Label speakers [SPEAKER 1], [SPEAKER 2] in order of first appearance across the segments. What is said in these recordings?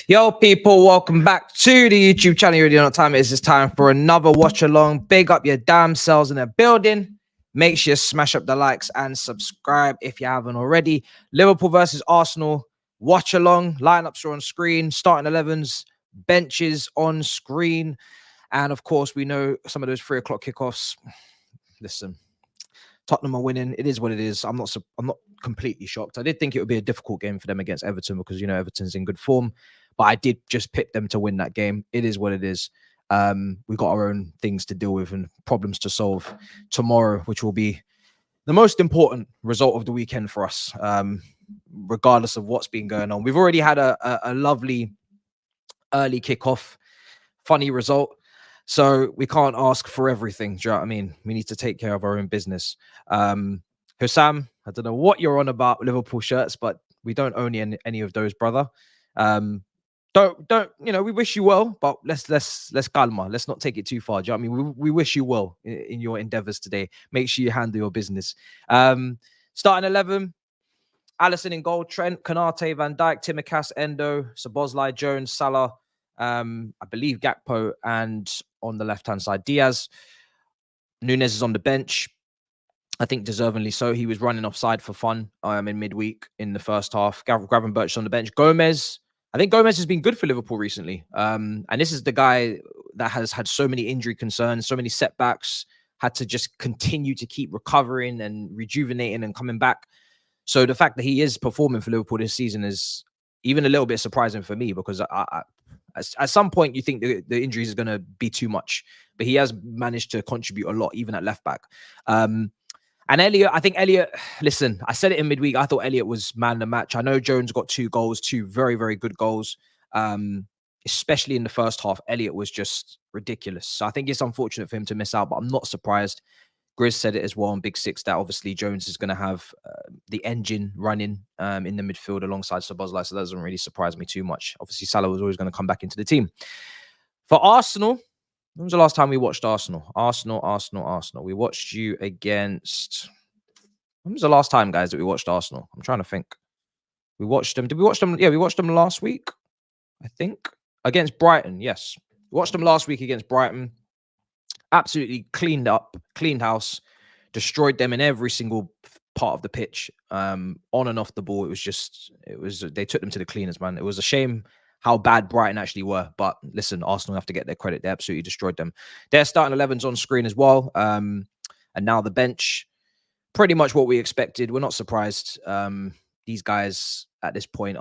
[SPEAKER 1] Yo, people, welcome back to the YouTube channel. You already know what time it is. It's time for another watch along. Big up your damn selves in the building. Make sure you smash up the likes and subscribe if you haven't already. Liverpool versus Arsenal. Watch along. Lineups are on screen. Starting 11s, benches on screen. And of course, we know some of those 3 o'clock kickoffs. Listen, Tottenham are winning. It is what it is. I'm not completely shocked. I did think it would be a difficult game for them against Everton because, you know, Everton's in good form. But I did just pick them to win that game. It is what it is. We've got our own things to deal with and problems to solve tomorrow, which will be the most important result of the weekend for us, regardless of what's been going on. We've already had a lovely early kickoff, funny result. So we can't ask for everything. Do you know what I mean? We need to take care of our own business. Hussam, I don't know what you're on about Liverpool shirts, but we don't own any of those, brother. Don't you know, we wish you well, but let's calma. Let's not take it too far. Do you know what I mean? We wish you well in your endeavors today. Make sure you handle your business. Starting 11, Alisson in goal, Trent, Konate, Van Dijk, Timikas, Endo, Szoboszlai, Jones, Salah, I believe Gakpo, and on the left-hand side, Diaz. Nunes is on the bench. I think deservingly so. He was running offside for fun in midweek in the first half. Gravenberch on the bench. Gomez. I think Gomez has been good for Liverpool recently. And this is the guy that has had so many injury concerns, so many setbacks, had to just continue to keep recovering and rejuvenating and coming back. So the fact that he is performing for Liverpool this season is even a little bit surprising for me because at some point you think the injuries is going to be too much. But he has managed to contribute a lot, even at left back. And Elliot, I think Elliot, listen, I said it in midweek. I thought Elliot was man of the match. I know Jones got 2 goals, 2 very, very good goals, especially in the first half. Elliot was just ridiculous. So I think it's unfortunate for him to miss out, but I'm not surprised. Grizz said it as well on Big Six that obviously Jones is going to have the engine running in the midfield alongside Szoboszlai. So that doesn't really surprise me too much. Obviously, Salah was always going to come back into the team. For Arsenal, when was the last time we watched Arsenal? Arsenal. We watched you against... When was the last time, guys, that we watched Arsenal? I'm trying to think. We watched them. Did we watch them? Yeah, we watched them last week, I think. Against Brighton, yes. We watched them last week against Brighton. Absolutely cleaned house. Destroyed them in every single part of the pitch. On and off the ball. They took them to the cleaners, man. It was a shame how bad Brighton actually were. But listen, Arsenal have to get their credit. They absolutely destroyed them. Their starting 11's on screen as well. And now the bench, pretty much what we expected. We're not surprised. These guys at this point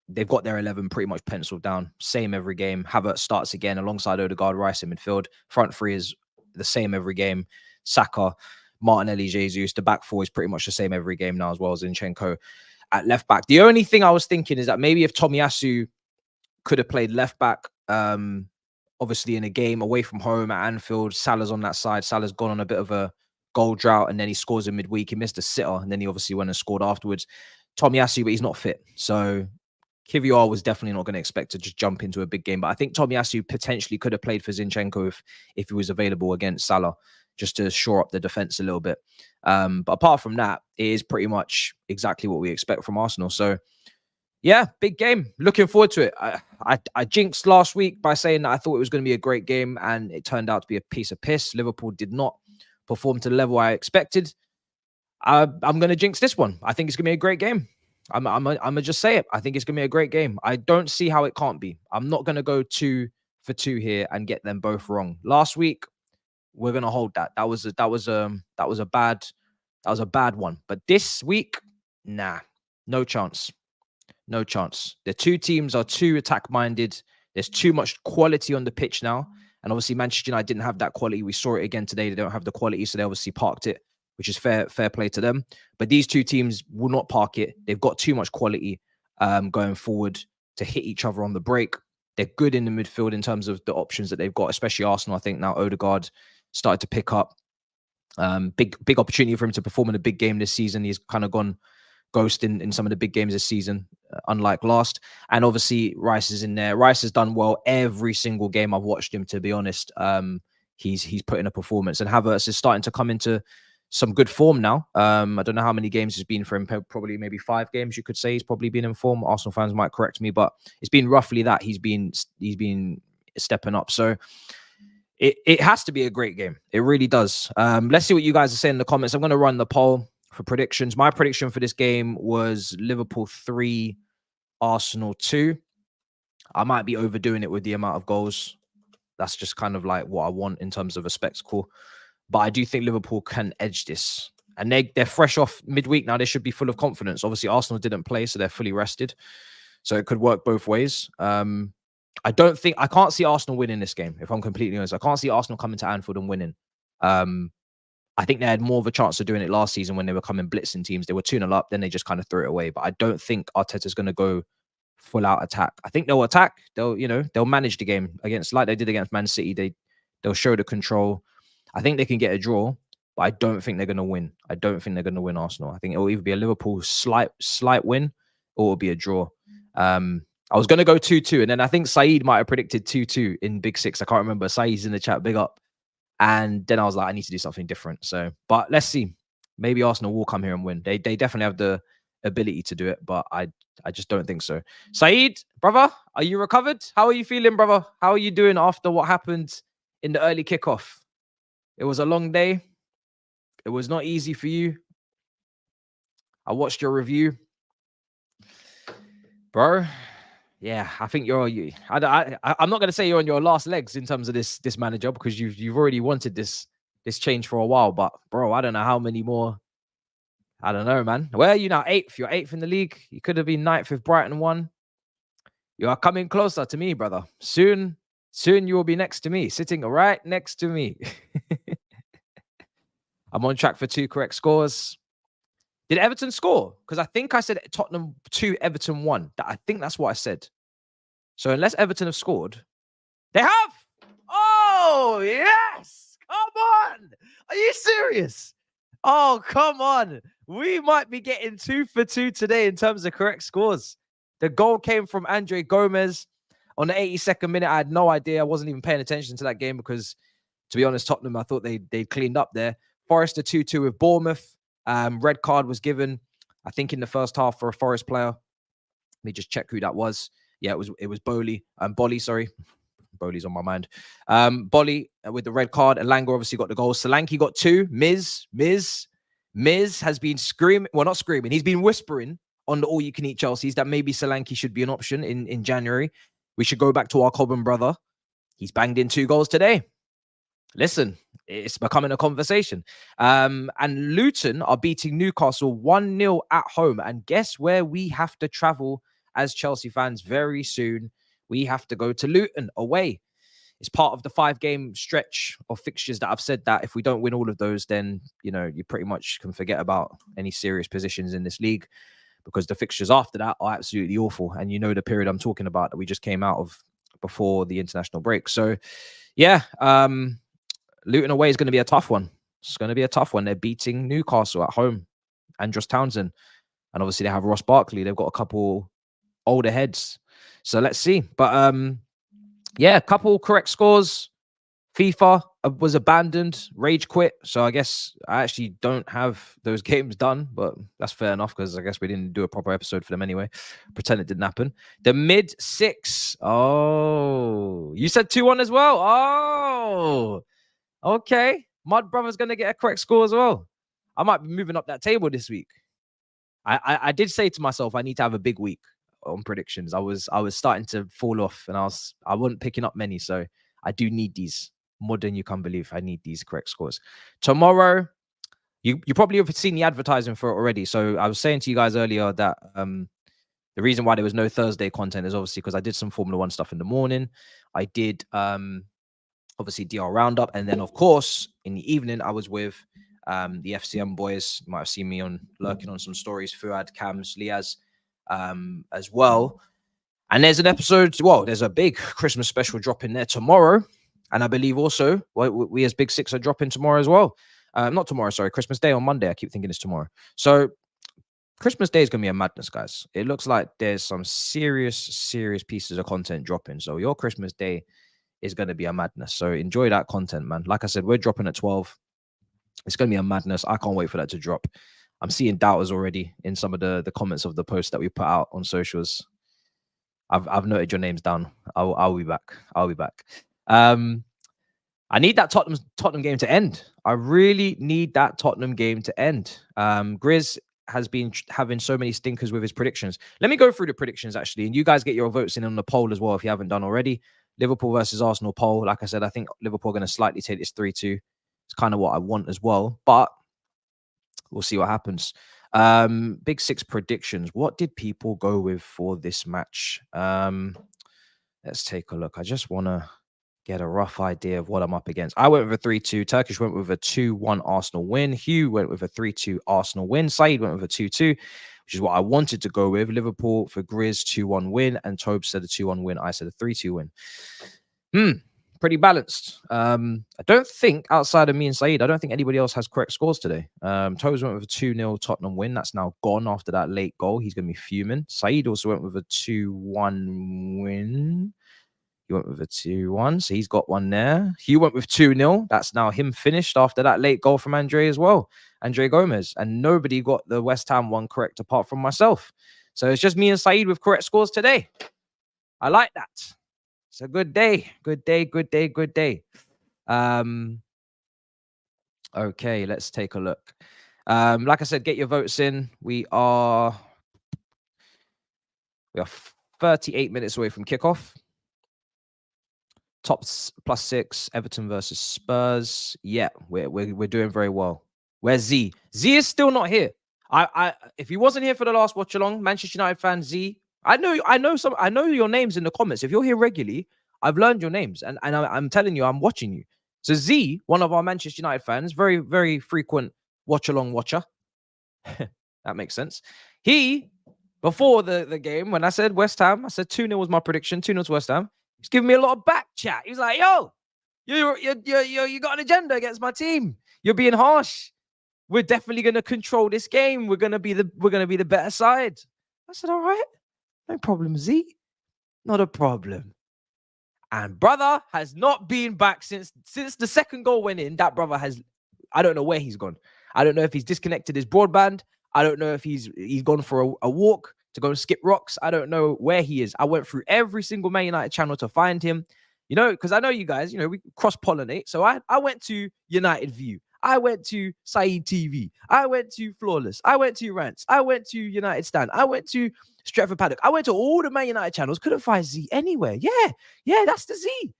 [SPEAKER 1] they've got their 11 pretty much penciled down. Same every game. Havertz starts again alongside Odegaard, Rice in midfield. Front 3 is the same every game. Saka, Martinelli, Jesus. The back 4 is pretty much the same every game now as well as Zinchenko at left back. The only thing I was thinking is that maybe if Tomiyasu could have played left back, obviously in a game away from home at Anfield, Salah's on that side. Salah's gone on a bit of a goal drought and then he scores in midweek. He missed a sitter and then he obviously went and scored afterwards. Tomiyasu, but he's not fit. So Kivior was definitely not going to expect to just jump into a big game. But I think Tomiyasu potentially could have played for Zinchenko if he was available against Salah, just to shore up the defense a little bit. But apart from that, it is pretty much exactly what we expect from Arsenal. So yeah, big game. Looking forward to it. I jinxed last week by saying that I thought it was going to be a great game and it turned out to be a piece of piss. Liverpool did not perform to the level I expected. I'm going to jinx this one. I think it's going to be a great game. I'm gonna just say it. I think it's gonna be a great game. I don't see how it can't be. I'm not gonna go 2 for 2 here and get them both wrong. Last week, we're gonna hold that. That was a bad one. But this week, nah, no chance. No chance. The 2 teams are too attack-minded. There's too much quality on the pitch now. And obviously, Manchester United didn't have that quality. We saw it again today. They don't have the quality, so they obviously parked it, which is fair play to them. But these 2 teams will not park it. They've got too much quality going forward to hit each other on the break. They're good in the midfield in terms of the options that they've got, especially Arsenal. I think now Odegaard started to pick up. Big opportunity for him to perform in a big game this season. He's kind of gone ghost in some of the big games this season, unlike last. And obviously, Rice is in there. Rice has done well every single game I've watched him, to be honest. He's put in a performance. And Havertz is starting to come into some good form now. I don't know how many games he's been for him. Probably maybe 5 games, you could say. He's probably been in form. Arsenal fans might correct me, but it's been roughly that. He's been stepping up. So it has to be a great game. It really does. Let's see what you guys are saying in the comments. I'm going to run the poll for predictions. My prediction for this game was Liverpool 3, Arsenal 2. I might be overdoing it with the amount of goals. That's just kind of like what I want in terms of a spectacle. But I do think Liverpool can edge this. And they're fresh off midweek now. They should be full of confidence. Obviously, Arsenal didn't play, so they're fully rested. So it could work both ways. I can't see Arsenal winning this game, if I'm completely honest. I can't see Arsenal coming to Anfield and winning. I think they had more of a chance of doing it last season when they were coming blitzing teams. They were 2-0 up, then they just kind of threw it away. But I don't think Arteta's going to go full out attack. I think they'll attack. They'll manage the game against, like they did against Man City. They'll show the control. I think they can get a draw, but I don't think they're going to win. I don't think they're going to win Arsenal. I think it will either be a Liverpool slight win or it'll be a draw. I was going to go 2-2, and then I think Saeed might have predicted 2-2 in Big Six. I can't remember. Saeed's in the chat, big up. And then I was like, I need to do something different. So, but let's see. Maybe Arsenal will come here and win. They definitely have the ability to do it, but I just don't think so. Saeed, brother, are you recovered? How are you feeling, brother? How are you doing after what happened in the early kickoff? It was a long day. It was not easy for you. I watched your review. Bro, yeah, I think I'm not going to say you're on your last legs in terms of this manager, because you've already wanted this change for a while. But bro, I don't know how many more. I don't know, man. Where are you now? 8th. You're 8th in the league. You could have been 9th if Brighton won. You are coming closer to me, brother. Soon you will be next to me, sitting right next to me. I'm on track for 2 correct scores. Did Everton score? Because I think I said Tottenham 2, Everton 1. I think that's what I said. So unless Everton have scored, they have. Oh, yes. Come on. Are you serious? Oh, come on. We might be getting 2 for 2 today in terms of correct scores. The goal came from Andre Gomez on the 82nd minute. I had no idea. I wasn't even paying attention to that game because, to be honest, Tottenham, I thought they cleaned up there. Forest 2-2 with Bournemouth. Red card was given, I think, in the first half for a Forest player. Let me just check who that was. Yeah, it was Bolly, sorry. Bowley's on my mind. Bolly with the red card. Elanga obviously got the goal. Solanke got 2. Miz has been screaming. Well, not screaming. He's been whispering on the all-you-can-eat Chelsea's that maybe Solanke should be an option in January. We should go back to our Cobham brother. He's banged in 2 goals today. Listen, it's becoming a conversation. And Luton are beating Newcastle 1-0 at home. And guess where we have to travel as Chelsea fans very soon? We have to go to Luton away. It's part of the 5-game stretch of fixtures that I've said that if we don't win all of those, then, you pretty much can forget about any serious positions in this league, because the fixtures after that are absolutely awful. And the period I'm talking about that we just came out of before the international break. So, yeah, Luton away is going to be a tough one. It's going to be a tough one. They're beating Newcastle at home. Andros Townsend. And obviously they have Ross Barkley. They've got a couple older heads. So let's see. But yeah, a couple correct scores. FIFA was abandoned. Rage quit. So I guess I actually don't have those games done. But that's fair enough, because I guess we didn't do a proper episode for them anyway. Pretend it didn't happen. The mid 6. Oh, you said 2-1 as well. Oh, okay. Mud Brother's going to get a correct score as well. I might be moving up that table this week. I did say to myself, I need to have a big week on predictions. I was starting to fall off, and I wasn't picking up many. So I do need these more than you can believe. I need these correct scores. Tomorrow, you probably have seen the advertising for it already. So I was saying to you guys earlier that the reason why there was no Thursday content is obviously because I did some Formula 1 stuff in the morning. I did obviously DR Roundup. And then, of course, in the evening, I was with the FCM boys. You might have seen me lurking on some stories. Fuad, Cams, Liaz as well. And there's an episode, there's a big Christmas special dropping there tomorrow. And I believe also we as Big Six are dropping tomorrow as well. Not tomorrow, sorry, Christmas Day on Monday. I keep thinking it's tomorrow. So Christmas Day is going to be a madness, guys. It looks like there's some serious pieces of content dropping. So your Christmas Day is going to be a madness. So enjoy that content, man. Like I said, we're dropping at 12. It's going to be a madness. I can't wait for that to drop. I'm seeing doubters already in some of the comments of the posts that we put out on socials. I've noted your names down. I'll be back. I'll be back. I need that Tottenham game to end. I really need that Tottenham game to end. Grizz has been having so many stinkers with his predictions. Let me go through the predictions actually, and you guys get your votes in on the poll as well if you haven't done already. Liverpool versus Arsenal poll. Like I said, I think Liverpool are going to slightly take this 3-2. It's kind of what I want as well, but we'll see what happens. Big Six predictions. What did people go with for this match? Let's take a look. I just want to get a rough idea of what I'm up against. I went with a 3-2. Turkish went with a 2-1 Arsenal win. Hugh went with a 3-2 Arsenal win. Saeed went with a 2-2, which is what I wanted to go with. Liverpool for Grizz 2-1 win, and Thabz said a 2-1 win. I said a 3-2 win. Pretty balanced. I don't think, outside of me and Saeed, I don't think anybody else has correct scores today. Thabz went with a 2-0 Tottenham win. That's now gone after that late goal. He's going to be fuming. Saeed also went with a 2-1 win. He went with a 2-1, so he's got one there. He went with 2-0. That's now him finished after that late goal from Andre as well. Andre Gomez. And nobody got the West Ham one correct apart from myself. So it's just me and Saeed with correct scores today. I like that. It's a good day. Good day, good day, good day. Okay, let's take a look. Like I said, get your votes in. We are 38 minutes away from kickoff. Tops +6, Everton versus Spurs. Yeah, we're doing very well. Where's Z? Z is still not here. If he wasn't here for the last watch along, Manchester United fan Z, I know your names in the comments. If you're here regularly, I've learned your names, and I'm telling you, I'm watching you. So Z, one of our Manchester United fans, very, very frequent watch along watcher. That makes sense. He, before the game, when I said West Ham, I said 2-0 was my prediction, 2-0 to West Ham. He's giving me a lot of back chat. He's like, yo, you got an agenda against my team. You're being harsh. We're definitely gonna control this game. We're gonna be the better side. I said, all right, no problem, Z. Not a problem. And brother has not been back since the second goal went in. That brother has, I don't know where he's gone. I don't know if he's disconnected his broadband. I don't know if he's gone for a walk to go and skip rocks. I don't know where he is. I went through every single Man United channel to find him, because I know you guys, we cross-pollinate. So I went to United View. I went to Saeed TV. I went to Flawless. I went to Rants. I went to United Stand. I went to Stretford Paddock. I went to all the Man United channels. Couldn't find Z anywhere. Yeah, that's the Z.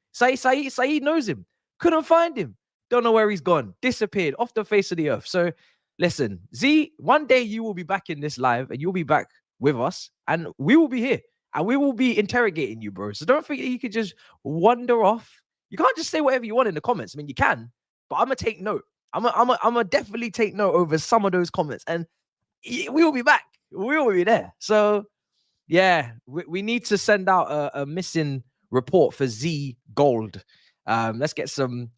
[SPEAKER 1] Saeed knows him. Couldn't find him. Don't know where he's gone. Disappeared off the face of the earth. So listen, Z, one day you will be back in this live and you'll be back with us and we will be here and we will be interrogating you, bro. So don't think that you can just wander off. You can't just say whatever you want in the comments. I mean, you can, but I'm going to take note. I'm gonna definitely take note over some of those comments and we will be back. We will be there. So yeah, we need to send out a missing report for Z Gold. Let's get some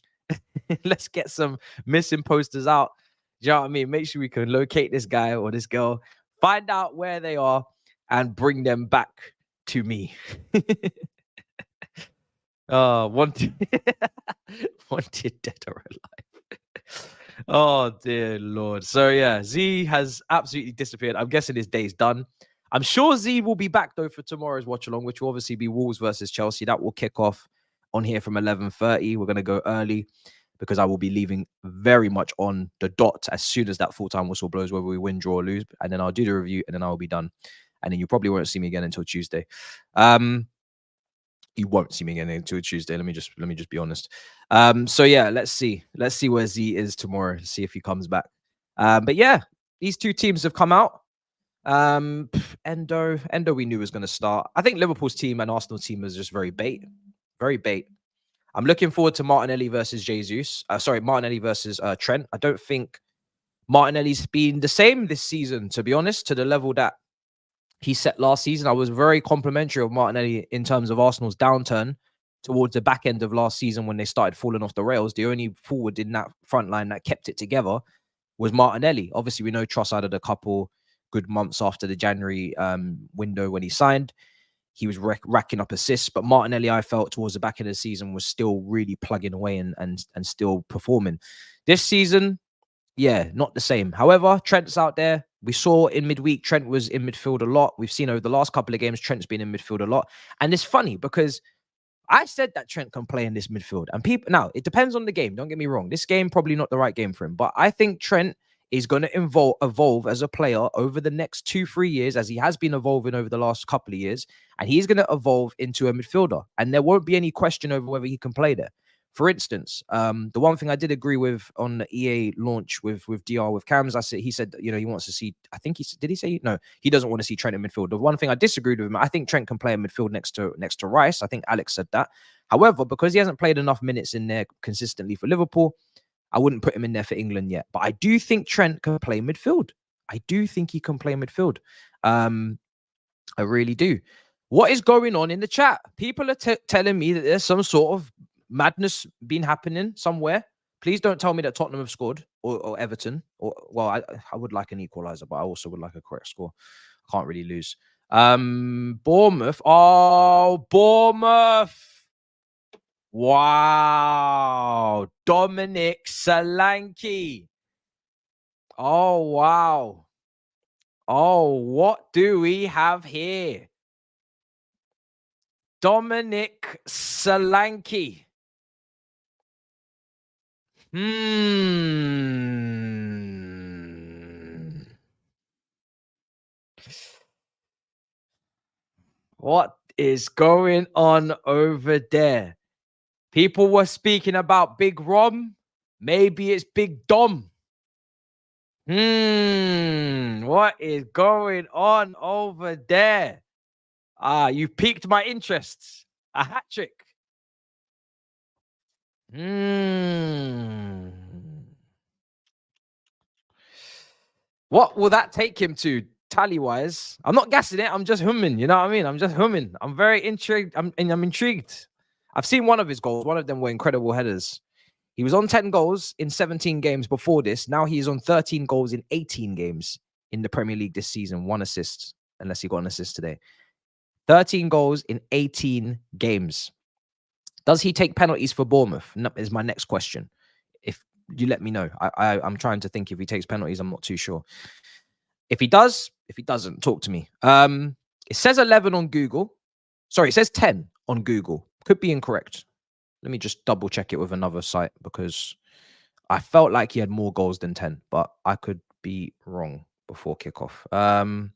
[SPEAKER 1] missing posters out. Do you know what I mean? Make sure we can locate this guy or this girl, find out where they are, and bring them back to me. Wanted dead or alive. Oh dear Lord. So yeah, Z has absolutely disappeared. I'm guessing his day's done. I'm sure Z will be back though for tomorrow's watch along, which will obviously be Wolves versus Chelsea. That will kick off on here from 11:30. We're going to go early because I will be leaving very much on the dot as soon as that full-time whistle blows, whether we win, draw, or lose. And then I'll do the review and then I'll be done. And then you probably won't see me again until Tuesday. You won't see me again until Tuesday. Let me just be honest. So yeah, let's see where Z is tomorrow. See if he comes back. But yeah, these two teams have come out. Endo we knew was going to start. I think Liverpool's team and Arsenal team is just very bait. I'm looking forward to Martinelli versus Jesus. Martinelli versus Trent. I don't think Martinelli's been the same this season, to be honest, to the level that he set last season. I was very complimentary of Martinelli in terms of Arsenal's downturn towards the back end of last season when they started falling off the rails. The only forward in that front line that kept it together was Martinelli. Obviously, we know Trossard had a couple good months after the January window when he signed. He was racking up assists, but Martinelli, I felt towards the back end of the season, was still really plugging away and still performing. This season, yeah, not the same. However, Trent's out there. We saw in midweek, Trent was in midfield a lot. We've seen over the last couple of games, Trent's been in midfield a lot. And it's funny because I said that Trent can play in this midfield. And people, now it depends on the game. Don't get me wrong. This game, probably not the right game for him. But I think Trent is going to evolve as a player over the next 2-3 years, as he has been evolving over the last couple of years. And he's going to evolve into a midfielder. And there won't be any question over whether he can play there. For instance, the one thing I did agree with on the EA launch with DR with Cams, he said, you know, he wants to see, I think did he say, no, he doesn't want to see Trent in midfield. The one thing I disagreed with him, I think Trent can play in midfield next to Rice. I think Alex said that. However, because he hasn't played enough minutes in there consistently for Liverpool, I wouldn't put him in there for England yet. But I do think Trent can play midfield. I do think he can play midfield. I really do. What is going on in the chat? People are telling me that there's some sort of madness been happening somewhere. Please don't tell me that Tottenham have scored or Everton. Or well, I would like an equalizer, but I also would like a correct score. Can't really lose. Bournemouth. Oh, Bournemouth. Wow. Dominic Solanke. Oh, wow. Oh, what do we have here? Dominic Solanke. What is going on over there? People were speaking about Big Rom. Maybe it's Big Dom. What is going on over there? You piqued my interests. A hat trick. What will that take him to tally-wise? I'm not gassing it. I'm just humming. You know what I mean? I'm just humming. I'm very intrigued. I'm intrigued. I've seen one of his goals. One of them were incredible headers. He was on 10 goals in 17 games before this. Now he's on 13 goals in 18 games in the Premier League this season. 1 assist, unless he got an assist today. 13 goals in 18 games. Does he take penalties for Bournemouth? No, is my next question. If you let me know. I'm trying to think if he takes penalties. I'm not too sure. If he does, if he doesn't, talk to me. It says 11 on Google. Sorry, it says 10 on Google. Could be incorrect. Let me just double check it with another site because I felt like he had more goals than 10, but I could be wrong before kickoff.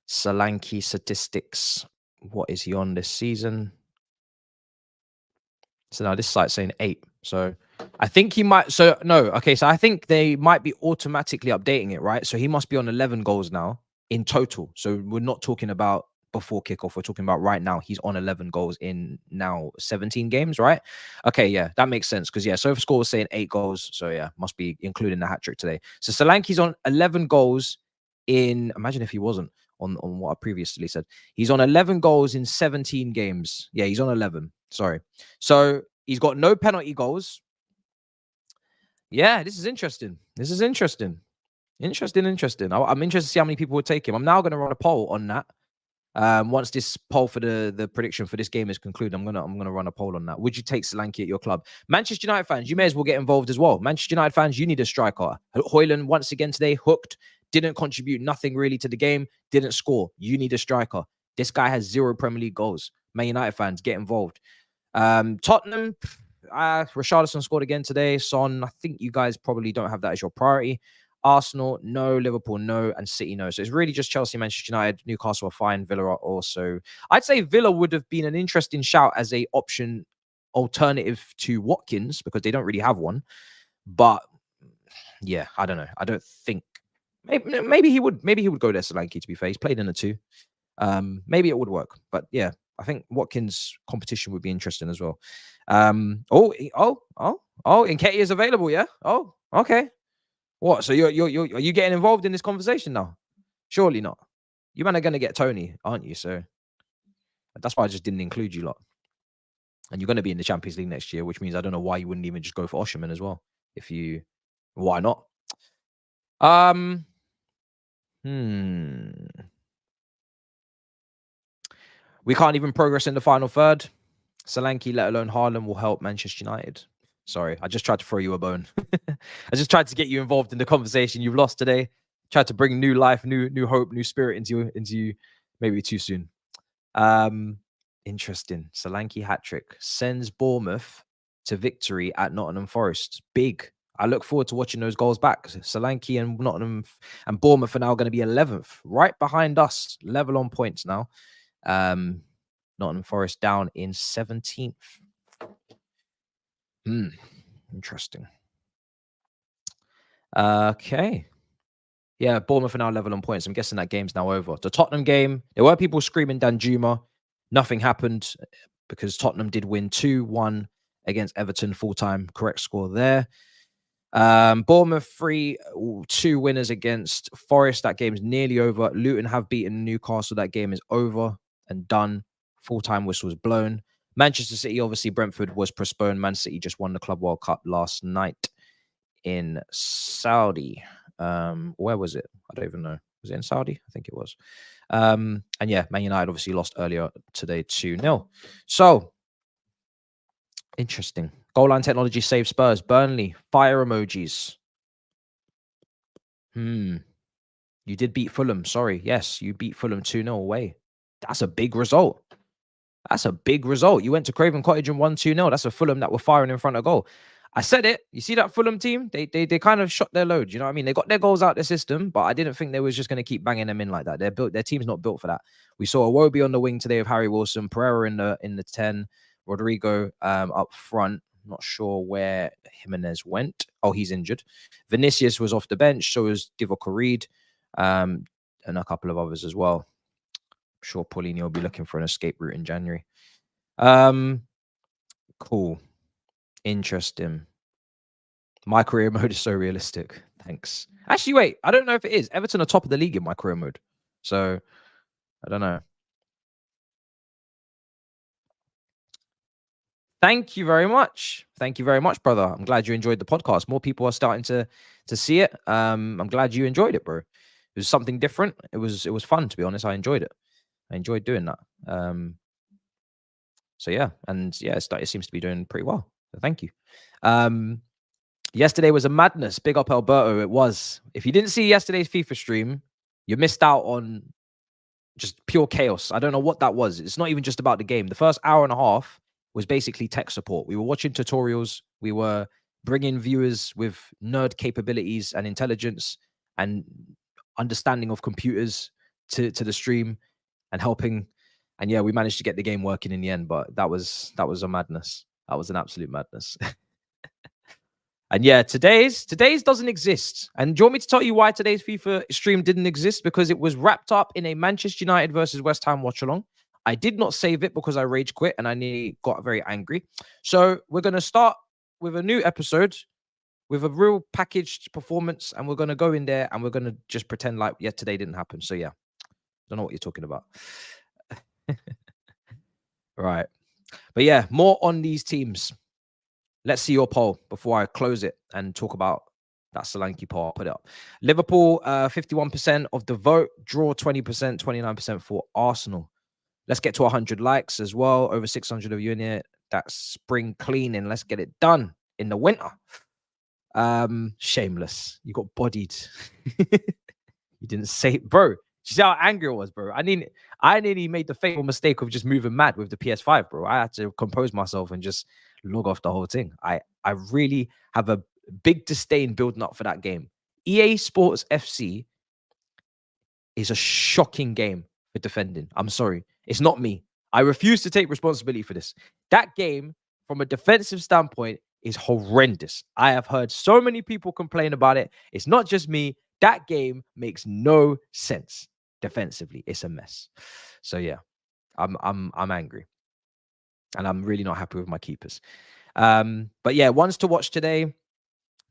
[SPEAKER 1] Solanke statistics. What is he on this season? So now this site's saying 8. So I think he might. So no. Okay. So I think they might be automatically updating it, right? So he must be on 11 goals now in total. So we're not talking about before kickoff. We're talking about right now. He's on 11 goals in now 17 games, right? Okay. Yeah, that makes sense. Because yeah, SofaScore was saying 8 goals. So yeah, must be including the hat trick today. So Solanke's on 11 goals in. Imagine if he wasn't on what I previously said. He's on 11 goals in 17 games. Yeah, he's on 11. Sorry. So he's got no penalty goals. Yeah, this is interesting. This is interesting. Interesting. I'm interested to see how many people would take him. I'm now going to run a poll on that. Once this poll for the prediction for this game is concluded, I'm gonna run a poll on that. Would you take Solanke at your club? Manchester United fans, you may as well get involved as well. Manchester United fans, you need a striker. Hairline once again today hooked, didn't contribute nothing really to the game, didn't score. You need a striker. This guy has 0 Premier League goals. Man United fans, get involved. Tottenham, Richarlison scored again today. Son, I think you guys probably don't have that as your priority. Arsenal, no. Liverpool, no. And City, no. So it's really just Chelsea, Manchester United, Newcastle are fine. Villa are also. I'd say Villa would have been an interesting shout as a option alternative to Watkins because they don't really have one. But yeah, I don't know. I don't think maybe he would go there, Solanke, to be fair. He's played in the 2. Maybe it would work. But yeah, I think Watkins' competition would be interesting as well. Nketiah is available, yeah? Oh, okay. What? So are you getting involved in this conversation now? Surely not. You man are gonna get Tony, aren't you? So that's why I just didn't include you lot. And you're gonna be in the Champions League next year, which means I don't know why you wouldn't even just go for Osherman as well. Why not? We can't even progress in the final third. Solanke, let alone Haaland, will help Manchester United. Sorry, I just tried to throw you a bone. I just tried to get you involved in the conversation. You've lost today. Tried to bring new life, new hope, new spirit into you. Maybe too soon. Interesting. Solanke hat trick sends Bournemouth to victory at Nottingham Forest. Big. I look forward to watching those goals back. Solanke and Nottingham and Bournemouth are now going to be 11th, right behind us, level on points now. Nottingham Forest down in 17th. Interesting. Okay. Yeah, Bournemouth are now level on points. I'm guessing that game's now over. The Tottenham game, there were people screaming Danjuma. Nothing happened because Tottenham did win 2-1 against Everton full-time. Correct score there. Bournemouth 3-2 winners against Forest. That game's nearly over. Luton have beaten Newcastle. That game is over and done. Full-time whistle was blown. Manchester City, obviously, Brentford was postponed. Man City just won the Club World Cup last night in Saudi. Where was it? I don't even know. Was it in Saudi? I think it was. And yeah, Man United obviously lost earlier today 2-0. So, interesting. Goal line technology saved Spurs. Burnley, fire emojis. You did beat Fulham. Sorry. Yes, you beat Fulham 2-0 away. That's a big result. That's a big result. You went to Craven Cottage and won 2-0. That's a Fulham that were firing in front of goal. I said it. You see that Fulham team? They kind of shot their load. You know what I mean? They got their goals out the system, but I didn't think they was just going to keep banging them in like that. Their team's not built for that. We saw Iwobi on the wing today of Harry Wilson, Pereira in the 10, Rodrigo up front. Not sure where Jimenez went. Oh, he's injured. Vinicius was off the bench. So was Divock Origi, and a couple of others as well. I'm sure Paulinho will be looking for an escape route in January. Cool. Interesting. My career mode is so realistic. Thanks. Actually, wait. I don't know if it is. Everton are top of the league in my career mode. So, I don't know. Thank you very much. Thank you very much, brother. I'm glad you enjoyed the podcast. More people are starting to see it. I'm glad you enjoyed it, bro. It was something different. It was fun, to be honest. I enjoyed it. I enjoyed doing that. So yeah, and yeah, it seems to be doing pretty well. So thank you. Yesterday was a madness. Big up Alberto. It was. If you didn't see yesterday's FIFA stream, you missed out on just pure chaos. I don't know what that was. It's not even just about the game. The first hour and a half was basically tech support. We were watching tutorials. We were bringing viewers with nerd capabilities and intelligence and understanding of computers to the stream and helping. And yeah, we managed to get the game working in the end, but that was a madness. That was an absolute madness. And yeah, today's doesn't exist. And do you want me to tell you why today's FIFA stream didn't exist? Because it was wrapped up in a Manchester United versus West Ham watch along. I did not save it because I rage quit and I nearly got very angry. So we're going to start with a new episode with a real packaged performance, and we're going to go in there and we're going to just pretend like, yeah, today didn't happen. So yeah, don't know what you're talking about. Right. But yeah, more on these teams. Let's see your poll before I close it and talk about that Solanke poll. I'll put it up. Liverpool, 51% of the vote. Draw 20%, 29% for Arsenal. Let's get to 100 likes as well. Over 600 of you in here. That's spring cleaning. Let's get it done in the winter. Shameless. You got bodied. You didn't say, bro. You see how angry I was, bro? I nearly made the fatal mistake of just moving mad with the PS5, bro. I had to compose myself and just log off the whole thing. I really have a big disdain building up for that game. EA Sports FC is a shocking game for defending. I'm sorry. It's not me. I refuse to take responsibility for this. That game, from a defensive standpoint, is horrendous. I have heard so many people complain about it. It's not just me. That game makes no sense defensively. It's a mess. So yeah, I'm angry. And I'm really not happy with my keepers. But yeah, ones to watch today.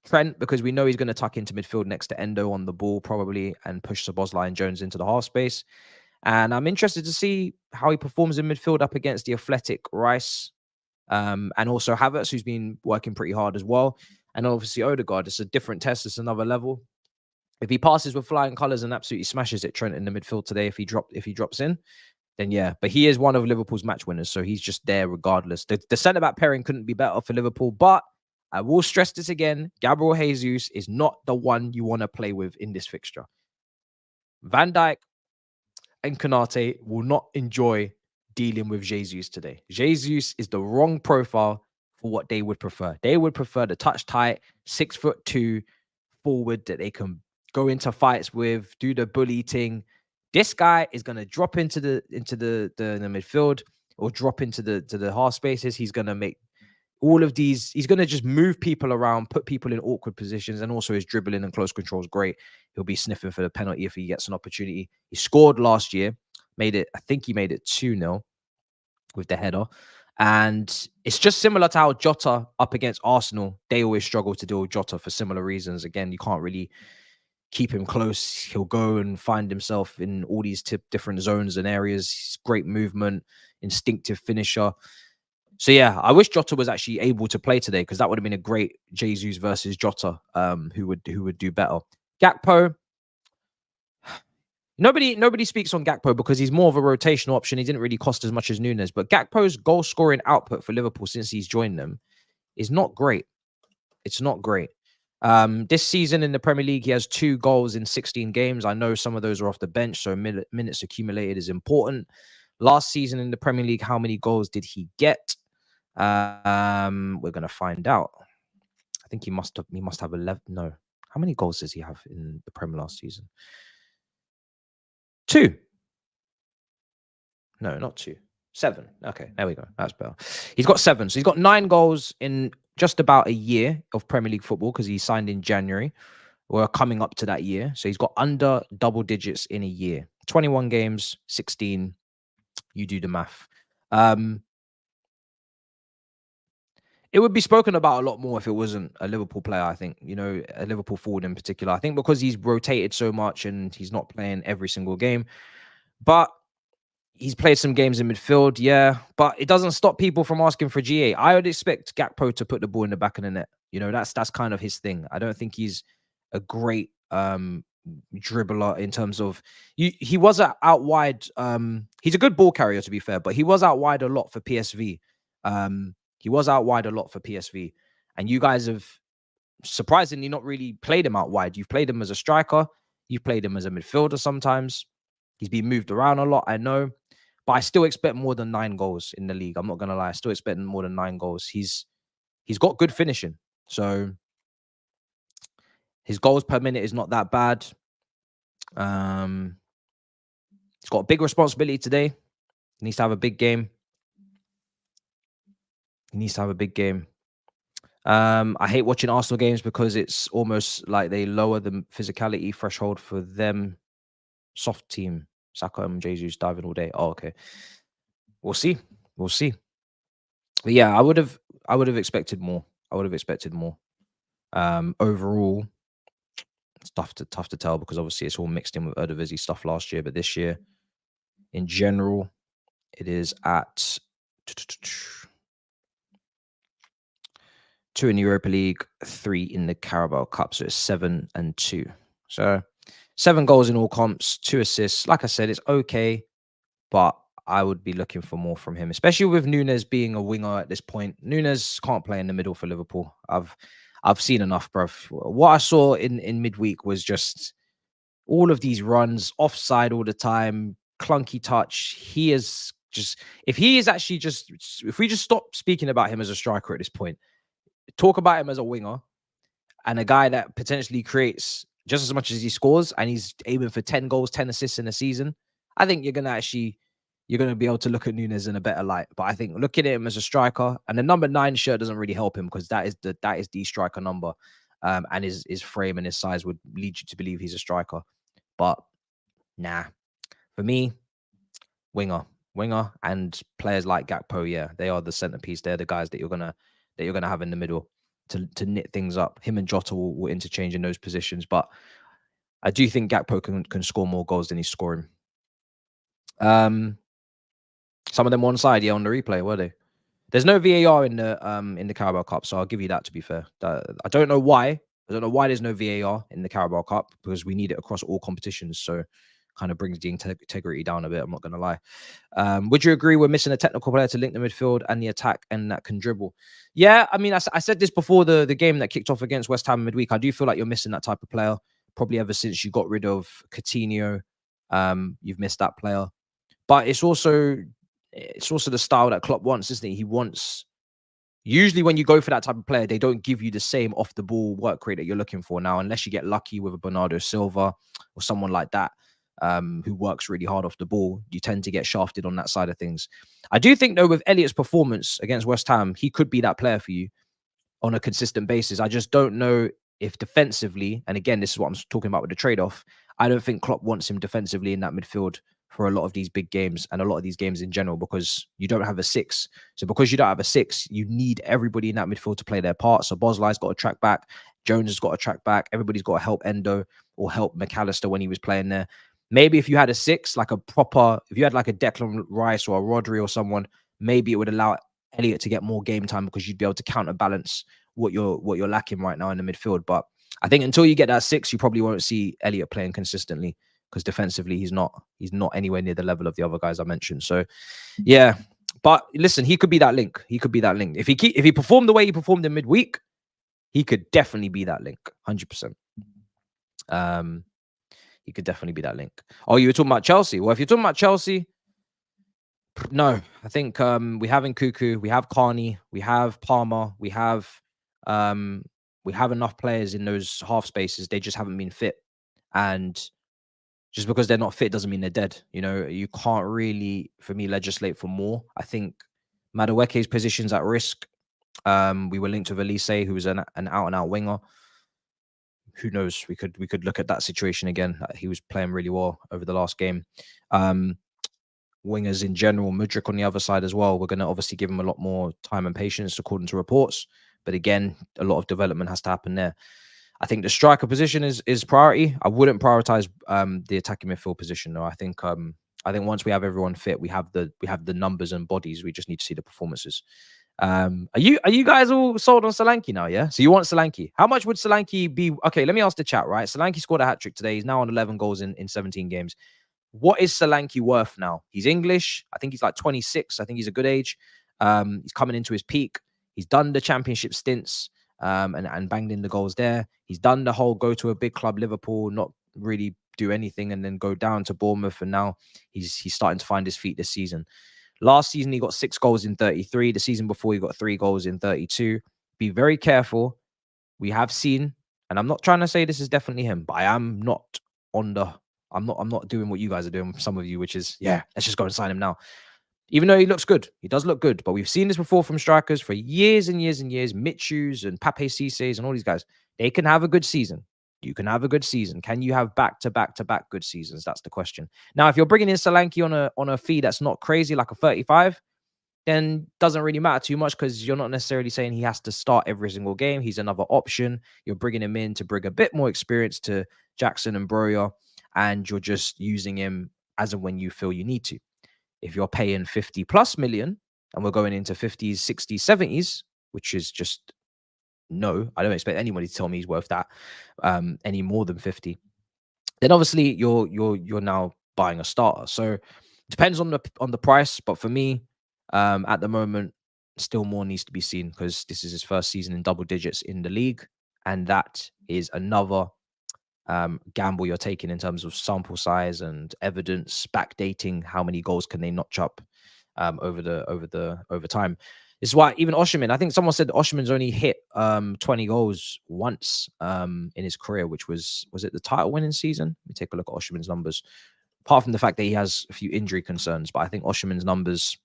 [SPEAKER 1] Trent, because we know he's going to tuck into midfield next to Endo on the ball probably and push Szoboszlai and Jones into the half space. And I'm interested to see how he performs in midfield up against the athletic Rice and also Havertz, who's been working pretty hard as well. And obviously Odegaard. It's a different test. It's another level. If he passes with flying colours and absolutely smashes it, Trent, in the midfield today, if he drops in, then yeah. But he is one of Liverpool's match winners, so he's just there regardless. The centre-back pairing couldn't be better for Liverpool, but I will stress this again. Gabriel Jesus is not the one you want to play with in this fixture. Van Dijk and Konate will not enjoy dealing with Jesus today. Jesus is the wrong profile for what they would prefer. They would prefer the touch tight, 6'2" forward that they can go into fights with, do the bully thing. This guy is going to drop into the midfield or drop into the half spaces. He's going to make all of these. He's going to just move people around, put people in awkward positions, and also his dribbling and close control is great. He'll be sniffing for the penalty if he gets an opportunity. He scored last year, I think he made it 2-0 with the header. And it's just similar to how Jota up against Arsenal, they always struggle to deal with Jota for similar reasons. Again, you can't really keep him close. He'll go and find himself in all these different zones and areas. He's great movement, instinctive finisher. So yeah, I wish Jota was actually able to play today, because that would have been a great Jesus versus Jota, who would do better. Gakpo. Nobody speaks on Gakpo because he's more of a rotational option. He didn't really cost as much as Nunes, but Gakpo's goal scoring output for Liverpool since he's joined them is not great. It's not great. This season in the Premier League, he has 2 goals in 16 games. I know some of those are off the bench, so minutes accumulated is important. Last season in the Premier League, how many goals did he get? We're gonna find out. I think he must have 11. No, how many goals does he have in the Premier last season? 2. No, not 2. 7. Okay, there we go. That's better. He's got 7. So he's got 9 goals in just about a year of Premier League football, because he signed in January. We're coming up to that year. So he's got under double digits in a year. 21 games, 16. You do the math. It would be spoken about a lot more if it wasn't a Liverpool player, I think, a Liverpool forward in particular. I think because he's rotated so much and he's not playing every single game. But he's played some games in midfield, yeah. But it doesn't stop people from asking for GA. I would expect Gakpo to put the ball in the back of the net. That's kind of his thing. I don't think he's a great dribbler in terms of... He was out wide. He's a good ball carrier, to be fair, but he was out wide a lot for PSV. He was out wide a lot for PSV. And you guys have surprisingly not really played him out wide. You've played him as a striker. You've played him as a midfielder sometimes. He's been moved around a lot, I know. But I still expect more than 9 goals in the league. I'm not going to lie. I still expect more than 9 goals. He's got good finishing. So his goals per minute is not that bad. He's got a big responsibility today. He needs to have a big game. I hate watching Arsenal games because it's almost like they lower the physicality threshold for them. Soft team. Saka and Jesus diving all day. Oh, okay. We'll see. But yeah, I would have expected more. Overall, it's tough to tell because obviously it's all mixed in with Eredivisie stuff last year, but this year, in general, it is at 2 in the Europa League, 3 in the Carabao Cup, so it's 7 and 2. So 7 goals in all comps, 2 assists. Like I said, it's okay, but I would be looking for more from him, especially with Nunes being a winger at this point. Nunes can't play in the middle for Liverpool. I've seen enough, bruv. What I saw in midweek was just all of these runs, offside all the time, clunky touch. If we just stop speaking about him as a striker at this point, talk about him as a winger and a guy that potentially creates just as much as he scores, and he's aiming for 10 goals, 10 assists in a season, I think you're going to be able to look at Nunes in a better light. But I think looking at him as a striker, and the number 9 shirt doesn't really help him because that is the striker number, and his frame and his size would lead you to believe he's a striker. But nah, for me, winger, and players like Gakpo, yeah, they are the centerpiece. They're the guys that you're gonna have in the middle to knit things up. Him and Jota will interchange in those positions, but I do think Gakpo can score more goals than he's scoring. Some of them one side, yeah, on the replay, were they? There's no VAR in the Carabao Cup, so I'll give you that, to be fair. I don't know why. I don't know why there's no VAR in the Carabao Cup, because we need it across all competitions. So kind of brings the integrity down a bit. I'm not going to lie. Would you agree we're missing a technical player to link the midfield and the attack and that can dribble? Yeah, I mean, I said this before the game that kicked off against West Ham midweek. I do feel like you're missing that type of player. Probably ever since you got rid of Coutinho, you've missed that player. But it's also the style that Klopp wants, isn't it? He wants. Usually when you go for that type of player, they don't give you the same off-the-ball work rate that you're looking for now, unless you get lucky with a Bernardo Silva or someone like that who works really hard off the ball. You tend to get shafted on that side of things. I do think, though, with Elliott's performance against West Ham, he could be that player for you on a consistent basis. I just don't know if defensively, and again, this is what I'm talking about with the trade-off, I don't think Klopp wants him defensively in that midfield for a lot of these big games and a lot of these games in general, because you don't have a 6. So because you don't have a 6, you need everybody in that midfield to play their part. So Boslai's got to track back. Jones has got to track back. Everybody's got to help Endo or help McAllister when he was playing there. Maybe if you had a 6, like if you had like a Declan Rice or a Rodri or someone, maybe it would allow Elliott to get more game time because you'd be able to counterbalance what you're lacking right now in the midfield. But I think until you get that 6, you probably won't see Elliott playing consistently, because defensively he's not anywhere near the level of the other guys I mentioned. So yeah, but listen, he could be that link. He could be that link. If he performed the way he performed in midweek, he could definitely be that link, 100%. He could definitely be that link. Oh, you were talking about Chelsea. Well, if you're talking about Chelsea, no, I think we have Nkuku, we have Carney, we have Palmer, we have enough players in those half spaces. They just haven't been fit, and just because they're not fit doesn't mean they're dead. You know, you can't really, for me, legislate for more. I think Madueke's position's at risk. We were linked with Elise, who was an out-and-out winger. Who knows? We could look at that situation again. He was playing really well over the last game. Wingers in general, Mudryk on the other side as well. We're going to obviously give him a lot more time and patience according to reports. But again, a lot of development has to happen there. I think the striker position is priority. I wouldn't prioritize the attacking midfield position though. I think once we have everyone fit, we have the numbers and bodies. We just need to see the performances. Are you guys all sold on Solanke now? Yeah. So you want Solanke? How much would Solanke be? Okay, let me ask the chat. Right, Solanke scored a hat-trick today. He's now on 11 goals in 17 games. What is Solanke worth now? He's English. I think he's like 26. I think he's a good age. He's coming into his peak. He's done the championship stints. And banged in the goals there. He's done the whole go to a big club, Liverpool, not really do anything, and then go down to Bournemouth, and now he's starting to find his feet this season. Last season, he got 6 goals in 33. The season before, he got 3 goals in 32. Be very careful. We have seen, and I'm not trying to say this is definitely him, but I am not I'm not doing what you guys are doing, some of you, which is, yeah, let's just go and sign him now. Even though he looks good, he does look good, but we've seen this before from strikers for years and years and years. Mitchus and Pape Cisse's and all these guys, they can have a good season. You can have a good season. Can you have back-to-back good seasons? That's the question. Now, if you're bringing in Solanke on a fee that's not crazy, like a 35, then doesn't really matter too much, because you're not necessarily saying he has to start every single game. He's another option. You're bringing him in to bring a bit more experience to Jackson and Broja, and you're just using him as and when you feel you need to. If you're paying 50+ million and we're going into 50s, 60s, 70s, which is just no, I don't expect anybody to tell me he's worth that any more than 50. Then obviously you're now buying a starter. So it depends on the price, but for me, at the moment, still more needs to be seen, because this is his first season in double digits in the league, and that is another gamble you're taking in terms of sample size and evidence, backdating how many goals can they notch up over time. This is why even Osimhen, I think someone said Osimhen's only hit 20 goals once in his career, which was it the title winning season? Let me take a look at Osimhen's numbers. Apart from the fact that he has a few injury concerns, but I think Osimhen's numbers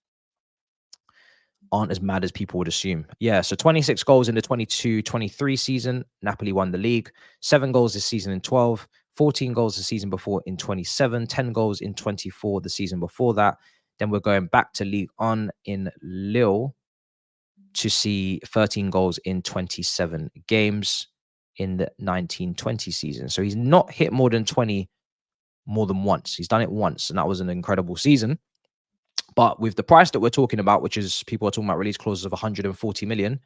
[SPEAKER 1] aren't as mad as people would assume. Yeah, so 26 goals in the 22-23 season. Napoli won the league. 7 goals this season in 12. 14 goals the season before in 27. 10 goals in 24 the season before that. Then we're going back to Ligue 1 in Lille to see 13 goals in 27 games in the 19-20 season. So he's not hit more than 20 more than once. He's done it once, and that was an incredible season. But with the price that we're talking about, which is people are talking about release clauses of 140 million,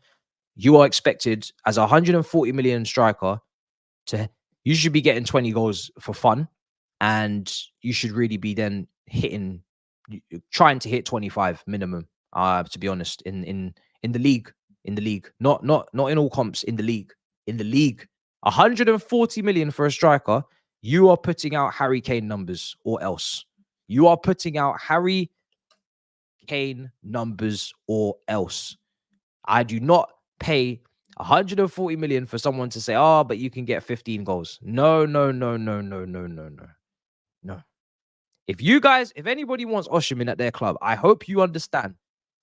[SPEAKER 1] you are expected as a 140 million striker you should be getting 20 goals for fun. and you should really be then trying to hit 25 minimum. To be honest, in the league, not in all comps, in the league, 140 million for a striker. You are putting out Harry Kane numbers, or else. You are putting out Harry Kane numbers, or else. I do not pay 140 million for someone to say, "Oh, but you can get 15 goals." No. If anybody wants Osimhen at their club, I hope you understand.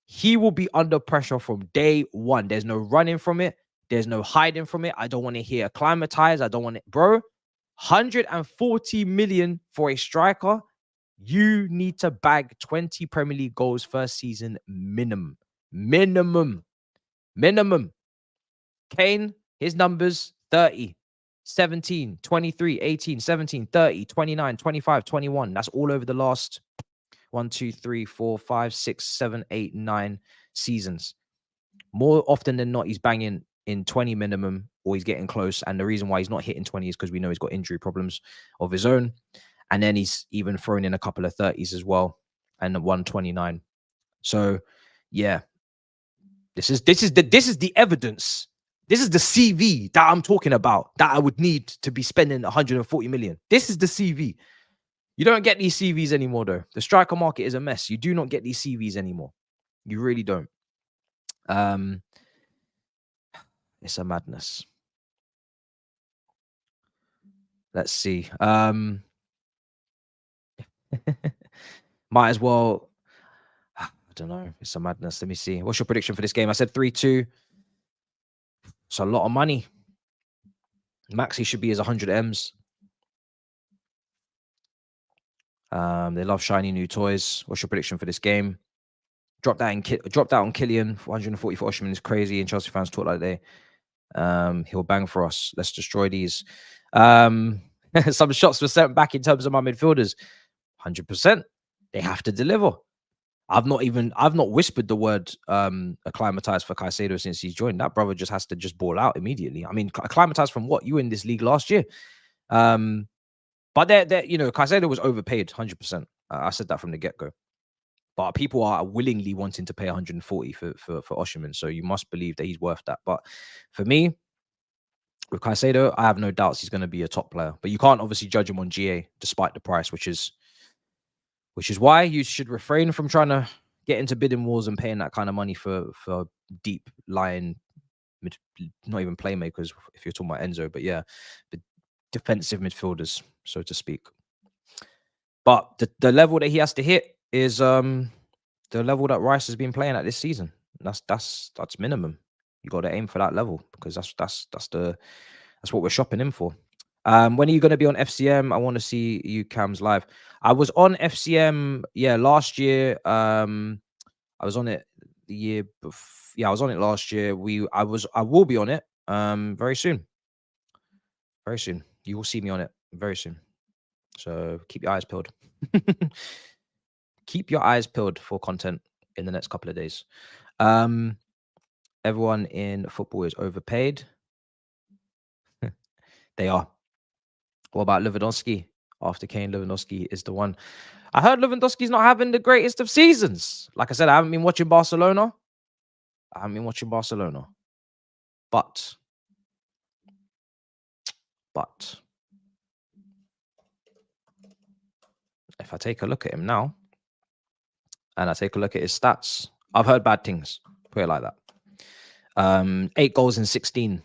[SPEAKER 1] He will be under pressure from day one. There's no running from it. There's no hiding from it. I don't want to hear acclimatize. I don't want it, bro. 140 million for a striker. You need to bag 20 Premier League goals first season minimum. Kane, his numbers 30, 17, 23, 18, 17, 30, 29, 25, 21. That's all over the last 1, 2, 3, 4, 5, 6, 7, 8, 9 seasons. More often than not, he's banging in 20 minimum, or he's getting close. And the reason why he's not hitting 20 is because we know he's got injury problems of his own. And then he's even thrown in a couple of 30s as well, and 129. So yeah, this is the evidence. This is the CV that I'm talking about, that I would need to be spending 140 million. This is the CV. You don't get these CVs anymore, though. The striker market is a mess. You do not get these CVs anymore. You really don't. It's a madness. Let's see. Might as well. I don't know. It's a madness. Let me see. What's your prediction for this game? I said 3-2. It's a lot of money. Maxi should be as 100 M's. They love shiny new toys. What's your prediction for this game? Dropped out on Killian. 140 for Osimhen is crazy, and Chelsea fans talk like they. He'll bang for us. Let's destroy these. Some shots were sent back in terms of my midfielders. 100%. They have to deliver. I've not whispered the word acclimatized for Caicedo since he's joined. That brother just has to ball out immediately. I mean, acclimatized from what? You were in this league last year. But Caicedo was overpaid 100%. I said that from the get-go. But people are willingly wanting to pay 140 for Osimhen, so you must believe that he's worth that. But for me, with Caicedo, I have no doubts he's going to be a top player. But you can't obviously judge him on GA despite the price, which is why you should refrain from trying to get into bidding wars and paying that kind of money for deep lying, not even playmakers if you're talking about Enzo, but yeah, the defensive midfielders, so to speak. But the level that he has to hit is the level that Rice has been playing at this season. That's minimum. You got to aim for that level, because that's what we're shopping in for. When are you going to be on FCM? I want to see you cams live. I was on FCM, last year. I was on it the year before. Yeah, I was on it last year. I will be on it very soon. Very soon. You will see me on it very soon. So keep your eyes peeled. Keep your eyes peeled for content in the next couple of days. Everyone in football is overpaid. They are. What about Lewandowski? After Kane, Lewandowski is the one. I heard Lewandowski's not having the greatest of seasons. Like I said, I haven't been watching Barcelona. But if I take a look at him now, and I take a look at his stats, I've heard bad things. Put it like that. 8 goals in 16.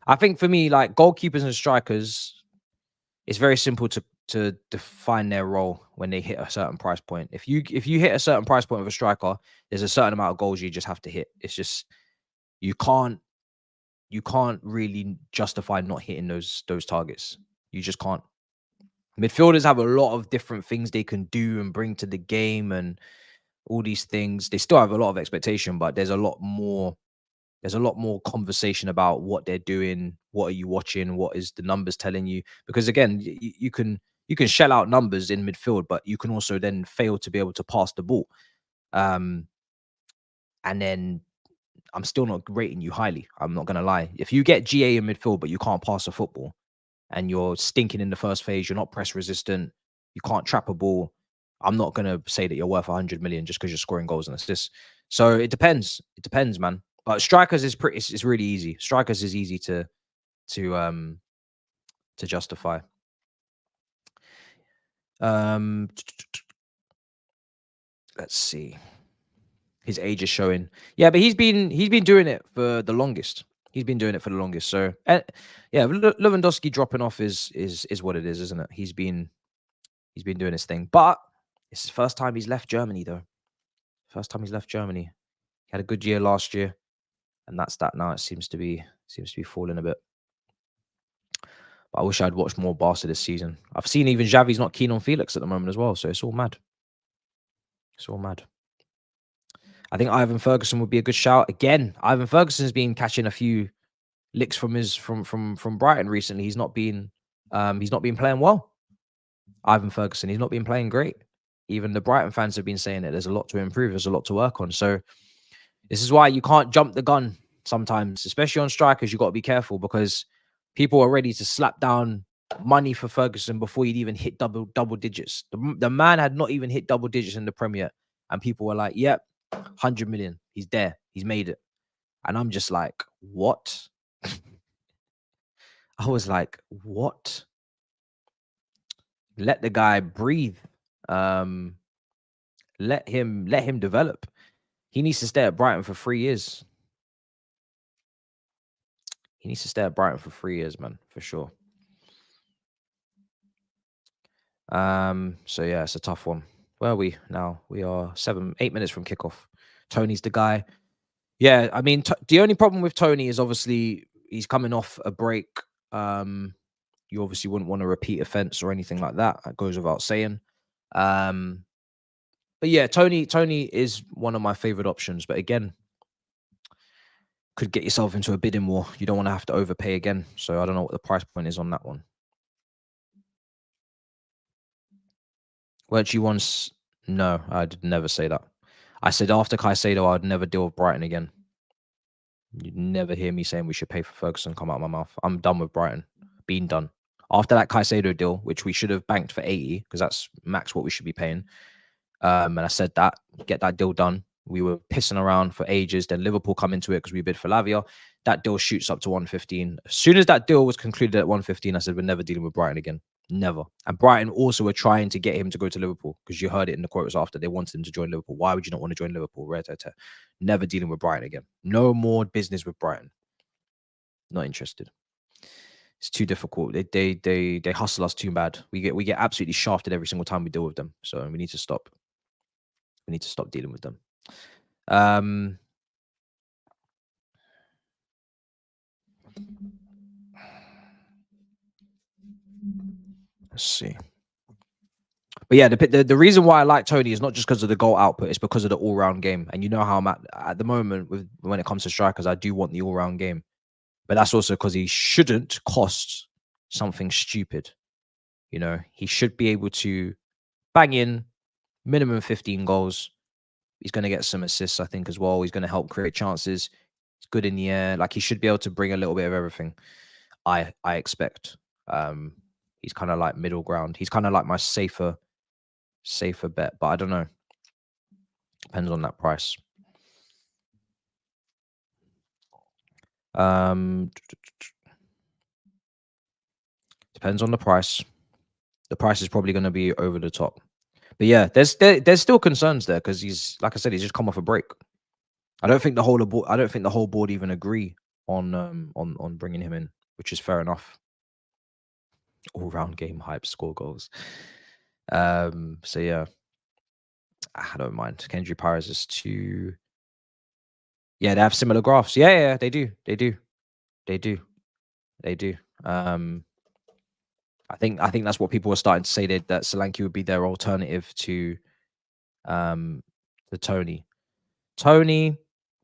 [SPEAKER 1] I think for me, like goalkeepers and strikers, it's very simple to define their role when they hit a certain price point. If you hit a certain price point with a striker, there's a certain amount of goals you just have to hit. It's just you can't really justify not hitting those targets. You just can't. Midfielders have a lot of different things they can do and bring to the game and all these things. They still have a lot of expectation, but there's a lot more conversation about what they're doing, what are you watching, what is the numbers telling you. Because again, you can shell out numbers in midfield, but you can also then fail to be able to pass the ball. And then I'm still not rating you highly. I'm not going to lie. If you get GA in midfield, but you can't pass a football, and you're stinking in the first phase, you're not press resistant, you can't trap a ball, I'm not gonna say that you're worth 100 million just because you're scoring goals and assists. So it depends. It depends, man. But strikers is pretty. It's really easy. Strikers is easy to justify. Let's see. His age is showing. Yeah, but he's been doing it for the longest. He's been doing it for the longest. So yeah, Lewandowski dropping off is what it is, isn't it? He's been doing his thing. But it's his first time he's left Germany, though. First time he's left Germany. He had a good year last year, and that's that now. It seems to be falling a bit. But I wish I'd watched more Barca this season. I've seen even Xavi's not keen on Felix at the moment as well, so it's all mad. It's all mad. I think Ivan Ferguson would be a good shout. Again, Ivan Ferguson's been catching a few licks from Brighton recently. He's not been playing well. Ivan Ferguson, he's not been playing great. Even the Brighton fans have been saying that there's a lot to improve, there's a lot to work on. So this is why you can't jump the gun sometimes, especially on strikers. You've got to be careful because people are ready to slap down money for Ferguson before he'd even hit double digits. The man had not even hit double digits in the Premier, and people were like, "Yep, 100 million. He's there. He's made it." And I'm just like, "What?" I was like, "What?" Let the guy breathe. Let him develop. He needs to stay at Brighton for 3 years. He needs to stay at Brighton for 3 years, man, for sure. So yeah, it's a tough one. Where are we now? We are 8 minutes from kickoff. Tony's the guy. Yeah, I mean, the only problem with Tony is obviously he's coming off a break. You obviously wouldn't want a repeat offense or anything like that. That goes without saying. But yeah, Tony is one of my favorite options. But again, could get yourself into a bidding war. You don't want to have to overpay again. So I don't know what the price point is on that one. Weren't you once? No, I did never say that. I said after Caicedo, I'd never deal with Brighton again. You'd never hear me saying we should pay for Ferguson come out of my mouth. I'm done with Brighton. Been done. After that Caicedo deal, which we should have banked for 80, because that's max what we should be paying. And I said that, get that deal done. We were pissing around for ages. Then Liverpool come into it because we bid for Lavia. That deal shoots up to 115. As soon as that deal was concluded at 115, I said, we're never dealing with Brighton again. Never. And Brighton also were trying to get him to go to Liverpool because you heard it in the quotes after. They wanted him to join Liverpool. Why would you not want to join Liverpool? Never dealing with Brighton again. No more business with Brighton. Not interested. It's too difficult. They hustle us too bad. We get absolutely shafted every single time we deal with them. So we need to stop. We need to stop dealing with them. Let's see. But yeah, the reason why I like Tony is not just because of the goal output, it's because of the all-round game. And you know how I'm at the moment when it comes to strikers, I do want the all-round game. But that's also because he shouldn't cost something stupid. You know, he should be able to bang in minimum 15 goals. He's going to get some assists, I think, as well. He's going to help create chances. He's good in the air. Like, he should be able to bring a little bit of everything, I expect. He's kind of like middle ground. He's kind of like my safer bet, but I don't know. Depends on that price. Depends on the price. The price is probably going to be over the top. But yeah, there's still concerns there because he's, like I said, he's just come off a break. I don't think the whole board even agree on bringing him in, which is fair enough. All round game hype, score goals. So yeah, I don't mind. Kendry Pires is too. Yeah, they have similar graphs. Yeah, they do. I think that's what people were starting to say, that Solanke would be their alternative to Tony. Tony,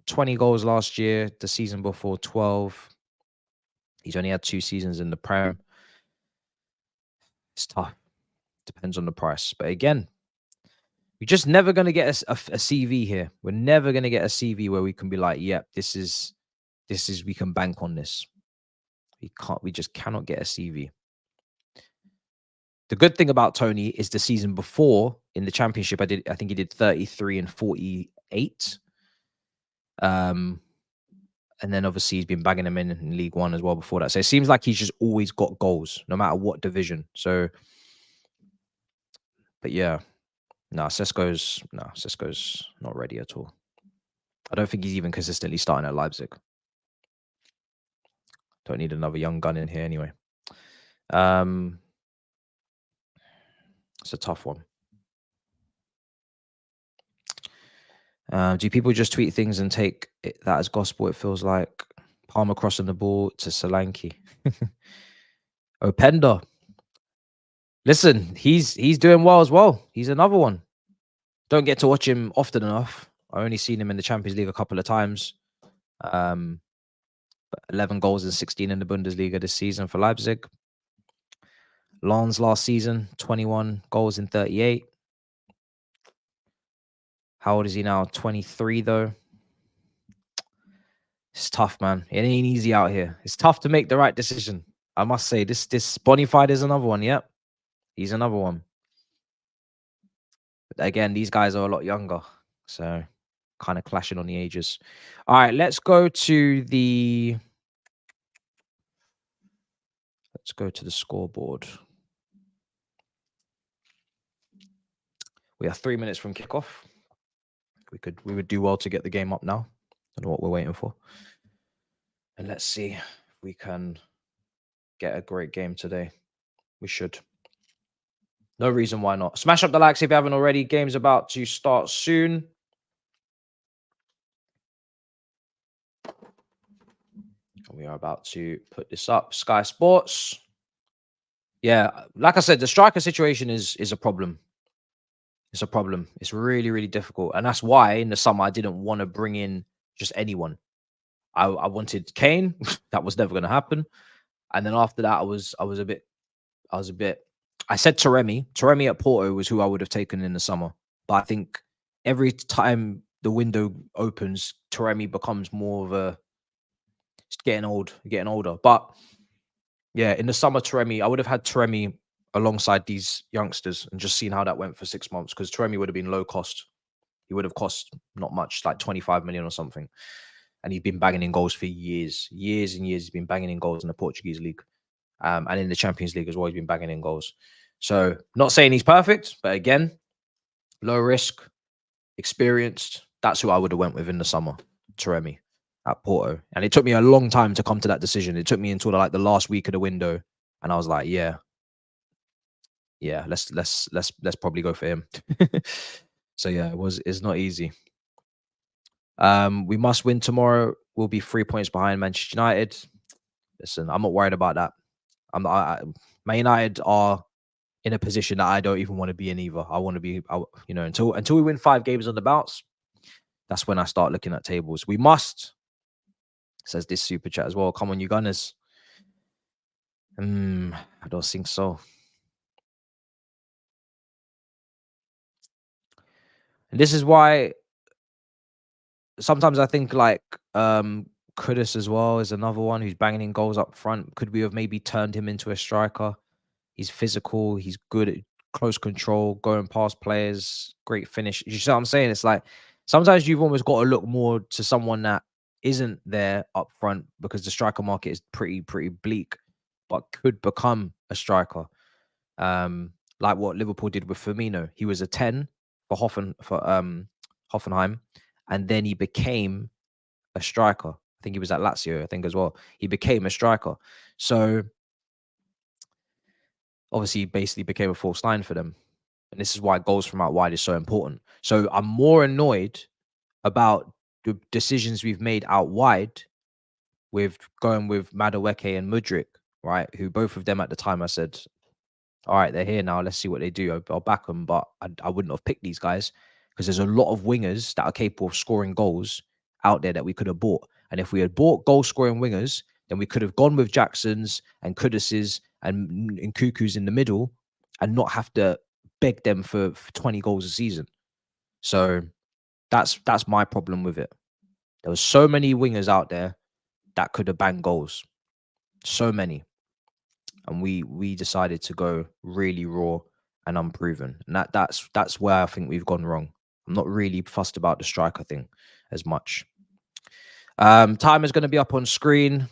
[SPEAKER 1] 20 goals last year. The season before, 12. He's only had 2 seasons in the Prem. It's tough. Depends on the price. But again, we're just never going to get a CV here. We're never going to get a CV where we can be like, yep, this is we can bank on this. We just cannot get a CV. The good thing about Tony is the season before in the championship, I think he did 33 and 48. And then obviously he's been bagging them in League One as well before that. So it seems like he's just always got goals, no matter what division. So, but yeah, Sesko's not ready at all. I don't think he's even consistently starting at Leipzig. Don't need another young gun in here anyway. It's a tough one. Do people just tweet things and take that as gospel? It feels like Palmer crossing the ball to Solanke. Openda. Listen, he's doing well as well. He's another one. Don't get to watch him often enough. I only seen him in the Champions League a couple of times. 11 goals and 16 in the Bundesliga this season for Leipzig. Lens last season, 21 goals in 38. How old is he now? 23 though. It's tough, man. It ain't easy out here. It's tough to make the right decision. I must say, this Bonifide is another one. Yep, he's another one. But again, these guys are a lot younger, so kind of clashing on the ages. All right, let's go to the scoreboard. We are 3 minutes from kickoff. We would do well to get the game up now. I don't know what we're waiting for. And let's see if we can get a great game today. We should. No reason why not. Smash up the likes if you haven't already. Game's about to start soon. We are about to put this up. Sky Sports. Yeah, like I said, the striker situation is a problem. It's a problem. It's really, really difficult. And that's why in the summer I didn't want to bring in just anyone. I wanted Kane. That was never going to happen. And then after that, I said Taremi. Taremi at Porto was who I would have taken in the summer. But I think every time the window opens, Taremi becomes more of a, it's getting older. But yeah, in the summer, I would have had Taremi alongside these youngsters and just seen how that went for 6 months, because Taremi would have been low cost. He would have cost not much, like 25 million or something. And he's been banging in goals for years and years. He's been banging in goals in the Portuguese league. And in the Champions League as well, he's been banging in goals. So not saying he's perfect, but again, low risk, experienced. That's who I would have went with in the summer, Taremi at Porto. And it took me a long time to come to that decision. It took me until like the last week of the window, and I was like, yeah, let's probably go for him. So yeah, it's not easy. We must win tomorrow. We'll be 3 points behind Manchester United. Listen, I'm not worried about that. Man United are in a position that I don't even want to be in either. I want to be, until we win 5 games on the bounce. That's when I start looking at tables. We must, says this super chat as well. Come on, you Gunners. I don't think so. And this is why sometimes I think like Kudus as well is another one who's banging in goals up front. Could we have maybe turned him into a striker? He's physical. He's good at close control, going past players, great finish. You see what I'm saying? It's like sometimes you've almost got to look more to someone that isn't there up front, because the striker market is pretty bleak, but could become a striker. Like what Liverpool did with Firmino. He was a 10 for Hoffenheim, and then he became a striker. I think he was at Lazio, I think, as well. He became a striker. So obviously he basically became a false nine for them. And this is why goals from out wide is so important. So I'm more annoyed about the decisions we've made out wide with going with Madueke and Mudryk, right? Who both of them at the time I said, all right, they're here now. Let's see what they do. I'll back them, but I wouldn't have picked these guys because there's a lot of wingers that are capable of scoring goals out there that we could have bought. And if we had bought goal-scoring wingers, then we could have gone with Jacksons and Kudus's and Nkuku's in the middle and not have to beg them for 20 goals a season. So that's my problem with it. There were so many wingers out there that could have banged goals. So many. and we decided to go really raw and unproven. And that's where I think we've gone wrong. I'm not really fussed about the striker thing as much. Time is going to be up on screen.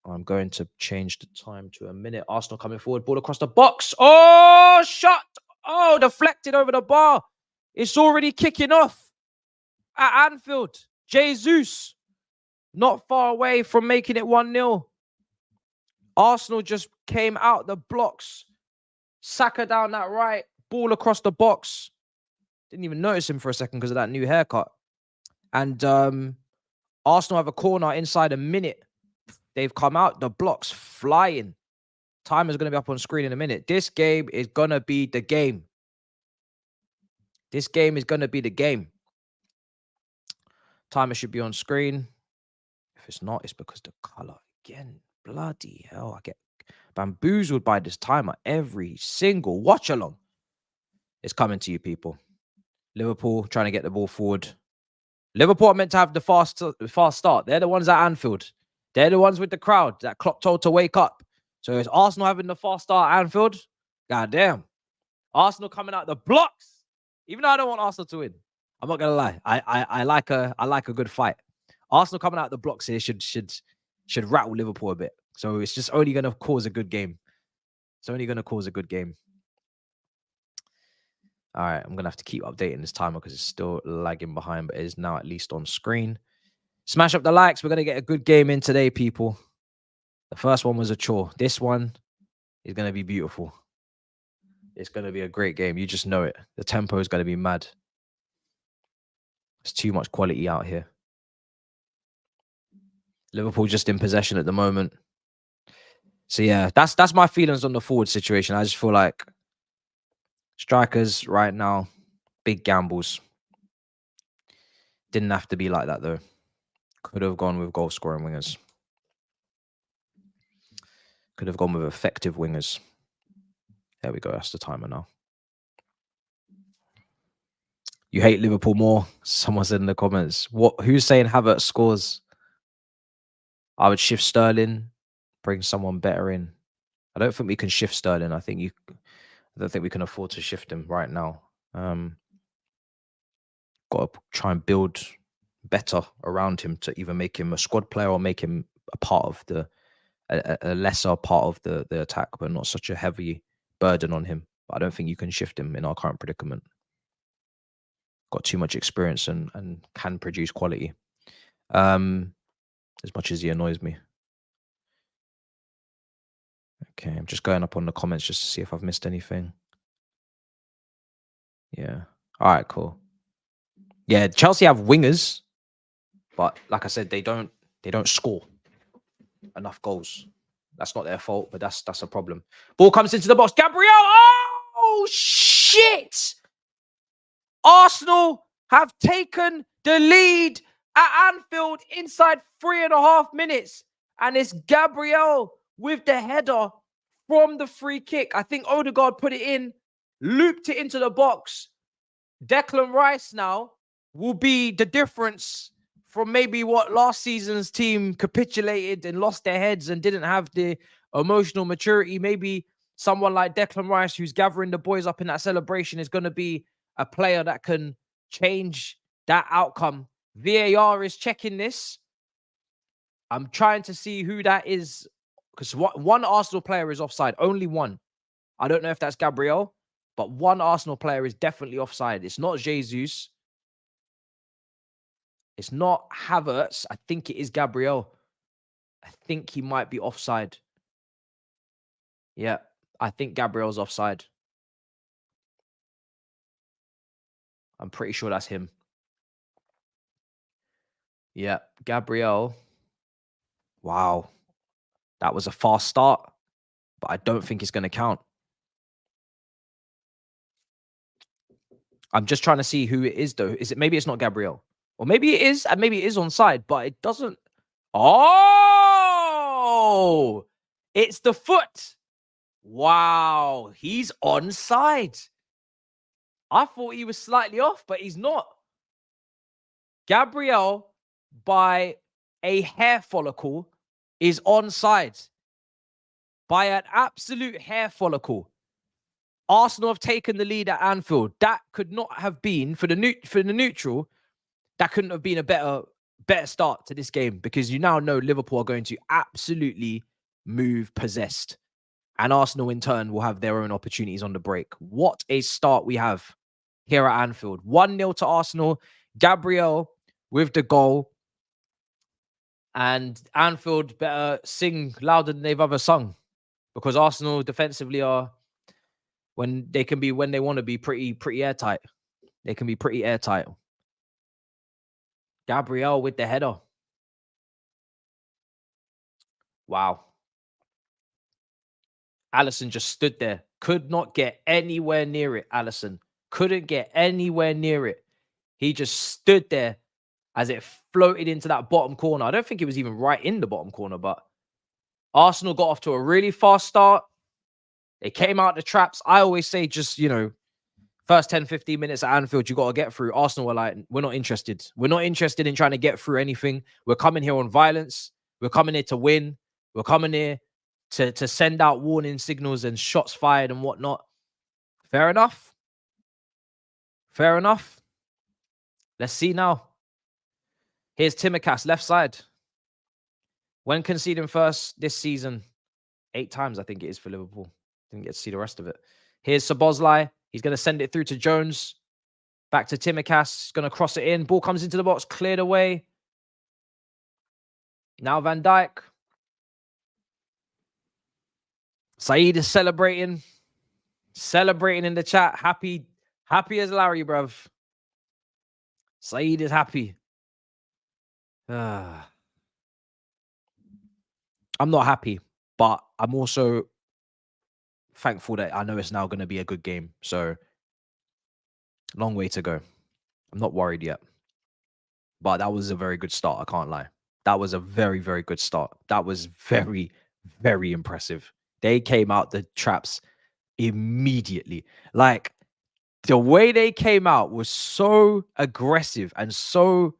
[SPEAKER 1] I'm going to change the time to a minute. Arsenal coming forward, ball across the box. Oh, shot. Oh, deflected over the bar. It's already kicking off at Anfield. Jesus, not far away from making it 1-0. Arsenal just came out the blocks. Saka down that right, ball across the box. Didn't even notice him for a second because of that new haircut. And Arsenal have a corner inside a minute. They've come out the blocks flying. Time is going to be up on screen in a minute. This game is going to be the game. This game is going to be the game. Timer should be on screen. If it's not, it's because the color again. Bloody hell. I get bamboozled by this timer every single watch along. It's coming to you, people. Liverpool trying to get the ball forward. Liverpool are meant to have the fast start. They're the ones at Anfield. They're the ones with the crowd that Klopp told to wake up. So it's Arsenal having the fast start at Anfield. God damn. Arsenal coming out the blocks. Even though I don't want Arsenal to win. I'm not gonna lie. I like a good fight. Arsenal coming out the blocks here should rattle Liverpool a bit. So it's just only gonna cause a good game. It's only gonna cause a good game. All right, I'm gonna have to keep updating this timer because it's still lagging behind, but it is now at least on screen. Smash up the likes. We're gonna get a good game in today, people. The first one was a chore. This one is gonna be beautiful. It's gonna be a great game. You just know it. The tempo is gonna be mad. There's too much quality out here. Liverpool just in possession at the moment. So yeah, that's my feelings on the forward situation. I just feel like strikers right now, big gambles. Didn't have to be like that though. Could have gone with goal scoring wingers. Could have gone with effective wingers. There we go. That's the timer now. You hate Liverpool more? Someone said in the comments. Who's saying Havertz scores? I would shift Sterling, bring someone better in. I don't think we can shift Sterling. I don't think we can afford to shift him right now. Got to try and build better around him to either make him a squad player or make him a part of a lesser part of the attack, but not such a heavy burden on him. But I don't think you can shift him in our current predicament. Got too much experience and can produce quality. As much as he annoys me. Okay, I'm just going up on the comments just to see if I've missed anything. Yeah. All right, cool. Yeah, Chelsea have wingers, but like I said, they don't score enough goals. That's not their fault, but that's a problem. Ball comes into the box. Gabriel! Oh, shit! Arsenal have taken the lead at Anfield inside 3.5 minutes. And it's Gabriel with the header from the free kick. I think Odegaard put it in, looped it into the box. Declan Rice now will be the difference from maybe what last season's team capitulated and lost their heads and didn't have the emotional maturity. Maybe someone like Declan Rice, who's gathering the boys up in that celebration, is going to be a player that can change that outcome. VAR is checking this. I'm trying to see who that is because one Arsenal player is offside. Only one. I don't know if that's Gabriel, but one Arsenal player is definitely offside. It's not Jesus. It's not Havertz. I think it is Gabriel. I think he might be offside. Yeah, I think Gabriel's offside. I'm pretty sure that's him. Yeah, Gabriel. Wow. That was a fast start, but I don't think it's going to count. I'm just trying to see who it is, though. Maybe it's not Gabriel. Or maybe it is, and maybe it is onside, but it doesn't. Oh! It's the foot. Wow. He's onside. I thought he was slightly off, but he's not. Gabriel, by a hair follicle, is onside. by an absolute hair follicle. Arsenal have taken the lead at Anfield. That could not have been for the neutral. That couldn't have been a better start to this game, because you now know Liverpool are going to absolutely move possessed, and Arsenal in turn will have their own opportunities on the break. What a start we have here at Anfield. 1-0 to Arsenal. Gabriel with the goal. And Anfield better sing louder than they've ever sung, because Arsenal defensively are, when they want to be pretty airtight. They can be pretty airtight. Gabriel with the header. Wow. Alisson just stood there. Could not get anywhere near it, Alisson. Couldn't get anywhere near it. He just stood there as it floated into that bottom corner. I don't think it was even right in the bottom corner, but Arsenal got off to a really fast start. They came out the traps. I always say, just, first 10, 15 minutes at Anfield, you got to get through. Arsenal were like, we're not interested. We're not interested in trying to get through anything. We're coming here on violence. We're coming here to win. We're coming here to send out warning signals and shots fired and whatnot. Fair enough. Fair enough. Let's see now. Here's Tsimikas, left side. When conceding first this season, 8 times, I think it is, for Liverpool. Didn't get to see the rest of it. Here's Szoboszlai. He's going to send it through to Jones. Back to Tsimikas. He's going to cross it in. Ball comes into the box, cleared away. Now Van Dijk. Saeed is celebrating. Celebrating in the chat. Happy as Larry, bruv. Saeed is happy. I'm not happy, but I'm also thankful that I know it's now going to be a good game. So, long way to go. I'm not worried yet. But that was a very good start, I can't lie. That was a very, very good start. That was very, very impressive. They came out the traps immediately. Like, the way they came out was so aggressive and so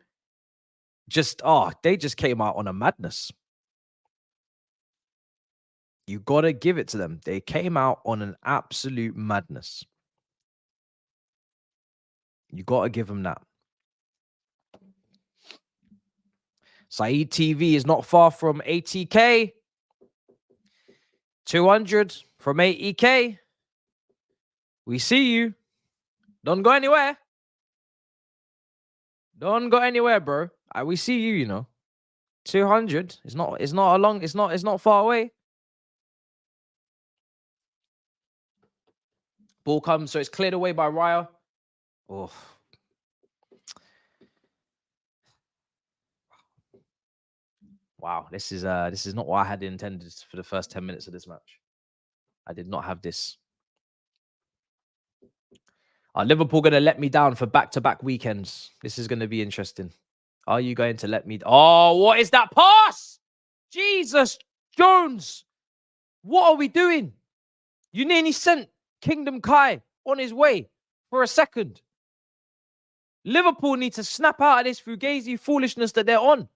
[SPEAKER 1] just, they just came out on a madness. You got to give it to them. They came out on an absolute madness. You got to give them that. Saeed TV is not far from 80K. 200 from 80K. We see you. Don't go anywhere. Don't go anywhere, bro. We see you, 200. It's not far away. Ball comes, so it's cleared away by Raya. Oh. Wow, this is not what I had intended for the first 10 minutes of this match. I did not have this. Are Liverpool going to let me down for back-to-back weekends? This is going to be interesting. Are you going to let me... Oh, what is that pass? Jesus, Jones. What are we doing? You nearly sent Kingdom Kai on his way for a second. Liverpool need to snap out of this fugazi foolishness that they're on.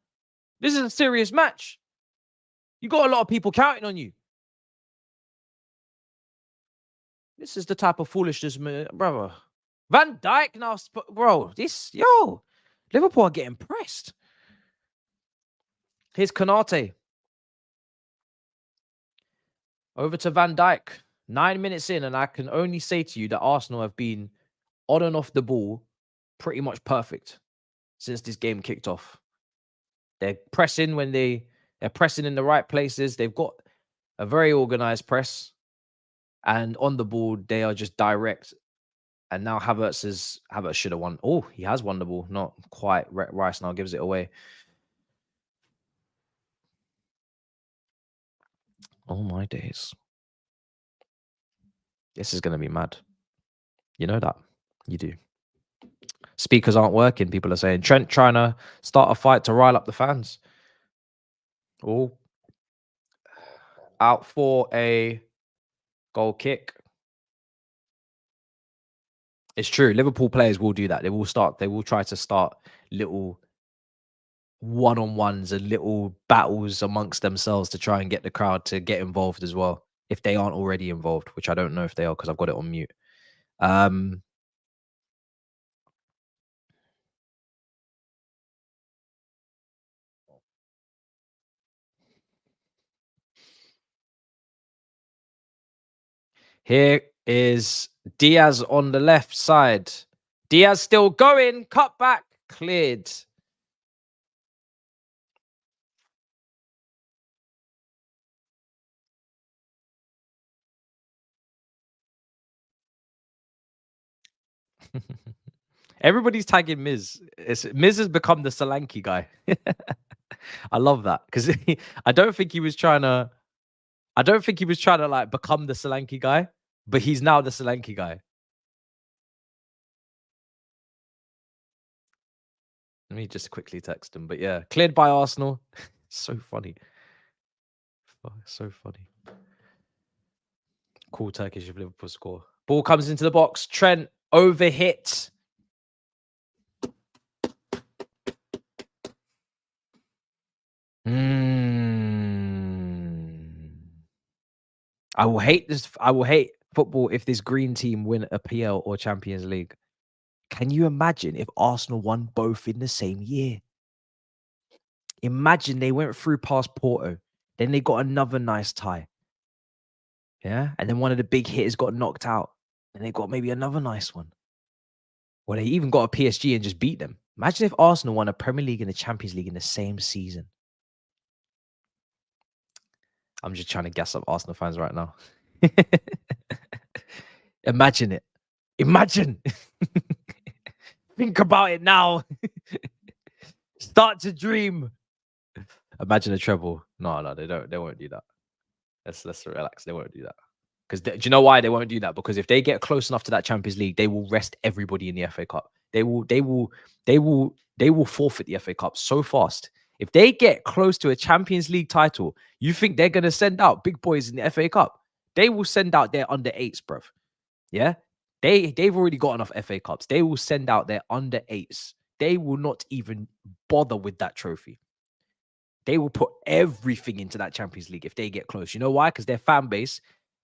[SPEAKER 1] This is a serious match. You got a lot of people counting on you. This is the type of foolishness, brother. Van Dijk now, bro. Liverpool are getting pressed. Here's Konate. Over to Van Dijk. 9 minutes in, and I can only say to you that Arsenal have been on and off the ball pretty much perfect since this game kicked off. They're pressing when they're pressing in the right places. They've got a very organized press. And on the ball, they are just direct. And now Havertz should have won. Oh, he has won the ball. Not quite. Rice now gives it away. Oh, my days. This is going to be mad. You know that. You do. Speakers aren't working, people are saying. Trent trying to start a fight to rile up the fans. Oh. Out for a goal kick. It's true. Liverpool players will do that. They will try to start little one-on-ones and little battles amongst themselves to try and get the crowd to get involved as well, if they aren't already involved, which I don't know if they are because I've got it on mute. Here is Diaz on the left side. Diaz still going, cut back, cleared. Everybody's tagging Miz. Miz has become the Solanke guy. I love that because I don't think he was trying to. I don't think he was trying to like become the Solanke guy, but he's now the Solanke guy. Let me just quickly text him. But yeah, cleared by Arsenal. So funny. So funny. Cool Turkish if Liverpool score. Ball comes into the box. Trent overhit. I will hate this. I will hate football if this green team win a PL or Champions League. Can you imagine if Arsenal won both in the same year? Imagine they went through past Porto, then they got another nice tie. Yeah. And then one of the big hitters got knocked out, and they got maybe another nice one. Or they even got a PSG and just beat them. Imagine if Arsenal won a Premier League and a Champions League in the same season. I'm just trying to gas up Arsenal fans right now. Imagine it. Imagine. Think about it now. Start to dream. Imagine a treble. No, they don't. They won't do that. Let's relax. They won't do that. Because do you know why they won't do that? Because if they get close enough to that Champions League, they will rest everybody in the FA Cup. They will forfeit the FA Cup so fast. If they get close to a Champions League title, you think they're gonna send out big boys in the FA Cup? They will send out their under 8s, bruv. Yeah, they've already got enough FA Cups. They will send out their under 8s. They will not even bother with that trophy. They will put everything into that Champions League if they get close. You know why? Because their fan base,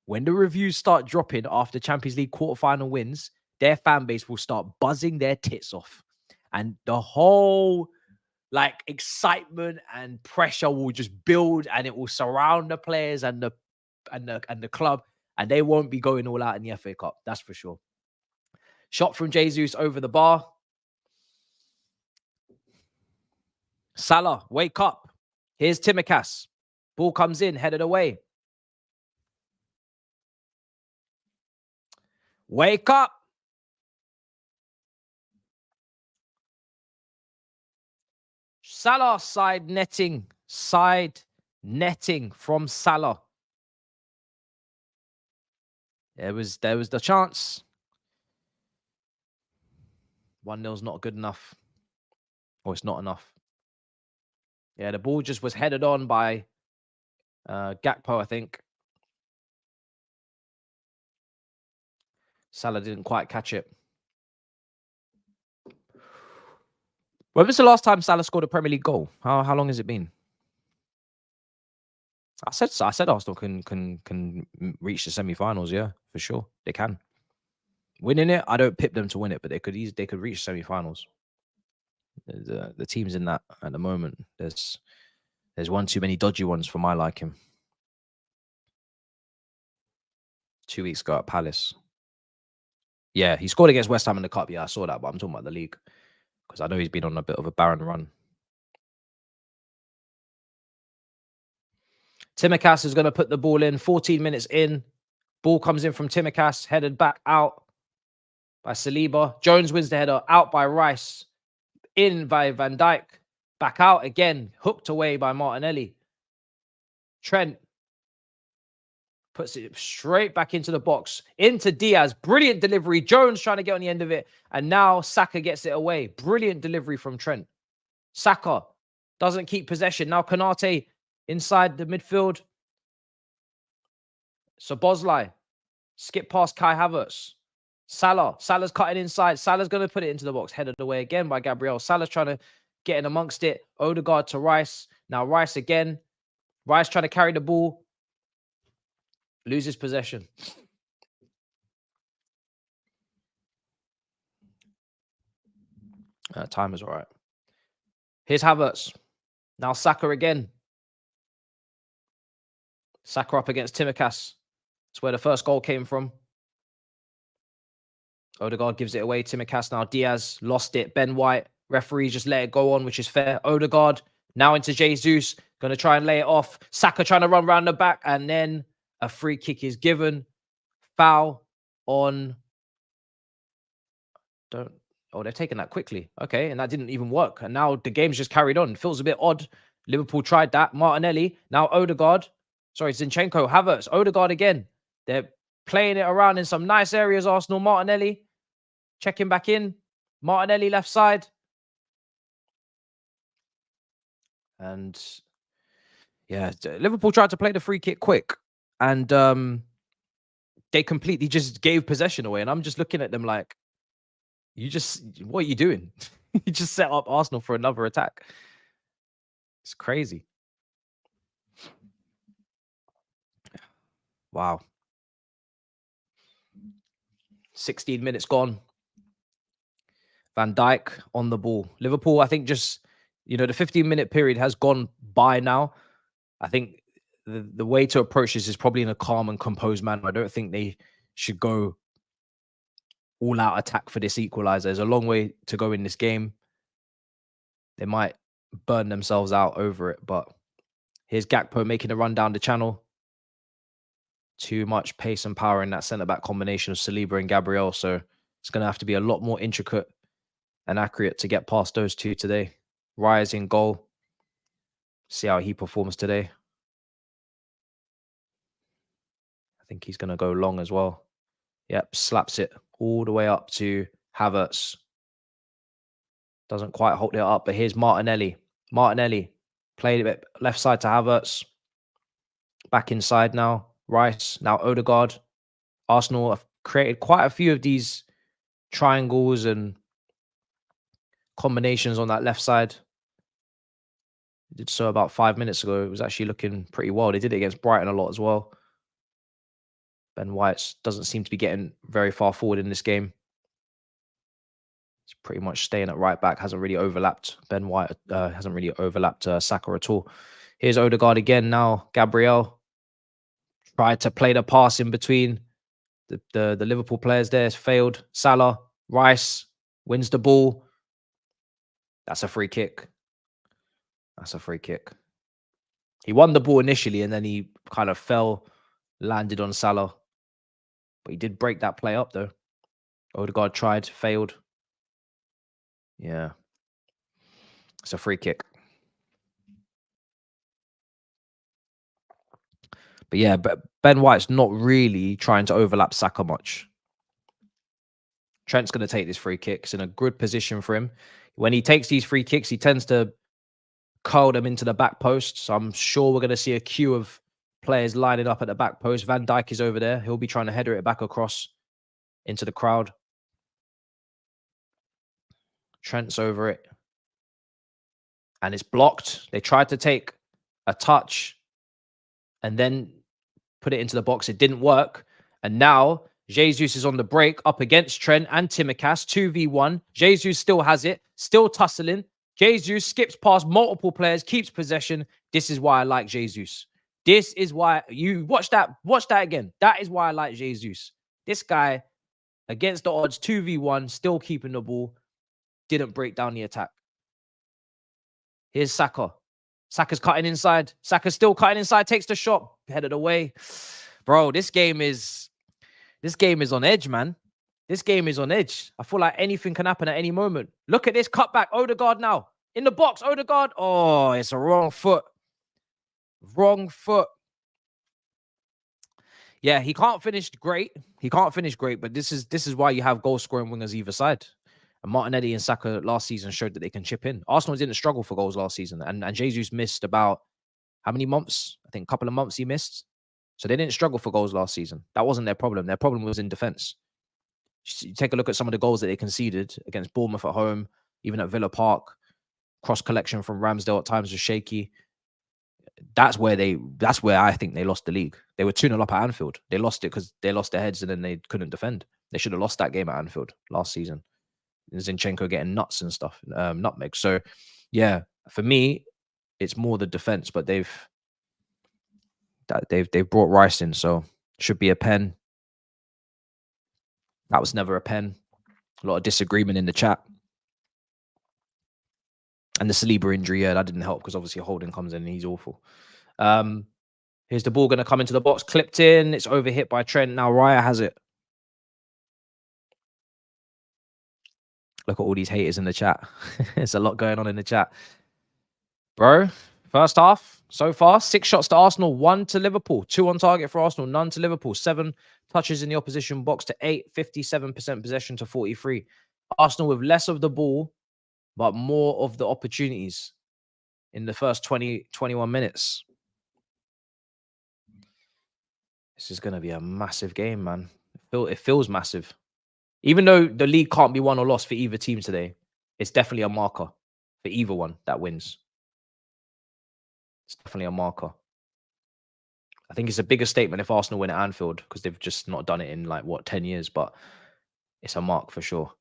[SPEAKER 1] when the reviews start dropping after Champions League quarterfinal wins, their fan base will start buzzing their tits off. And the whole like excitement and pressure will just build, and it will surround the players and the club, and they won't be going all out in the FA Cup. That's for sure. Shot from Jesus over the bar. Salah, wake up. Here's Tsimikas. Ball comes in, headed away. Wake up. Salah side netting from Salah. There was the chance. 1-0's not good enough. Or it's not enough. Yeah, the ball just was headed on by Gakpo, I think. Salah didn't quite catch it. When was the last time Salah scored a Premier League goal? How long has it been? I said Arsenal can reach the semi-finals. Yeah, for sure they can. Winning it, I don't pip them to win it, but they could reach semi-finals. The teams in that at the moment, there's one too many dodgy ones for my liking. 2 weeks ago at Palace. Yeah, he scored against West Ham in the cup. Yeah, I saw that, but I'm talking about the league because I know he's been on a bit of a barren run. Tsimikas is going to put the ball in. 14 minutes in. Ball comes in from Tsimikas, headed back out by Saliba. Jones wins the header, out by Rice. In by Van Dijk. Back out again, hooked away by Martinelli. Trent puts it straight back into the box. Into Diaz. Brilliant delivery. Jones trying to get on the end of it. And now Saka gets it away. Brilliant delivery from Trent. Saka doesn't keep possession. Now Konate inside the midfield. Szoboszlai. Skip past Kai Havertz. Salah's cutting inside. Salah's going to put it into the box. Headed away again by Gabriel. Salah's trying to getting amongst it. Odegaard to Rice. Now Rice again. Rice trying to carry the ball. Loses possession. Time is all right. Here's Havertz. Now Saka again. Saka up against Tsimikas. That's where the first goal came from. Odegaard gives it away. Tsimikas now. Diaz lost it. Ben White. Referee just let it go on, which is fair. Odegaard now into Jesus. Going to try and lay it off. Saka trying to run around the back. And then a free kick is given. Foul on... Oh, they've taken that quickly. Okay, and that didn't even work. And now the game's just carried on. Feels a bit odd. Liverpool tried that. Martinelli. Now Odegaard. Sorry, Zinchenko. Havertz. Odegaard again. They're playing it around in some nice areas, Arsenal. Martinelli. Checking back in. Martinelli left side. And yeah, Liverpool tried to play the free kick quick. And they completely just gave possession away. And I'm just looking at them like, what are you doing? You just set up Arsenal for another attack. It's crazy. Wow. 16 minutes gone. Van Dijk on the ball. Liverpool, I think just, the 15-minute period has gone by now. I think the way to approach this is probably in a calm and composed manner. I don't think they should go all-out attack for this equaliser. There's a long way to go in this game. They might burn themselves out over it, but here's Gakpo making a run down the channel. Too much pace and power in that centre-back combination of Saliba and Gabriel, so it's going to have to be a lot more intricate and accurate to get past those two today. Rise in goal. See how he performs today. I think he's going to go long as well. Yep, slaps it all the way up to Havertz. Doesn't quite hold it up, but here's Martinelli. Martinelli played a bit left side to Havertz. Back inside now. Rice, now Odegaard. Arsenal have created quite a few of these triangles and combinations on that left side. They did so about 5 minutes ago. It was actually looking pretty well. They did it against Brighton a lot as well. Ben White doesn't seem to be getting very far forward in this game. He's pretty much staying at right back. Hasn't really overlapped Ben White. Hasn't really overlapped Saka at all. Here's Odegaard again now. Gabriel tried to play the pass in between the Liverpool players there. It's failed. Salah, Rice wins the ball. That's a free kick. That's a free kick. He won the ball initially and then he kind of fell, landed on Salah. But he did break that play up though. Odegaard tried, failed. Yeah. It's a free kick. But yeah, Ben White's not really trying to overlap Saka much. Trent's going to take this free kick. It's in a good position for him. When he takes these free kicks, he tends to curl them into the back post. So I'm sure we're going to see a queue of players lining up at the back post. Van Dijk is over there. He'll be trying to header it back across into the crowd. Trent's over it. And it's blocked. They tried to take a touch and then put it into the box. It didn't work. And now Jesus is on the break up against Trent and Tsimikas. 2v1. Jesus still has it. Still tussling. Jesus skips past multiple players, keeps possession. This is why I like Jesus. This is why you watch that again. That is why I like Jesus. This guy against the odds, 2v1, still keeping the ball, didn't break down the attack. Here's Saka. Saka's cutting inside. Saka's still cutting inside, takes the shot, headed away. Bro, this game is on edge, man. This game is on edge. I feel like anything can happen at any moment. Look at this cutback. Odegaard now. In the box, Odegaard. Oh, it's a wrong foot. Wrong foot. Yeah, he can't finish great. But this is why you have goal-scoring wingers either side. And Martinelli and Saka last season showed that they can chip in. Arsenal didn't struggle for goals last season. And Jesus missed about how many months? I think a couple of months he missed. So they didn't struggle for goals last season. That wasn't their problem. Their problem was in defense. You take a look at some of the goals that they conceded against Bournemouth at home, even at Villa Park. Cross collection from Ramsdale at times was shaky. That's where I think they lost the league. They were 2-0 up at Anfield. They lost it because they lost their heads and then they couldn't defend. They should have lost that game at Anfield last season. Zinchenko getting nuts and stuff, nutmeg. So yeah, for me, it's more the defense, but they've brought Rice in, so should be a pen. That was never a pen. A lot of disagreement in the chat. And the Saliba injury, yeah, that didn't help because obviously Holding comes in and he's awful. Here's the ball going to come into the box, clipped in. It's overhit by Trent. Now Raya has it. Look at all these haters in the chat. There's a lot going on in the chat. Bro, first half, so far, 6 shots to Arsenal, 1 to Liverpool. 2 on target for Arsenal, none to Liverpool. 7 touches in the opposition box to 8. 57% possession to 43. Arsenal with less of the ball, but more of the opportunities in the first 21 minutes. This is going to be a massive game, man. It feels massive. Even though the league can't be won or lost for either team today, it's definitely a marker for either one that wins. It's definitely a marker. I think it's a bigger statement if Arsenal win at Anfield because they've just not done it in 10 years, but it's a mark for sure.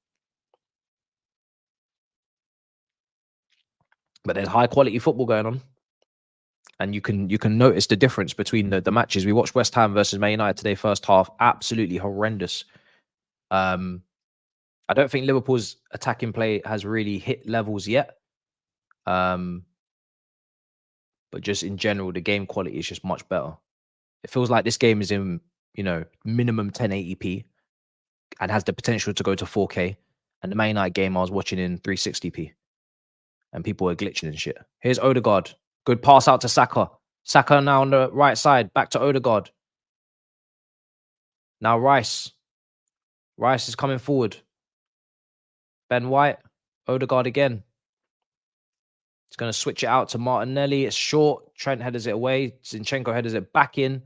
[SPEAKER 1] But there's high quality football going on. And you can notice the difference between the matches. We watched West Ham versus Man United today, first half, absolutely horrendous. I don't think Liverpool's attacking play has really hit levels yet. But just in general, the game quality is just much better. It feels like this game is in, minimum 1080p and has the potential to go to 4K. And the Man United game I was watching in 360p. And people were glitching and shit. Here's Odegaard. Good pass out to Saka. Saka now on the right side. Back to Odegaard. Now Rice. Rice is coming forward. Ben White. Odegaard again. He's going to switch it out to Martinelli. It's short. Trent headers it away. Zinchenko headers it back in.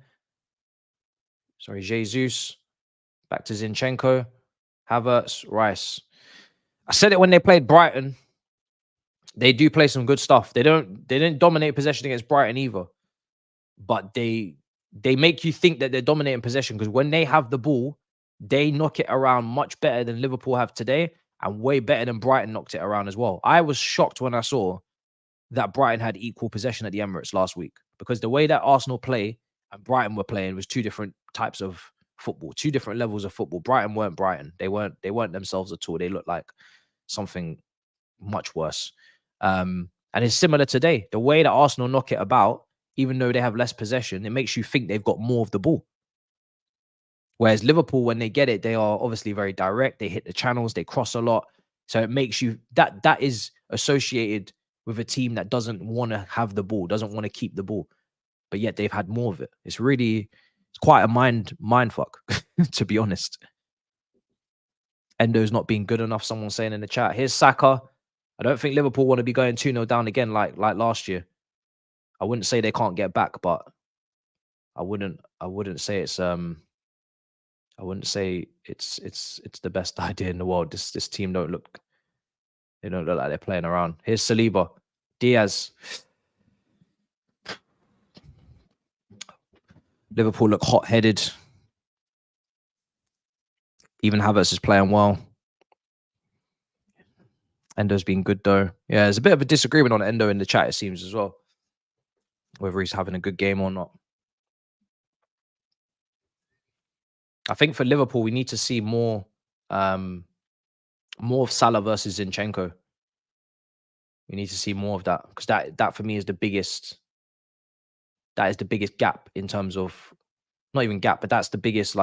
[SPEAKER 1] Sorry, Jesus. Back to Zinchenko. Havertz. Rice. I said it when they played Brighton. They do play some good stuff. They didn't dominate possession against Brighton either. But they make you think that they're dominating possession because when they have the ball, they knock it around much better than Liverpool have today and way better than Brighton knocked it around as well. I was shocked when I saw that Brighton had equal possession at the Emirates last week because the way that Arsenal play and Brighton were playing was 2 different types of football, 2 different levels of football. Brighton weren't Brighton. They weren't themselves at all. They looked like something much worse. And it's similar today. The way that Arsenal knock it about, even though they have less possession, it makes you think they've got more of the ball. Whereas Liverpool, when they get it, they are obviously very direct. They hit the channels, they cross a lot. So it makes you that is associated with a team that doesn't want to have the ball, doesn't want to keep the ball, but yet they've had more of it. It's quite a mind fuck, to be honest. Endo's not being good enough. Someone's saying in the chat. Here's Saka. I don't think Liverpool want to be going 2-0 down again like last year. I wouldn't say they can't get back, but I wouldn't say it's the best idea in the world. This team don't look like they're playing around. Here's Saliba. Diaz. Liverpool look hot-headed. Even Havertz is playing well. Endo's been good though. Yeah, there's a bit of a disagreement on Endo in the chat, it seems, as well. Whether he's having a good game or not. I think for Liverpool, we need to see more of Salah versus Zinchenko. We need to see more of that. Because that for me is the biggest. That is the biggest gap in terms of, not even gap, but that's the biggest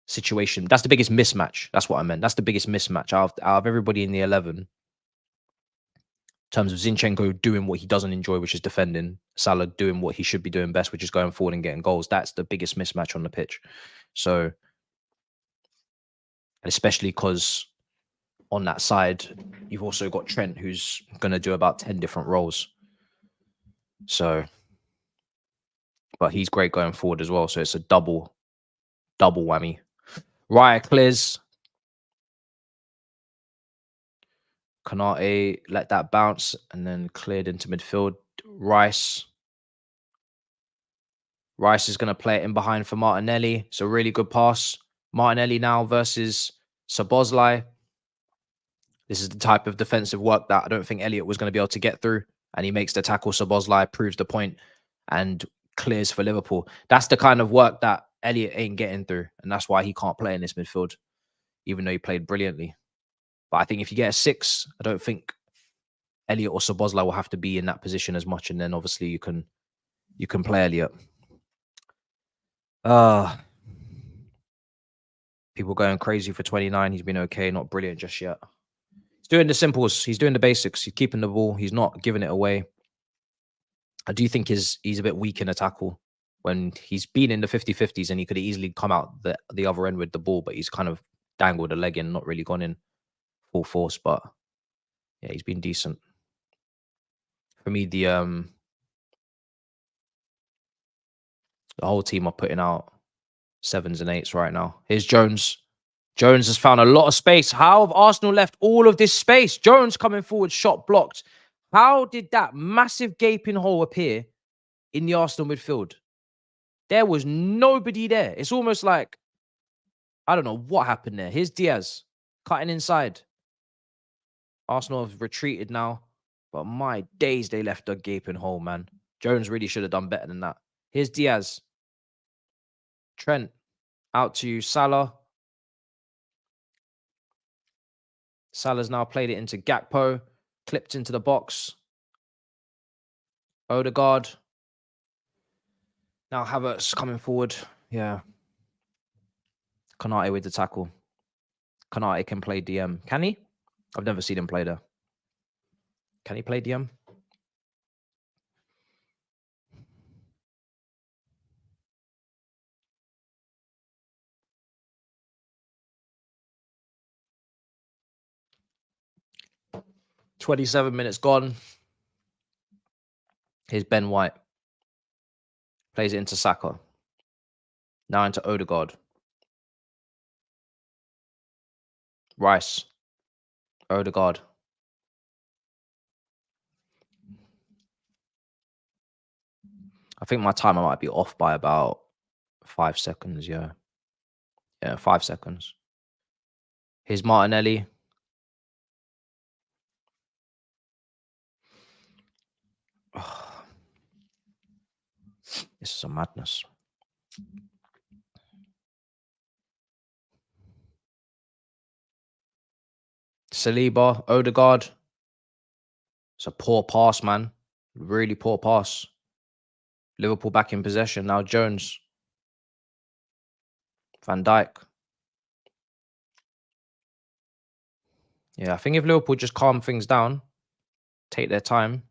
[SPEAKER 1] situation. That's the biggest mismatch. That's what I meant. That's the biggest mismatch out of everybody in the 11. In terms of Zinchenko doing what he doesn't enjoy, which is defending. Salah doing what he should be doing best, which is going forward and getting goals. That's the biggest mismatch on the pitch. So, and especially because on that side, you've also got Trent, who's going to do about 10 different roles. So, but he's great going forward as well. So it's a double whammy. Raya clears. Konate let that bounce and then cleared into midfield. Rice is going to play it in behind for Martinelli. It's a really good pass. Martinelli now versus Szoboszlai. This is the type of defensive work that I don't think Elliott was going to be able to get through. And he makes the tackle. Szoboszlai proves the point and clears for Liverpool. That's the kind of work that Elliott ain't getting through. And that's why he can't play in this midfield, even though he played brilliantly. But I think if you get a 6, I don't think Elliott or Szoboszlai will have to be in that position as much. And then obviously you can play Elliott. People going crazy for 29. He's been okay, not brilliant just yet. He's doing the simples. He's doing the basics. He's keeping the ball. He's not giving it away. I do think he's a bit weak in a tackle when he's been in the 50-50s and he could easily come out the other end with the ball, but he's kind of dangled a leg in, not really gone in full force. But yeah, he's been decent. For me, the whole team are putting out 7s and 8s right now. Here's Jones. Jones has found a lot of space. How have Arsenal left all of this space? Jones coming forward, shot blocked. How did that massive gaping hole appear in the Arsenal midfield? There was nobody there. It's almost like, I don't know what happened there. Here's Diaz cutting inside. Arsenal have retreated now. But my days, they left a gaping hole, man. Jones really should have done better than that. Here's Diaz. Trent out to Salah. Salah's now played it into Gakpo. Clipped into the box. Odegaard. Now Havertz coming forward. Yeah. Konate with the tackle. Konate can play DM. Can he? I've never seen him play there. Can he play DM? "27 minutes gone." Here's Ben White. Plays it into Saka. Now into Odegaard. Rice. Odegaard. I think my timer might be off by about 5 seconds, yeah. Yeah, 5 seconds. Here's Martinelli. Oh, this is a madness. Saliba, Odegaard. It's a poor pass, man. Really poor pass. Liverpool back in possession. Now Jones. Van Dijk. Yeah, I think if Liverpool just calm things down, take their time.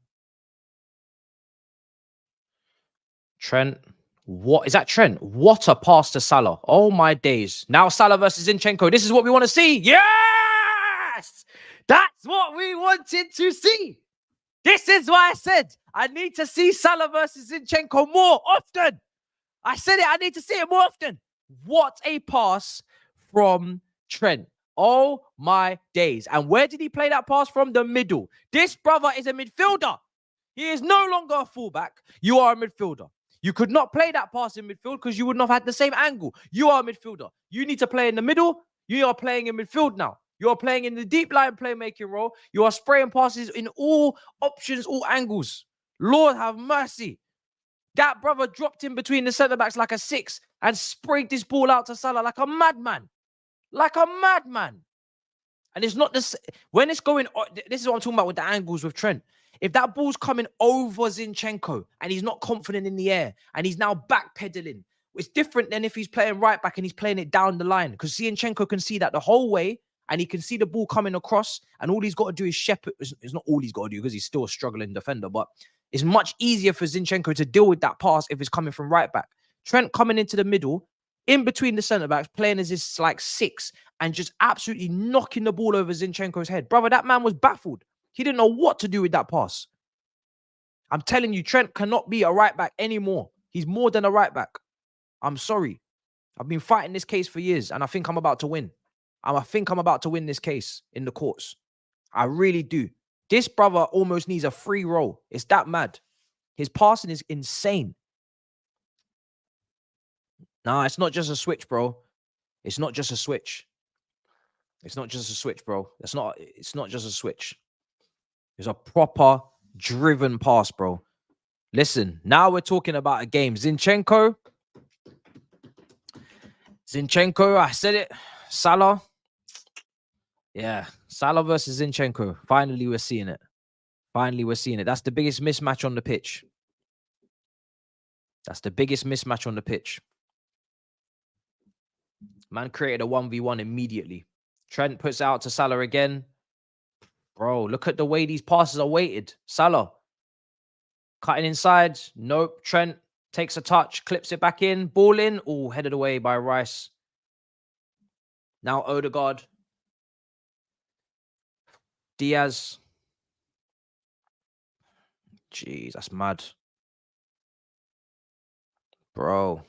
[SPEAKER 1] Trent. What is that? Trent? What a pass to Salah. Oh my days. Now Salah versus Zinchenko. This is what we want to see. Yes! That's what we wanted to see. This is why I said I need to see Salah versus Zinchenko more often. I said it. I need to see it more often. What a pass from Trent. Oh my days. And where did he play that pass from? The middle. This brother is a midfielder. He is no longer a fullback. You are a midfielder. You could not play that pass in midfield because you wouldn't have had the same angle. You are a midfielder. You need to play in the middle. You are playing in midfield now. You are playing in the deep line playmaking role. You are spraying passes in all options, all angles. Lord have mercy. That brother dropped in between the centre-backs like a 6 and sprayed this ball out to Salah like a madman. Like a madman. And it's not this. When it's going, this is what I'm talking about with the angles with Trent. If that ball's coming over Zinchenko and he's not confident in the air and he's now backpedaling, it's different than if he's playing right back and he's playing it down the line, because Zinchenko can see that the whole way and he can see the ball coming across, and all he's got to do is shepherd. It's not all he's got to do because he's still a struggling defender, but it's much easier for Zinchenko to deal with that pass if it's coming from right back. Trent coming into the middle, in between the centre-backs, playing as this like 6 and just absolutely knocking the ball over Zinchenko's head. Brother, that man was baffled. He didn't know what to do with that pass. I'm telling you, Trent cannot be a right back anymore. He's more than a right back. I'm sorry. I've been fighting this case for years, and I think I'm about to win. I think I'm about to win this case in the courts. I really do. This brother almost needs a free roll. It's that mad. His passing is insane. Nah, it's not just a switch, bro. It's not just a switch. It's not just a switch, bro. It's not just a switch. It's a proper driven pass, bro. Listen, now we're talking about a game. Zinchenko, I said it. Salah. Yeah, Salah versus Zinchenko. Finally, we're seeing it. Finally, we're seeing it. That's the biggest mismatch on the pitch. That's the biggest mismatch on the pitch. Man created a 1v1 immediately. Trent puts out to Salah again. Bro, look at the way these passes are weighted. Salah cutting inside. Nope. Trent takes a touch, clips it back in. Ball in. Oh, headed away by Rice. Now Odegaard. Diaz. Jeez, that's mad. Bro.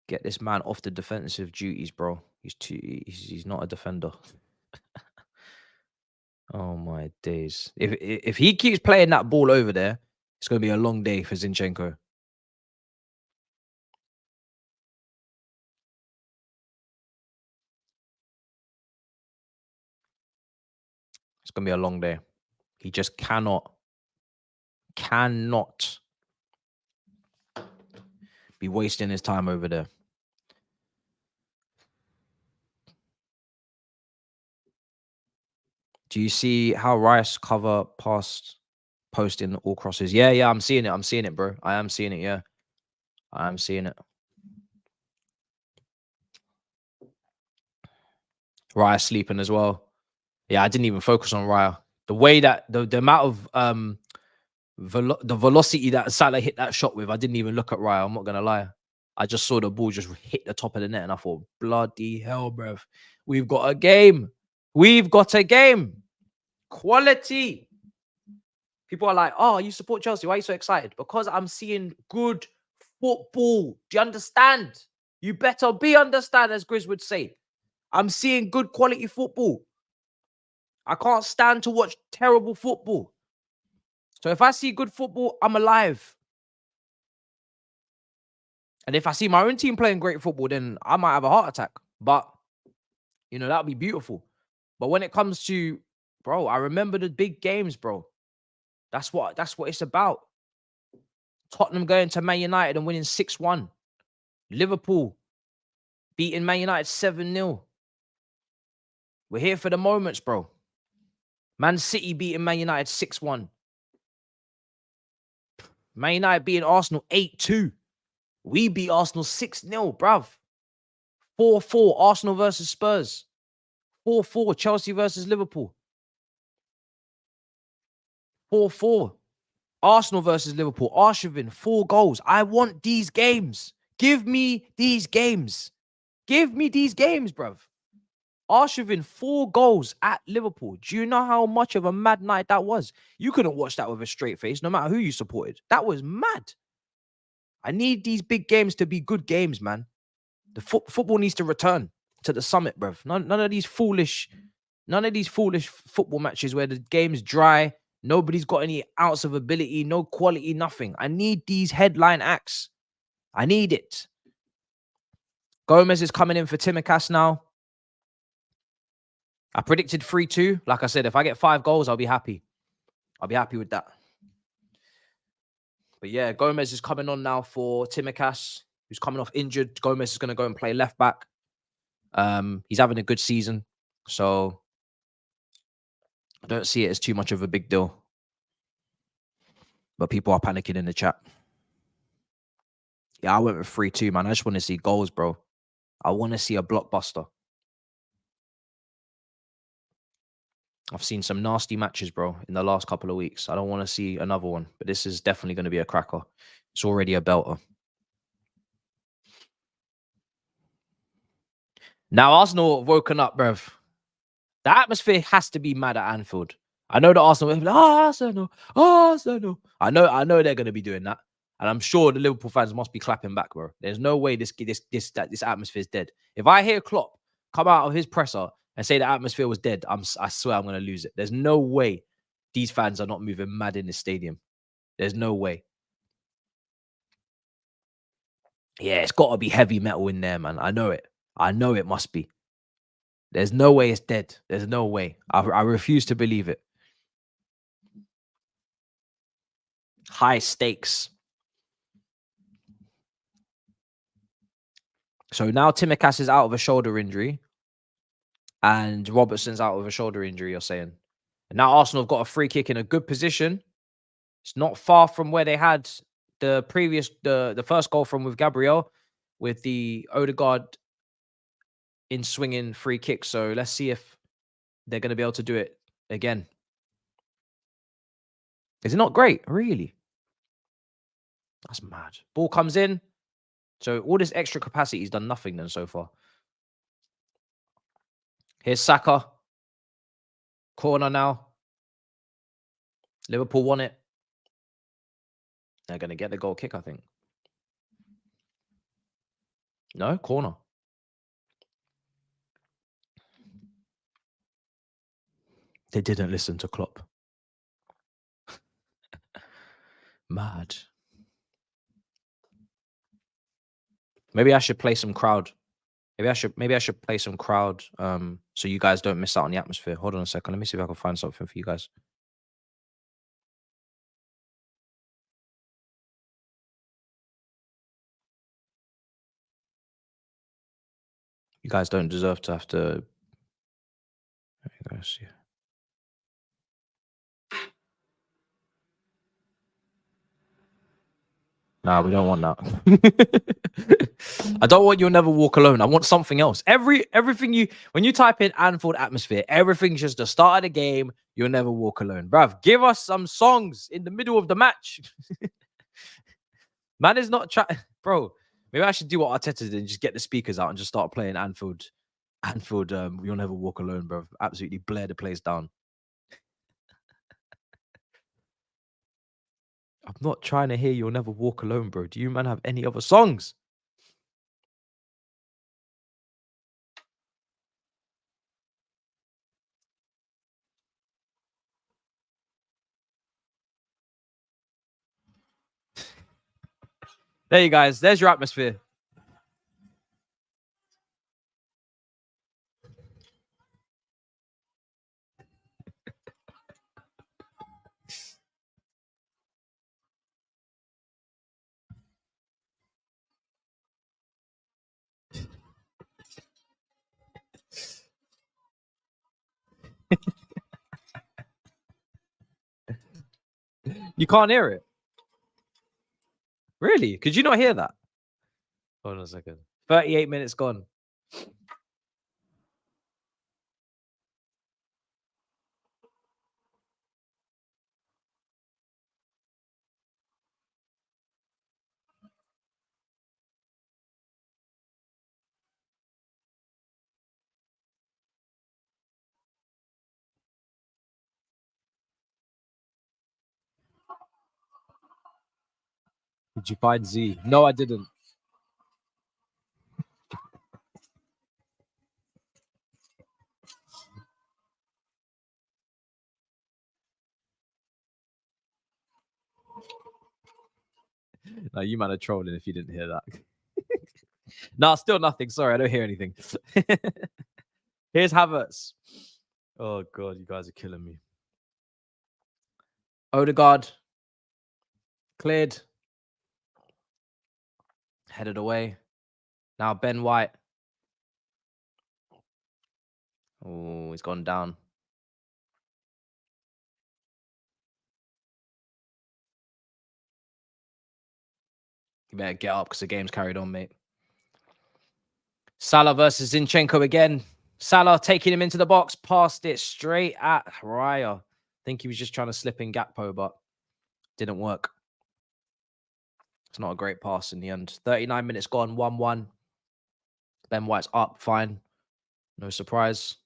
[SPEAKER 1] Get this man off the defensive duties, bro. He's not a defender. Oh my days. If he keeps playing that ball over there, it's going to be a long day for Zinchenko. It's going to be a long day. He just cannot be wasting his time over there. Do you see how Rice cover past posting all crosses? Yeah, I'm seeing it, bro. I am seeing it, yeah. I am seeing it. Raya sleeping as well. Yeah, I didn't even focus on Raya. The way that the amount of the velocity that Salah hit that shot with, I didn't even look at Raya. I'm not gonna lie. I just saw the ball just hit the top of the net, and I thought, bloody hell, bruv. We've got a game. We've got a game. Quality. People are like, oh, you support Chelsea. Why are you so excited? Because I'm seeing good football. Do you understand? You better be understand, as Grizz would say. I'm seeing good quality football. I can't stand to watch terrible football. So if I see good football, I'm alive. And if I see my own team playing great football, then I might have a heart attack. But, you know, that would be beautiful. But when it comes to, bro, I remember the big games, bro. That's what it's about. Tottenham going to Man United and winning 6-1. Liverpool beating Man United 7-0. We're here for the moments, bro. Man City beating Man United 6-1. Man United beating Arsenal 8-2. We beat Arsenal 6-0, bruv. 4-4 Arsenal versus Spurs. 4-4 Chelsea versus Liverpool. 4-4 Arsenal versus Liverpool. Arshavin, 4 goals. I want these games. Give me these games. Give me these games, bruv. Arshavin, 4 goals at Liverpool. Do you know how much of a mad night that was? You couldn't watch that with a straight face, no matter who you supported. That was mad. I need these big games to be good games, man. The football needs to return to the summit, bruv. None of these foolish football matches where the game's dry. Nobody's got any ounce of ability, no quality, nothing. I need these headline acts. I need it. Gomez is coming in for Tsimikas now. I predicted 3-2. Like I said, if I get 5 goals, I'll be happy. I'll be happy with that. But yeah, Gomez is coming on now for Tsimikas, who's coming off injured. Gomez is going to go and play left back. He's having a good season. So I don't see it as too much of a big deal. But people are panicking in the chat. Yeah, I went with 3-2, man. I just want to see goals, bro. I want to see a blockbuster. I've seen some nasty matches, bro, in the last couple of weeks. I don't want to see another one. But this is definitely going to be a cracker. It's already a belter. Now, Arsenal have woken up, bruv. The atmosphere has to be mad at Anfield. I know the Arsenal will be like, Arsenal. I know they're going to be doing that. And I'm sure the Liverpool fans must be clapping back, bro. There's no way this atmosphere is dead. If I hear Klopp come out of his presser and say the atmosphere was dead, I swear I'm going to lose it. There's no way these fans are not moving mad in the stadium. There's no way. Yeah, it's got to be heavy metal in there, man. I know it. I know it must be. There's no way it's dead. There's no way. I refuse to believe it. High stakes. So now Tsimikas is out of a shoulder injury and Robertson's out of a shoulder injury, you're saying. And now Arsenal have got a free kick in a good position. It's not far from where they had the previous, the first goal from with Gabriel, with the Odegaard in swinging free kick. So let's see if they're going to be able to do it again. Is it not great? Really? That's mad. Ball comes in. So all this extra capacity, he's done nothing then so far. Here's Saka. Corner now. Liverpool won it. They're going to get the goal kick, I think. No, corner. They didn't listen to Klopp. Mad. Maybe I should play some crowd. Maybe I should play some crowd so you guys don't miss out on the atmosphere. Hold on a second. Let me see if I can find something for you guys. You guys don't deserve to have to. There you go. See. Nah, we don't want that. I don't want You'll Never Walk Alone. I want something else. Everything when you type in Anfield atmosphere, everything's just the start of the game. You'll Never Walk Alone, bruv. Give us some songs in the middle of the match. Man is not trying, bro. Maybe I should do what Arteta did and just get the speakers out and just start playing Anfield. You'll Never Walk Alone, bro. Absolutely blare the place down. I'm not trying to hear You'll Never Walk Alone, bro. Do you, man, have any other songs? There you guys. There's your atmosphere. You can't hear it. Really? Could you not hear that? Hold on a second. 38 minutes gone. Did you find Z? No, I didn't. No, you man are trolling if you didn't hear that. No, still nothing. Sorry, I don't hear anything. Here's Havertz. Oh, God, you guys are killing me. Odegaard. Cleared. Headed away. Now Ben White. Oh, he's gone down. You better get up because the game's carried on, mate. Salah versus Zinchenko again. Salah taking him into the box, passed it straight at Raya. I think he was just trying to slip in Gakpo, but didn't work. It's not a great pass in the end. 39 minutes gone, 1-1. Ben White's up, fine. No surprise.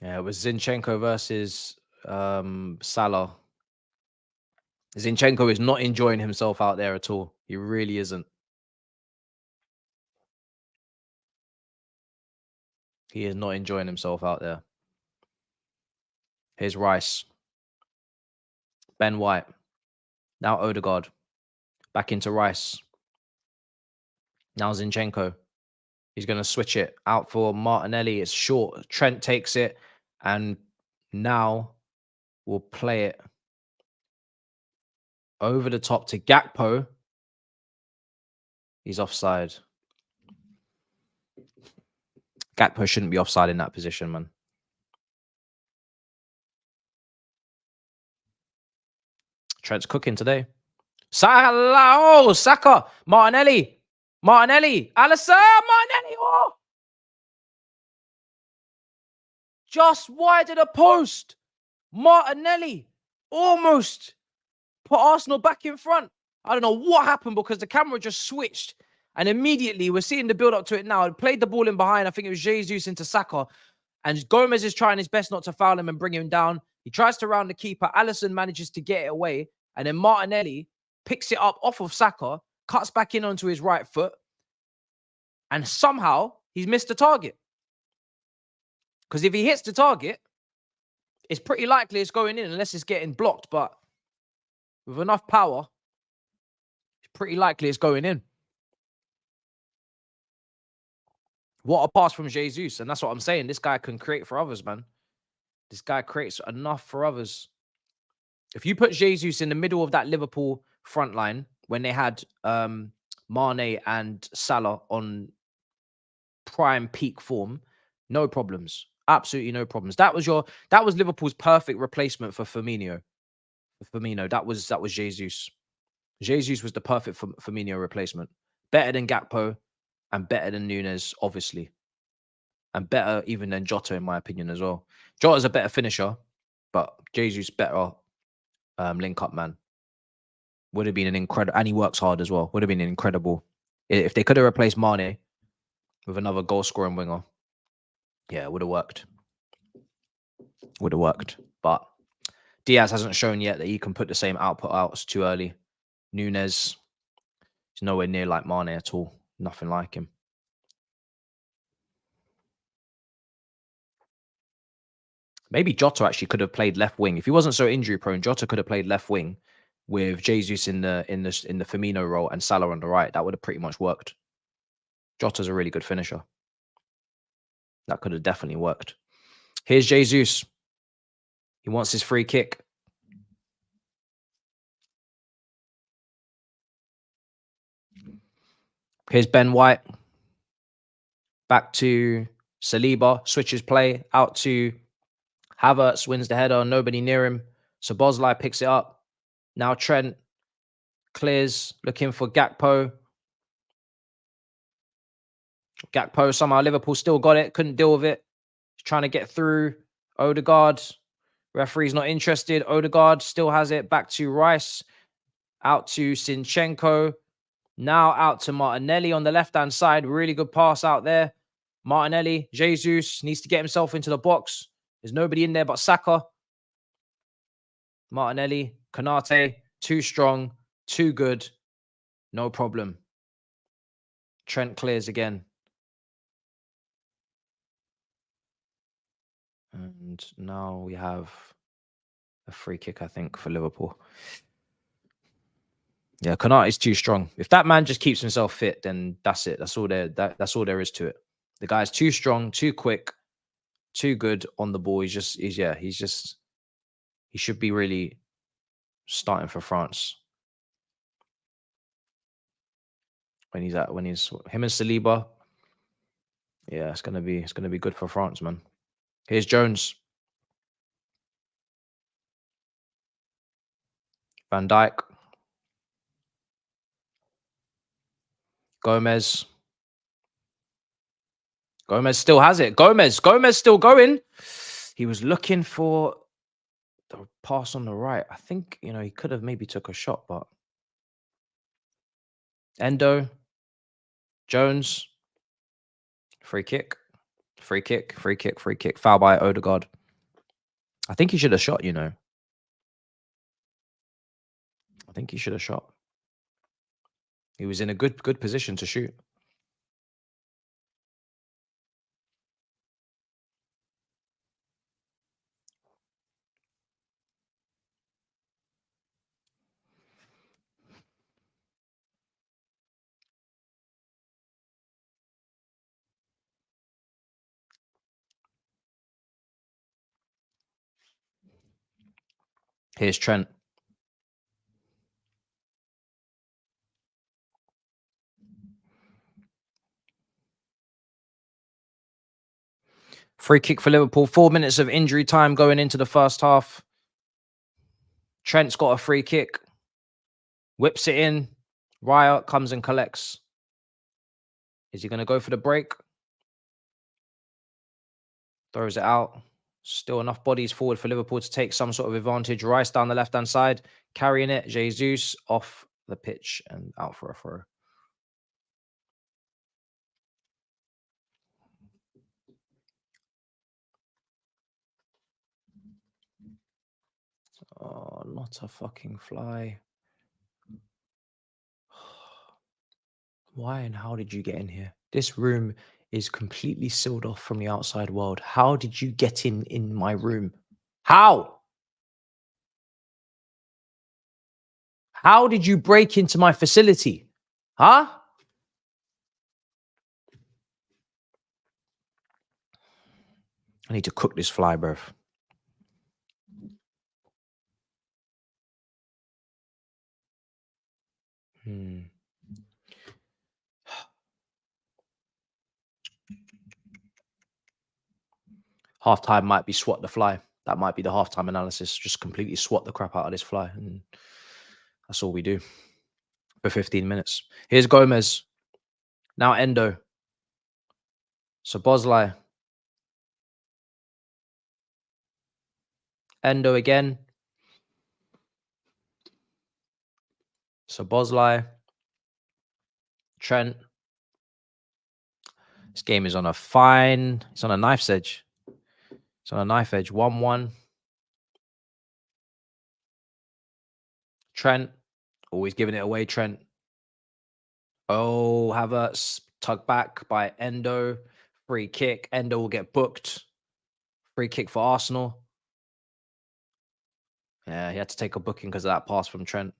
[SPEAKER 1] Yeah, it was Zinchenko versus Salah. Zinchenko is not enjoying himself out there at all. He really isn't. He is not enjoying himself out there. Here's Rice. Ben White. Now Odegaard. Back into Rice. Now Zinchenko. He's going to switch it out for Martinelli. It's short. Trent takes it. And now we'll play it over the top to Gakpo. He's offside. Gakpo shouldn't be offside in that position, man. Trent's cooking today. Salah, Saka, Martinelli, Alisson, Martinelli. Oh! Just wide of the post. Martinelli almost put Arsenal back in front. I don't know what happened because the camera just switched. And immediately, we're seeing the build-up to it now. It played the ball in behind. I think it was Jesus into Saka. And Gomez is trying his best not to foul him and bring him down. He tries to round the keeper. Alisson manages to get it away. And then Martinelli picks it up off of Saka, cuts back in onto his right foot. And somehow, he's missed the target. Because if he hits the target, it's pretty likely it's going in unless it's getting blocked. But with enough power, it's pretty likely it's going in. What a pass from Jesus. And that's what I'm saying. This guy can create for others, man. This guy creates enough for others. If you put Jesus in the middle of that Liverpool front line when they had Mane and Salah on prime peak form, no problems. Absolutely no problems. That was Liverpool's perfect replacement for Firmino. That was Jesus. Jesus was the perfect Firmino replacement. Better than Gakpo and better than Nunes, obviously. And better even than Jota, in my opinion, as well. Jota's a better finisher, but Jesus better link-up man. Would have been an incredible... And he works hard as well. Would have been incredible. If they could have replaced Mane with another goal-scoring winger, yeah, it would have worked. Would have worked. But Diaz hasn't shown yet that he can put the same output out. It's too early. Nunes is nowhere near like Mane at all. Nothing like him. Maybe Jota actually could have played left wing. If he wasn't so injury prone, Jota could have played left wing with Jesus in the Firmino role and Salah on the right. That would have pretty much worked. Jota's a really good finisher. That could have definitely worked. Here's Jesus. He wants his free kick. Here's Ben White. Back to Saliba. Switches play out to Havertz, wins the header, nobody near him. So Boslai picks it up. Now Trent clears, looking for Gakpo. Gakpo, somehow Liverpool still got it, couldn't deal with it. He's trying to get through. Odegaard, referee's not interested. Odegaard still has it, back to Rice. Out to Zinchenko. Now out to Martinelli on the left-hand side. Really good pass out there. Martinelli, Jesus needs to get himself into the box. There's nobody in there but Saka. Martinelli, Konate, too strong, too good. No problem. Trent clears again. And now we have a free kick, I think, for Liverpool. Yeah, Konate is too strong. If that man just keeps himself fit, then that's it. That's all there is to it. The guy's too strong, too quick, too good on the ball. He should be really starting for France. When he's him and Saliba. Yeah, it's gonna be good for France, man. Here's Jones. Van Dijk. Gomez. Gomez still has it. Gomez still going. He was looking for the pass on the right. I think, he could have maybe took a shot, but Endo, Jones, free kick. Foul by Odegaard. I think he should have shot, think he should have shot. He was in a good position to shoot. Here's Trent. Free kick for Liverpool. 4 minutes of injury time going into the first half. Trent's got a free kick. Whips it in. Raya comes and collects. Is he going to go for the break? Throws it out. Still enough bodies forward for Liverpool to take some sort of advantage. Rice down the left-hand side. Carrying it. Jesus off the pitch and out for a throw. Oh, not a fucking fly. Why and how did you get in here? This room is completely sealed off from the outside world. How did you get in my room? How? How did you break into my facility? Huh? I need to cook this fly, bruv. Halftime might be swat the fly. That might be the halftime analysis. Just completely swat the crap out of this fly. And that's all we do for 15 minutes. Here's Gomez. Now Endo. So Bosley. Endo again. So Bosley. Trent. This game is on a fine. It's on a knife's edge. It's on a knife edge. 1-1. Trent. Always giving it away, Trent. Oh, Havertz. Tugged back by Endo. Free kick. Endo will get booked. Free kick for Arsenal. Yeah, he had to take a booking because of that pass from Trent.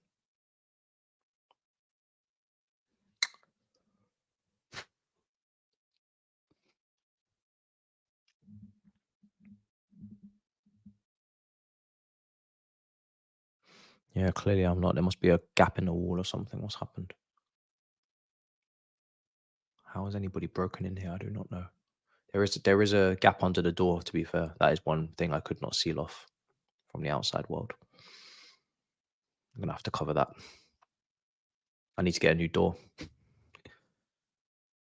[SPEAKER 1] Yeah, clearly I'm not. There must be a gap in the wall or something. What's happened? How has anybody broken in here? I do not know. There is a gap under the door, to be fair. That is one thing I could not seal off from the outside world. I'm going to have to cover that. I need to get a new door.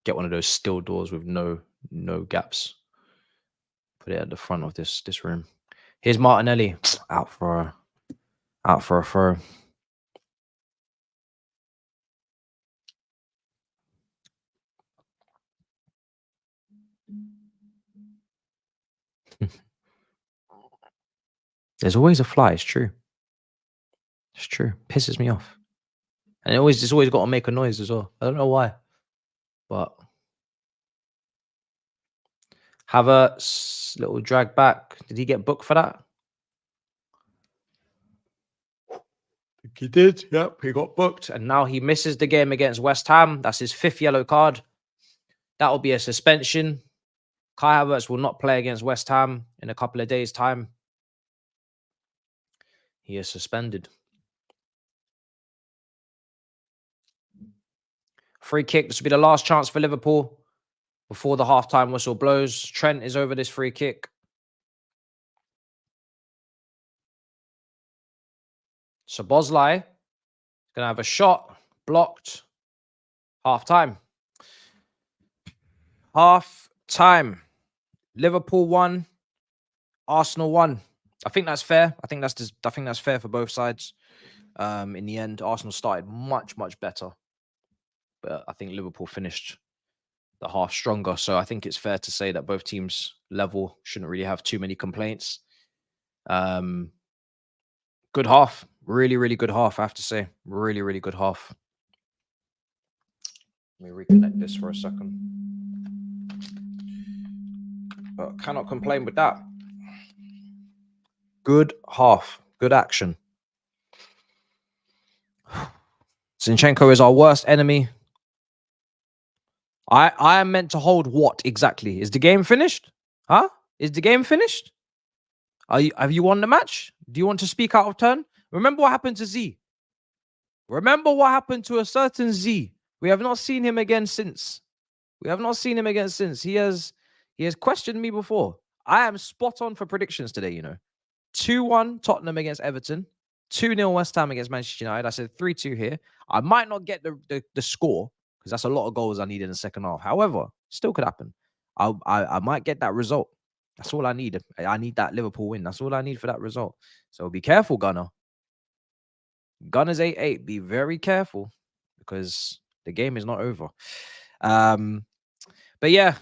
[SPEAKER 1] Get one of those steel doors with no gaps. Put it at the front of this room. Here's Martinelli. Out for a throw. There's always a fly. It's true. It's true. Pisses me off. And it's always got to make a noise as well. I don't know why. But Havertz, little drag back. Did he get booked for that? I think he did. Yep, he got booked. And now he misses the game against West Ham. That's his 5th yellow card. That will be a suspension. Kai Havertz will not play against West Ham in a couple of days' time. He is suspended. Free kick. This will be the last chance for Liverpool before the halftime whistle blows. Trent is over this free kick. So Bosley is going to have a shot blocked. Half-time. Half-time. Liverpool 1, Arsenal 1. I think that's fair. I think that's fair for both sides. In the end, Arsenal started much better, but I think Liverpool finished the half stronger. So I think it's fair to say that both teams level, shouldn't really have too many complaints. Good half. Really, really good half, I have to say. Really, really good half. Let me reconnect this for a second. But cannot complain with that. Good half. Good action. Zinchenko is our worst enemy. I am meant to hold what exactly? Is the game finished? Huh? Is the game finished? Have you won the match? Do you want to speak out of turn? Remember what happened to Z. Remember what happened to a certain Z. We have not seen him again since. We have not seen him again since. He has questioned me before. I am spot on for predictions today, you know. 2-1 Tottenham against Everton. 2-0 West Ham against Manchester United. I said 3-2 here. I might not get the score because that's a lot of goals I need in the second half. However, still could happen. I might get that result. That's all I need. I need that Liverpool win. That's all I need for that result. So be careful, Gunner. Gunner's 8-8. Be very careful because the game is not over. But yeah,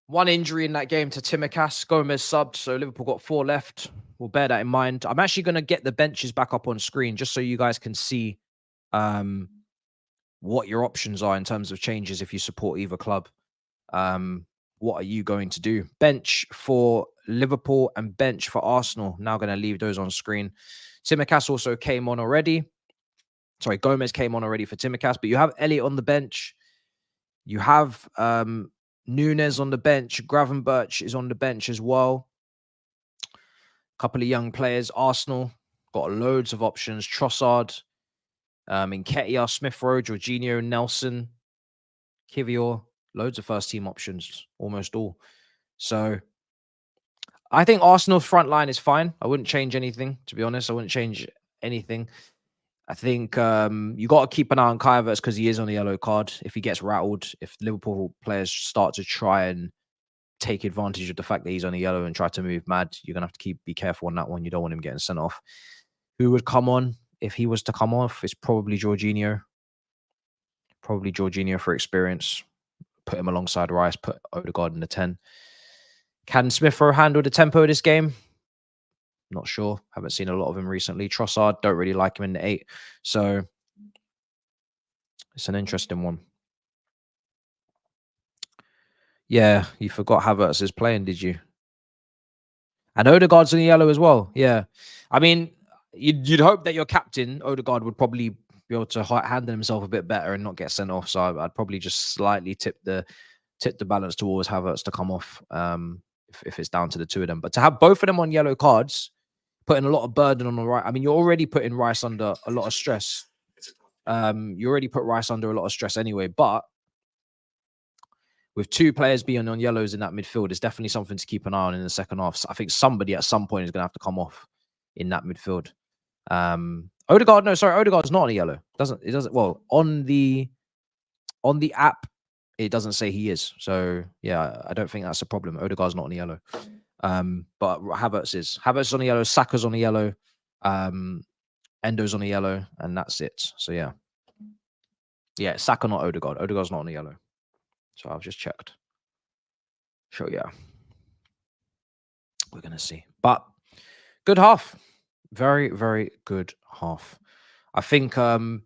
[SPEAKER 1] one injury in that game to Tsimikas. Gomez subbed, so Liverpool got 4 left. We'll bear that in mind. I'm actually going to get the benches back up on screen just so you guys can see what your options are in terms of changes if you support either club. What are you going to do? Bench for Liverpool and bench for Arsenal. Now going to leave those on screen. Tsimikas also came on already. Sorry, Gomez came on already for Tsimikas, but you have Elliott on the bench. You have Nunes on the bench. Gravenberch is on the bench as well. A couple of young players. Arsenal got loads of options. Trossard, Nketiah, Smith Rowe, Jorginho, Nelson, Kivior. Loads of first team options, almost all. So I think Arsenal's front line is fine. I wouldn't change anything, to be honest. I wouldn't change anything. I think you got to keep an eye on Kai Havertz because he is on the yellow card. If he gets rattled, if Liverpool players start to try and take advantage of the fact that he's on the yellow and try to move mad, you're going to have to be careful on that one. You don't want him getting sent off. Who would come on if he was to come off? It's probably Jorginho. Probably Jorginho for experience. Put him alongside Rice, put Odegaard in the 10. Can Smith Rowe handle the tempo of this game? Not sure. Haven't seen a lot of him recently. Trossard, don't really like him in the 8. So it's an interesting one. Yeah, you forgot Havertz is playing, did you? And Odegaard's in the yellow as well. Yeah. I mean, you'd hope that your captain, Odegaard, would probably be able to handle himself a bit better and not get sent off. So I'd probably just slightly tip the balance towards Havertz to come off if it's down to the two of them. But to have both of them on yellow cards, putting a lot of burden on the right. I mean, you're already putting Rice under a lot of stress. You already put Rice under a lot of stress anyway. But with 2 players being on yellows in that midfield, it's definitely something to keep an eye on in the second half. So I think somebody at some point is going to have to come off in that midfield. Odegaard's not on a yellow. It doesn't. Well, on the app, it doesn't say he is. So yeah, I don't think that's a problem. Odegaard's not on the yellow. But Havertz is. Havertz is on the yellow. Saka's on the yellow. Endo's on the yellow, and that's it. So yeah. Yeah, Saka, not Odegaard. Odegaard's not on the yellow. So I've just checked. So yeah. We're gonna see. But good half. Very, very good half. I think Trent,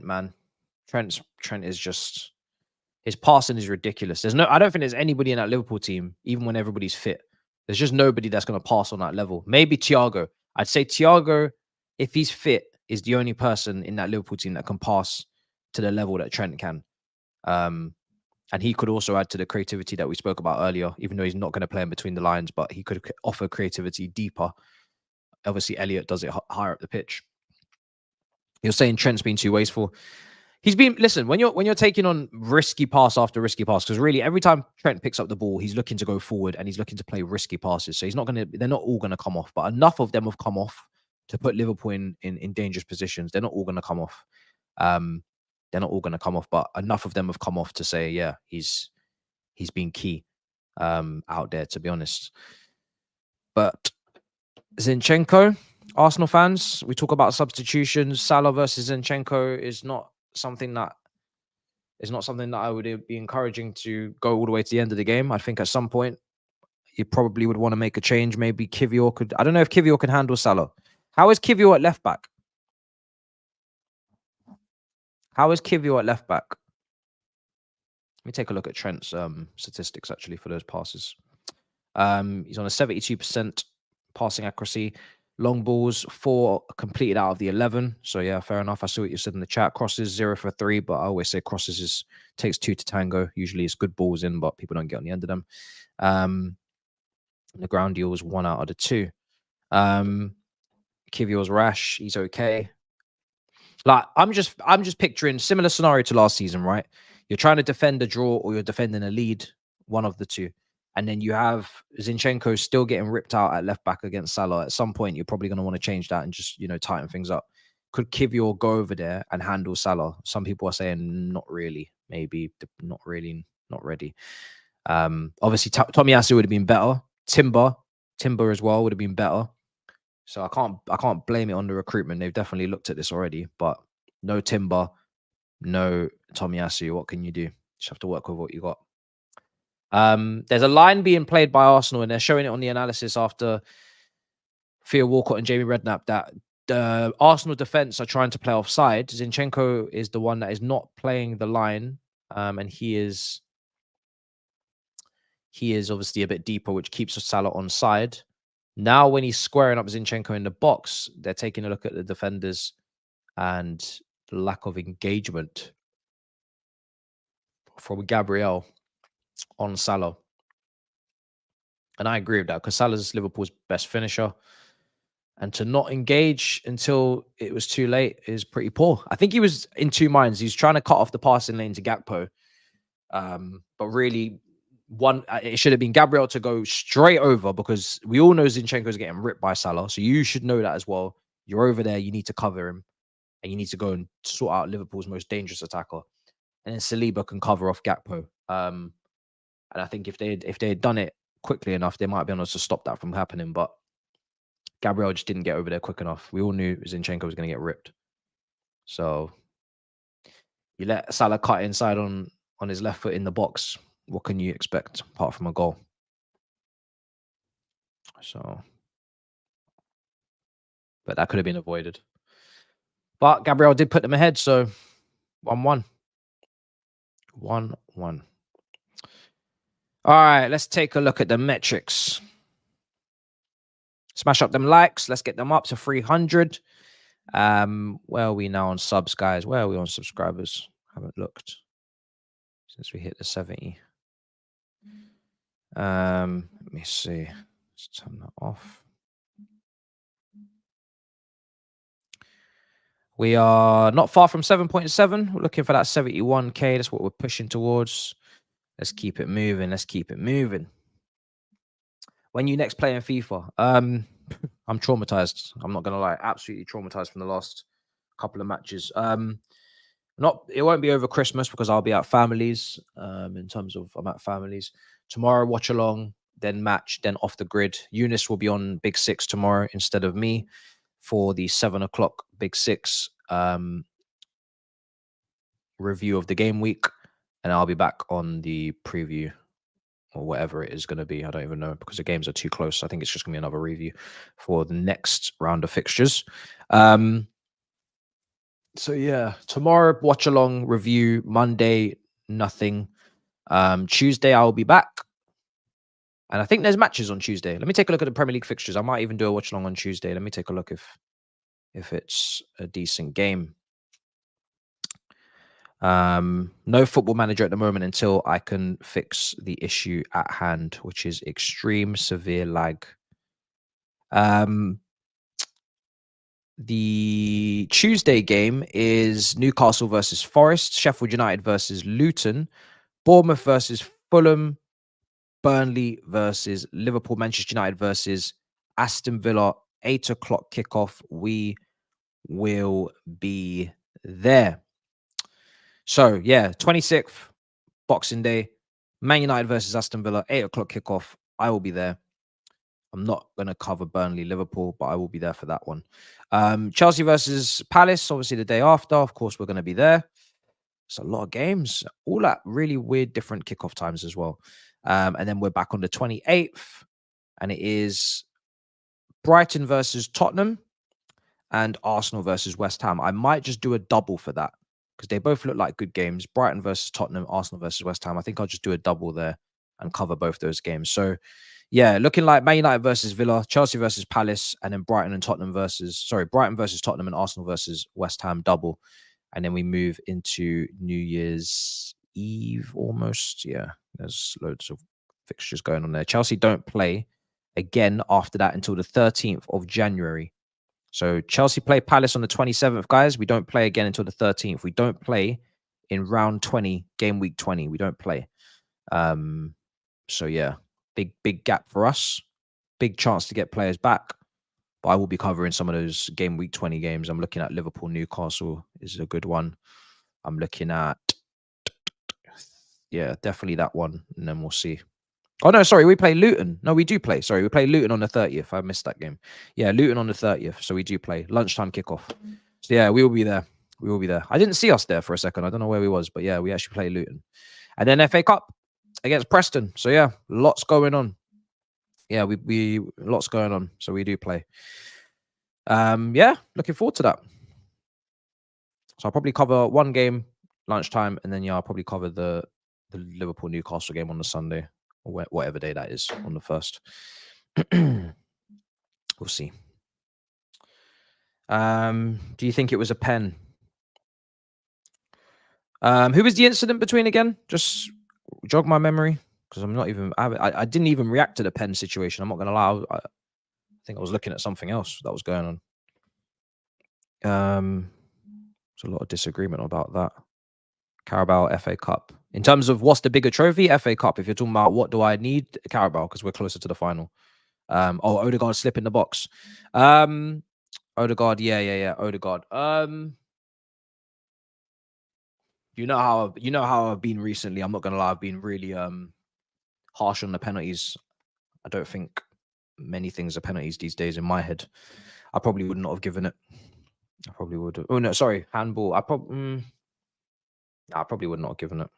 [SPEAKER 1] man. Trent is just, his passing is ridiculous. I don't think there's anybody in that Liverpool team, even when everybody's fit. There's just nobody that's going to pass on that level. Maybe Thiago. I'd say Thiago, if he's fit, is the only person in that Liverpool team that can pass to the level that Trent can. And he could also add to the creativity that we spoke about earlier, even though he's not going to play in between the lines, but he could offer creativity deeper. Obviously, Elliott does it higher up the pitch. You're saying Trent's been too wasteful. Listen, when you're taking on risky pass after risky pass, because really every time Trent picks up the ball, he's looking to go forward and he's looking to play risky passes. So they're not all going to come off, but enough of them have come off to put Liverpool in dangerous positions. They're not all going to come off. They're not all going to come off, but enough of them have come off to say, yeah, he's been key out there, to be honest. But Zinchenko, Arsenal fans, we talk about substitutions. Salah versus Zinchenko is not something that I would be encouraging to go all the way to the end of the game. I think at some point you probably would want to make a change. Maybe Kivior could. I don't know if Kivior can handle Salah. How is Kivior at left back? How is Kivior at left back? Let me take a look at Trent's statistics actually for those passes. He's on a 72% passing accuracy. Long balls, 4 completed out of the 11. So yeah, fair enough. I saw what you said in the chat. Crosses 0 for 3, but I always say crosses takes 2 to tango. Usually it's good balls in, but people don't get on the end of them. The ground deal was 1 out of the 2. Kivior's rash. He's okay. Like I'm just picturing similar scenario to last season, right? You're trying to defend a draw or you're defending a lead, one of the two. And then you have Zinchenko still getting ripped out at left back against Salah. At some point, you're probably going to want to change that and just, tighten things up. Could Kivior go over there and handle Salah? Some people are saying not really, maybe not really, not ready. Obviously, Tomiyasu would have been better. Timber as well would have been better. So I can't blame it on the recruitment. They've definitely looked at this already, but no Timber, no Tomiyasu. What can you do? Just have to work with what you got. There's a line being played by Arsenal, and they're showing it on the analysis after Theo Walcott and Jamie Redknapp that the Arsenal defense are trying to play offside. Zinchenko is the one that is not playing the line, and he is obviously a bit deeper, which keeps Salah on side. Now, when he's squaring up Zinchenko in the box, they're taking a look at the defenders and the lack of engagement from Gabriel on Salah. And I agree with that because Salah's Liverpool's best finisher. And to not engage until it was too late is pretty poor. I think he was in two minds. He's trying to cut off the passing lane to Gakpo. But really, it should have been Gabriel to go straight over because we all know Zinchenko is getting ripped by Salah. So you should know that as well. You're over there. You need to cover him. And you need to go and sort out Liverpool's most dangerous attacker. And then Saliba can cover off Gakpo. And I think if they had done it quickly enough, they might be able to stop that from happening. But Gabriel just didn't get over there quick enough. We all knew Zinchenko was going to get ripped. So you let Salah cut inside on his left foot in the box. What can you expect apart from a goal? So, but that could have been avoided. But Gabriel did put them ahead, so 1-1. 1-1. All right, let's take a look at the metrics. Smash up them likes. Let's get them up to 300. Where are we now on subs, guys? Where are we on subscribers? Haven't looked since we hit the 70. Let me see. Let's turn that off. We are not far from 7.7. We're looking for that 71k. That's what we're pushing towards. Let's keep it moving. Let's keep it moving. When you next play in FIFA? I'm traumatized. I'm not gonna lie, absolutely traumatized from the last couple of matches. It won't be over Christmas because I'll be at families. In terms of I'm at families tomorrow. Watch along, then match, then off the grid. Eunice will be on Big Six tomorrow instead of me for the 7 o'clock Big Six review of the game week, and I'll be back on the preview or whatever it is going to be. I don't even know because the games are too close. I think it's just going to be another review for the next round of fixtures. So yeah, tomorrow watch along review. Monday nothing. Tuesday I'll be back, and I think there's matches on Tuesday. Let me take a look at the Premier League fixtures. I might even do a watch along on Tuesday. Let me take a look if it's a decent game. No Football Manager at the moment until I can fix the issue at hand, which is extreme severe lag. The Tuesday game is Newcastle versus Forest, Sheffield United versus Luton, Bournemouth versus Fulham, Burnley versus Liverpool, Manchester United versus Aston Villa, 8 o'clock kickoff. We will be there. So, yeah, 26th, Boxing Day, Man United versus Aston Villa, 8 o'clock kickoff. I will be there. I'm not going to cover Burnley, Liverpool, but I will be there for that one. Chelsea versus Palace, obviously the day after. Of course, we're going to be there. It's a lot of games, all at really weird, different kickoff times as well. And then we're back on the 28th, and it is Brighton versus Tottenham and Arsenal versus West Ham. I might just do a double for that because they both look like good games. Brighton versus Tottenham, Arsenal versus West Ham. I think I'll just do a double there and cover both those games. So, yeah, looking like Man United versus Villa, Chelsea versus Palace, and then Brighton versus Tottenham and Arsenal versus West Ham double. And then we move into New Year's Eve almost. Yeah, there's loads of fixtures going on there. Chelsea don't play again after that until the 13th of January. So Chelsea play Palace on the 27th, guys. We don't play again until the 13th. We don't play in round 20, game week 20. We don't play. So yeah, big gap for us. Big chance to get players back. But I will be covering some of those game week 20 games. I'm looking at Liverpool, Newcastle is a good one. I'm looking at, yeah, definitely that one. And then we'll see. Oh, no, sorry. We play Luton. No, we do play. Sorry, we play Luton on the 30th. I missed that game. Yeah, Luton on the 30th. So we do play. Lunchtime kickoff. So yeah, we will be there. We will be there. I didn't see us there for a second. I don't know where we was. But yeah, we actually play Luton. And then FA Cup against Preston. So yeah, lots going on. Yeah, we lots going on. So we do play. Yeah, looking forward to that. So I'll probably cover one game lunchtime, and then yeah, I'll probably cover the Liverpool Newcastle game on the Sunday or whatever day that is on the 1st. We'll see. Do you think it was a pen? Who was the incident between again? Just jog my memory because I'm not even. I didn't even react to the pen situation. I'm not gonna lie. I think I was looking at something else that was going on. There's a lot of disagreement about that. Carabao, FA Cup. In terms of what's the bigger trophy, FA Cup. If you're talking about what do I need, Carabao, because we're closer to the final. Odegaard slip in the box. Odegaard, yeah. Odegaard. You know how I've been recently. I'm not gonna lie, I've been really harsh on the penalties. I don't think many things are penalties these days in my head. I probably would not have given it. I probably would have. Oh no, sorry, handball. I probably would not have given it.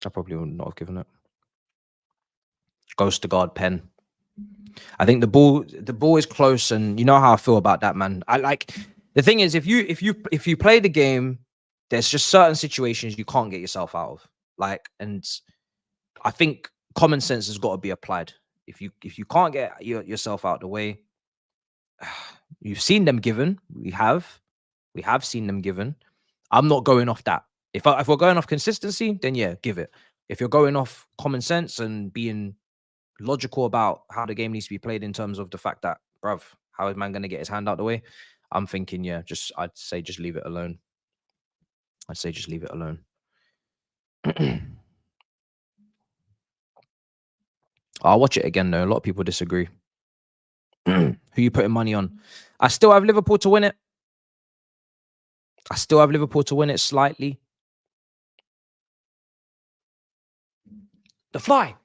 [SPEAKER 1] I probably would not have given it. Goes to guard pen. I think the ball is close, and you know how I feel about that, man. I like the thing is if you play the game, there's just certain situations you can't get yourself out of. Like, and I think common sense has got to be applied. If you can't get yourself out the way, you've seen them given. We have seen them given. I'm not going off that. If we're going off consistency, then yeah, give it. If you're going off common sense and being logical about how the game needs to be played in terms of the fact that, bruv, how is man going to get his hand out the way? I'm thinking, yeah, I'd say just leave it alone. I'd say just leave it alone. I'll watch it again, though. A lot of people disagree. Who you putting money on? I still have Liverpool to win it. I still have Liverpool to win it slightly. The fly.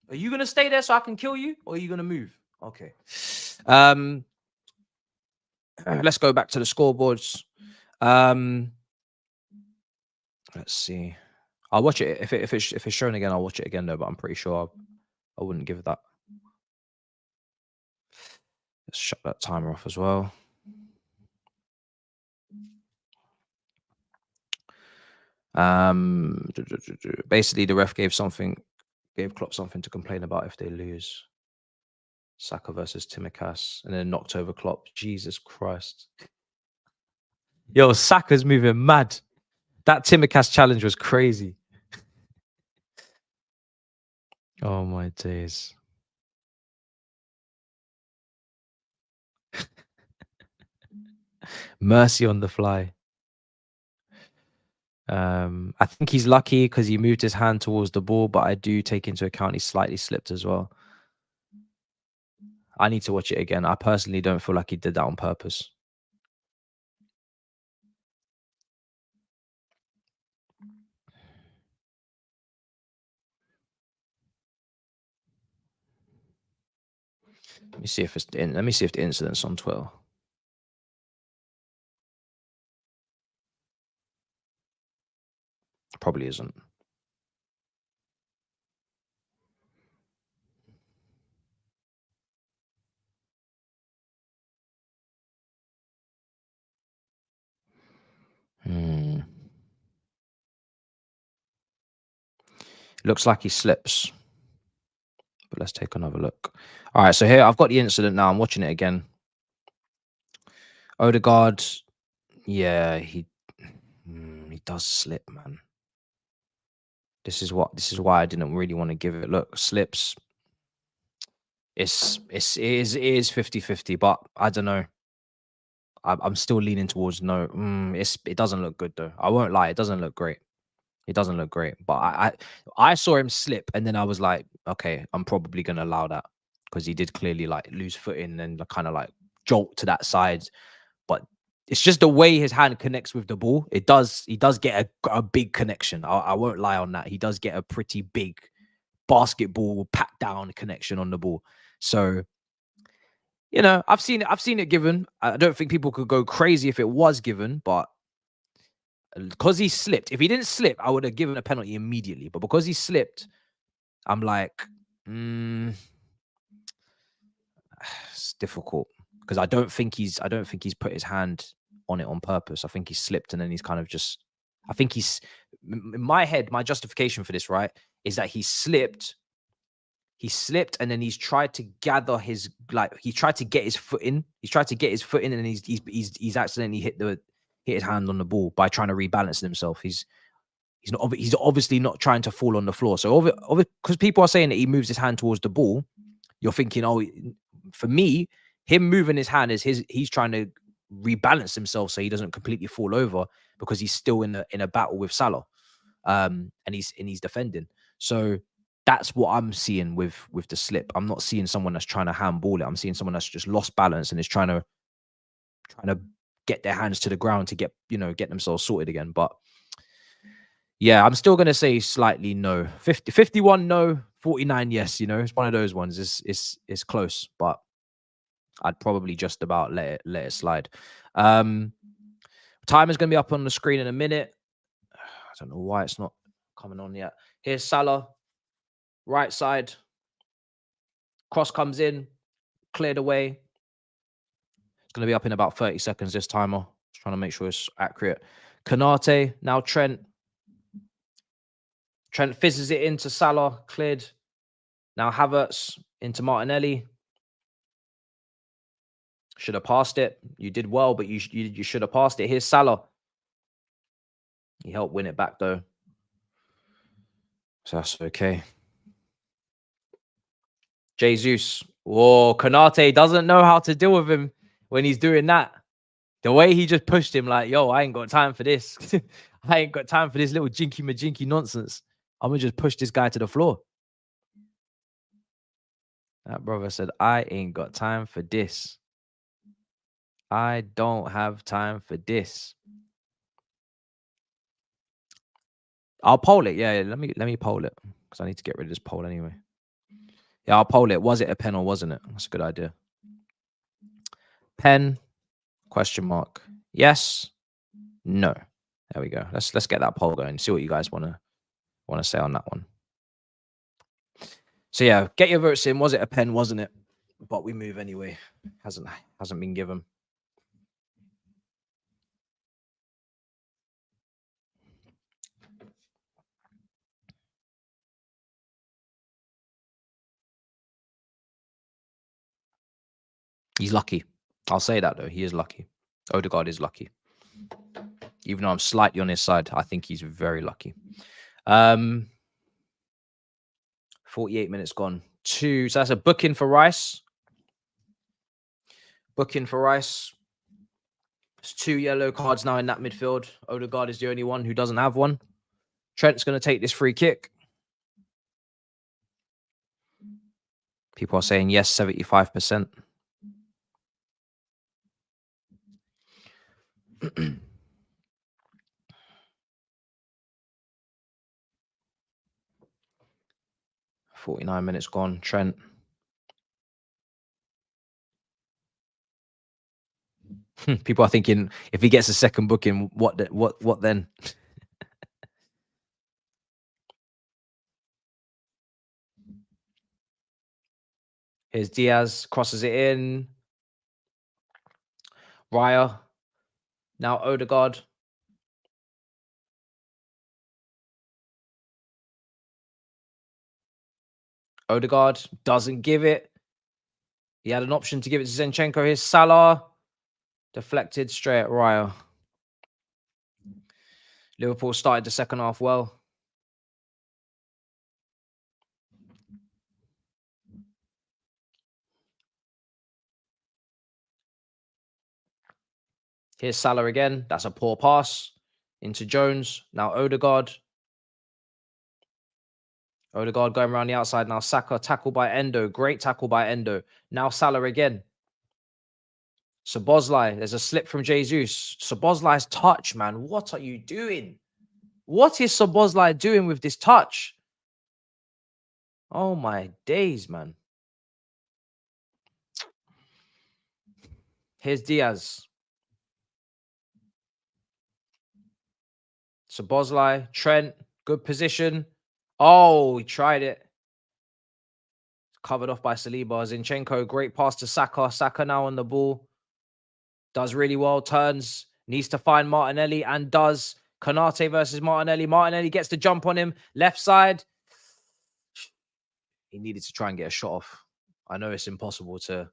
[SPEAKER 1] Are you going to stay there so I can kill you? Or are you going to move? Okay. Let's go back to the scoreboards. Let's see. I'll watch it. If it's shown again, I'll watch it again, though. But I'm pretty sure I wouldn't give it that. Let's shut that timer off as well. Basically, the ref gave Klopp something to complain about if they lose. Saka versus Tsimikas, and then knocked over Klopp. Jesus Christ. Yo, Saka's moving mad. That Tsimikas challenge was crazy. Oh my days. Mercy on the fly. I think he's lucky because he moved his hand towards the ball, but I do take into account he slightly slipped as well. I need to watch it again. I personally don't feel like he did that on purpose. Let me see if the incident's on Twitter. Probably isn't. Looks like he slips. But let's take another look. All right, so here I've got the incident now. I'm watching it again. Odegaard, yeah, he does slip, man. This is why I didn't really want to give it. Look, slips. It is 50-50, but I don't know. I'm still leaning towards no. It doesn't look good though. I won't lie, it doesn't look great. It doesn't look great. But I saw him slip, and then I was like, okay, I'm probably gonna allow that because he did clearly like lose footing and kind of like jolt to that side. But it's just the way his hand connects with the ball. He does get a big connection. I won't lie on that. He does get a pretty big basketball pat down connection on the ball. So, you know, I've seen it given. I don't think people could go crazy if it was given, but because he slipped, if he didn't slip, I would have given a penalty immediately. But because he slipped, I'm like, it's difficult because I don't think he's put his hand on it on purpose. I think he slipped and then he's kind of just. I think he's in my head. My justification for this, right, is that he slipped and then he's tried to gather his he tried to get his foot in. He's tried to get his foot in and he's accidentally hit his hand on the ball by trying to rebalance himself. He's obviously not trying to fall on the floor. So because people are saying that he moves his hand towards the ball, you're thinking, oh, for me, him moving his hand is he's trying to rebalance himself so he doesn't completely fall over because he's still in a battle with Salah, and he's defending. So that's what I'm seeing with the slip. I'm not seeing someone that's trying to handball it. I'm seeing someone that's just lost balance and is trying to get their hands to the ground to get themselves sorted again. But yeah, I'm still gonna say slightly no. 51 no, 49 yes. You know, it's one of those ones. It's close, but I'd probably just about let it slide. Time is gonna be up on the screen in a minute. I don't know why it's not coming on yet. Here's Salah, right side. Cross comes in, cleared away. It's gonna be up in about 30 seconds. This timer. Just trying to make sure it's accurate. Konate, now Trent. Trent fizzes it into Salah, cleared. Now Havertz into Martinelli. Should have passed it. You did well, but you should have passed it. Here's Salah. He helped win it back though. So that's okay. Jesus. Whoa, Konate doesn't know how to deal with him when he's doing that. The way he just pushed him like, yo, I ain't got time for this. I ain't got time for this little jinky majinky nonsense. I'm going to just push this guy to the floor. That brother said, I ain't got time for this. I don't have time for this. I'll poll it. Yeah, let me poll it because I need to get rid of this poll anyway. Yeah, I'll poll it. Was it a pen or wasn't it? That's a good idea. Pen? Question mark. Yes. No. There we go. Let's get that poll going. See what you guys want to say on that one. So yeah, get your votes in. Was it a pen? Wasn't it? But we move anyway. Hasn't been given. He's lucky. I'll say that though. He is lucky. Odegaard is lucky. Even though I'm slightly on his side, I think he's very lucky. 48 minutes gone. So that's a booking for Rice. Booking for Rice. There's 2 yellow cards now in that midfield. Odegaard is the only one who doesn't have one. Trent's going to take this free kick. People are saying yes, 75%. $49 minutes gone. Trent. People are thinking if he gets a second booking, what then? Here's Diaz, crosses it in. Raya. Now Odegaard. Odegaard doesn't give it. He had an option to give it to Zinchenko. Here's Salah. Deflected straight at Raya. Liverpool started the second half well. Here's Salah again. That's a poor pass into Jones. Now Odegaard. Odegaard going around the outside. Now Saka, tackle by Endo. Great tackle by Endo. Now Salah again. Szoboszlai. There's a slip from Jesus. Szoboszlai's touch, man. What are you doing? What is Szoboszlai doing with this touch? Oh my days, man. Here's Diaz. Szoboszlai, Trent, good position. Oh, he tried it. Covered off by Saliba. Zinchenko, great pass to Saka. Saka now on the ball. Does really well, turns, needs to find Martinelli and does. Konate versus Martinelli. Martinelli gets the jump on him. Left side. He needed to try and get a shot off. I know it's impossible to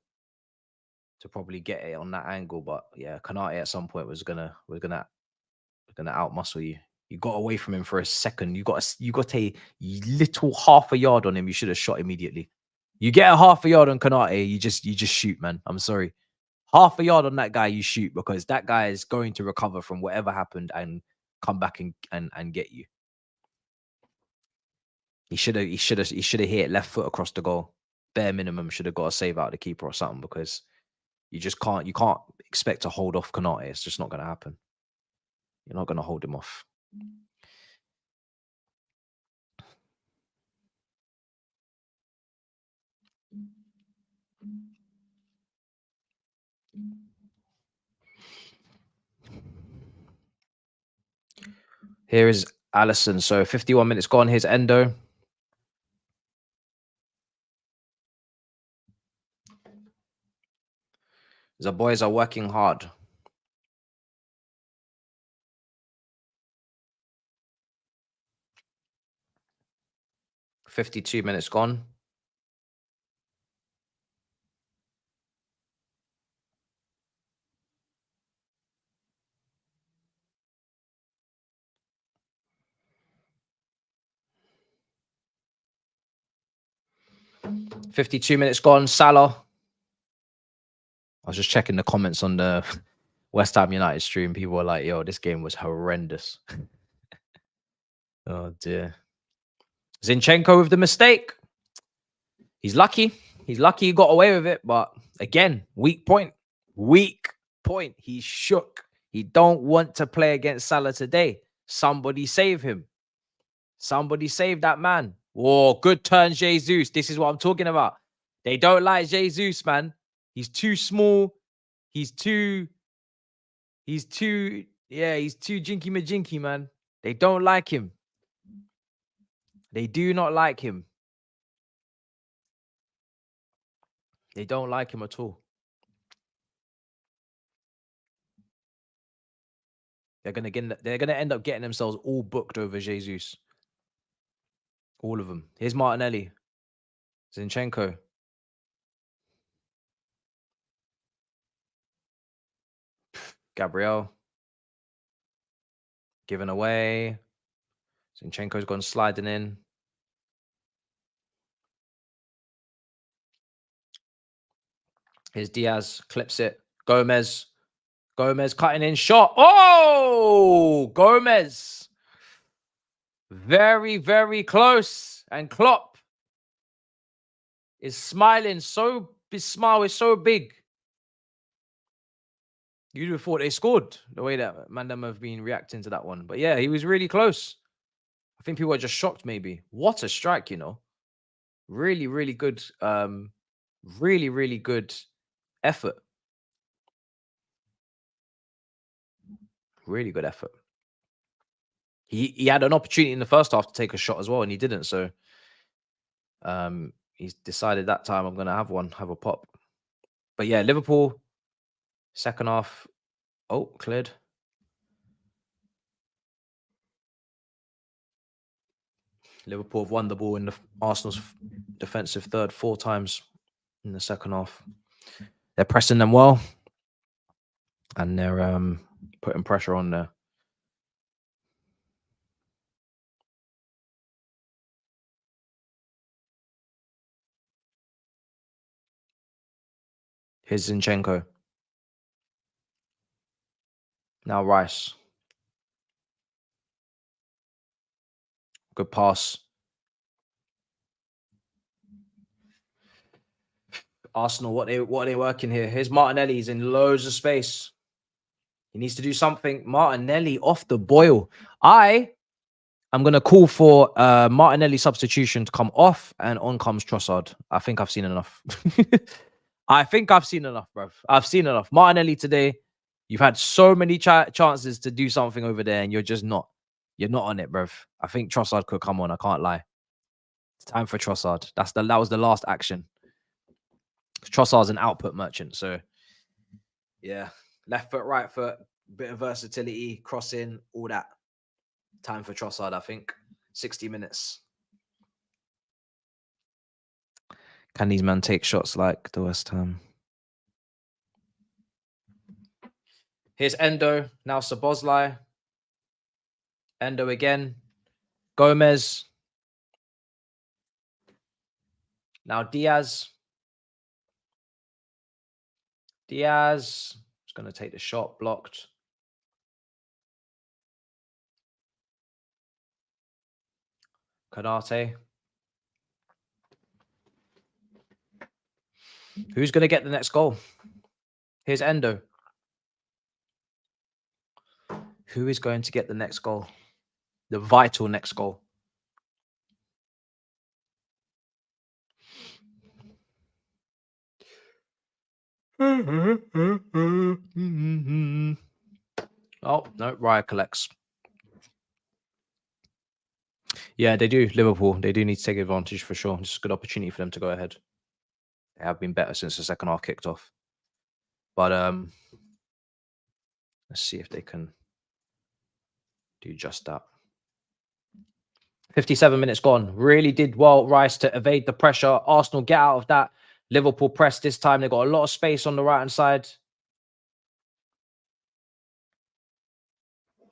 [SPEAKER 1] probably get it on that angle, but yeah, Konate at some point was gonna outmuscle you. You got away from him for a second. You got a little half a yard on him. You should have shot immediately. You get a half a yard on Konate, you just shoot, man. I'm sorry. Half a yard on that guy, you shoot, because that guy is going to recover from whatever happened and come back and get you. He should have hit left foot across the goal. Bare minimum should have got a save out of the keeper or something, because you can't expect to hold off Konate. It's just not going to happen. You're not going to hold him off. Here is Allison. So 51 minutes gone. Here's Endo. The boys are working hard. $52 minutes gone. $52 minutes gone. Salah. I was just checking the comments on the West Ham United stream. People were like, yo, this game was horrendous. Oh, dear. Zinchenko with the mistake. He's lucky. He's lucky he got away with it. But again, weak point. Weak point. He's shook. He don't want to play against Salah today. Somebody save him. Somebody save that man. Whoa, good turn, Jesus. This is what I'm talking about. They don't like Jesus, man. He's too small. He's too jinky majinky, man. They don't like him. They do not like him. They don't like him at all. They're gonna end up getting themselves all booked over Jesus. All of them. Here's Martinelli. Zinchenko. Gabriel. Given away. Zinchenko's gone sliding in. Here's Diaz. Clips it. Gomez. Gomez cutting in shot. Oh! Gomez. Very, very close. And Klopp is smiling. His smile is so big. You'd have thought they scored the way that Mandem have been reacting to that one. But yeah, he was really close. I think people are just shocked, maybe. What a strike, you know. Really, really good. Really, really good effort. Really good effort. He had an opportunity in the first half to take a shot as well, and he didn't. So he's decided that time I'm going to have a pop. But yeah, Liverpool, second half. Oh, cleared. Liverpool have won the ball in the Arsenal's defensive third 4 times in the second half. They're pressing them well, and they're putting pressure on there. Here's Zinchenko. Now Rice. Good pass. Arsenal, what are they working here? Here's Martinelli. He's in loads of space. He needs to do something. Martinelli off the boil. I'm going to call for Martinelli substitution to come off, and on comes Trossard. I think I've seen enough. I think I've seen enough, bro. I've seen enough. Martinelli today, you've had so many chances to do something over there, and you're just not. You're not on it, bro. I think Trossard could come on. I can't lie. It's time for Trossard. That was the last action. Trossard's an output merchant, so yeah. Left foot, right foot, bit of versatility, crossing, all that. Time for Trossard, I think. 60 minutes. Can these men take shots like the West Ham? Here's Endo. Now Szoboszlai. Endo again. Gomez. Now Diaz. Diaz is going to take the shot. Blocked. Konate. Who's going to get the next goal? Here's Endo. Who is going to get the next goal? The vital next goal. Oh, no. Raya collects. Yeah, they do. Liverpool. They do need to take advantage for sure. It's a good opportunity for them to go ahead. They have been better since the second half kicked off. But let's see if they can do just that. 57 minutes gone. Really did well, Rice, to evade the pressure. Arsenal get out of that. Liverpool press this time. They've got a lot of space on the right-hand side.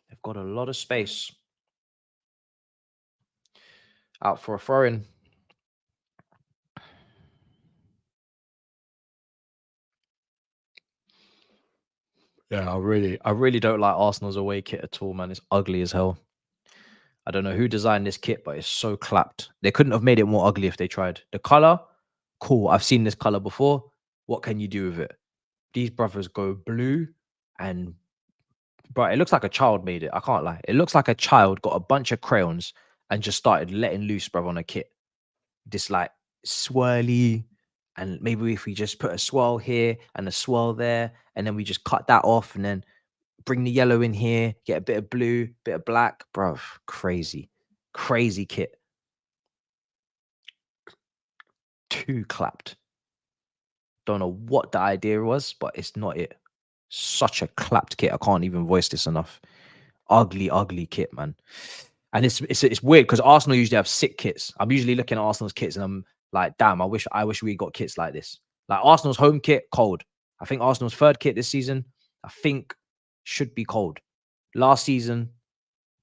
[SPEAKER 1] They've got a lot of space. Out for a throw-in. Yeah, I really don't like Arsenal's away kit at all, man. It's ugly as hell. I don't know who designed this kit, but it's so clapped. They couldn't have made it more ugly if they tried. The color, cool. I've seen this color before. What can you do with it? These brothers go blue and, bro, it looks like a child made it. I can't lie. It looks like a child got a bunch of crayons and just started letting loose, bro, on a kit. This like swirly, and maybe if we just put a swirl here and a swirl there, and then we just cut that off and then bring the yellow in here, get a bit of blue, bit of black, bro. Crazy kit. Too clapped. Don't know what the idea was, but it's not it. Such a clapped kit. I can't even voice this enough. Ugly kit, man. And it's weird because Arsenal usually have sick kits. I'm usually looking at Arsenal's kits and I'm like, damn, I wish we got kits like this. Like Arsenal's home kit, cold. I think Arsenal's third kit this season, I think should be cold. Last season,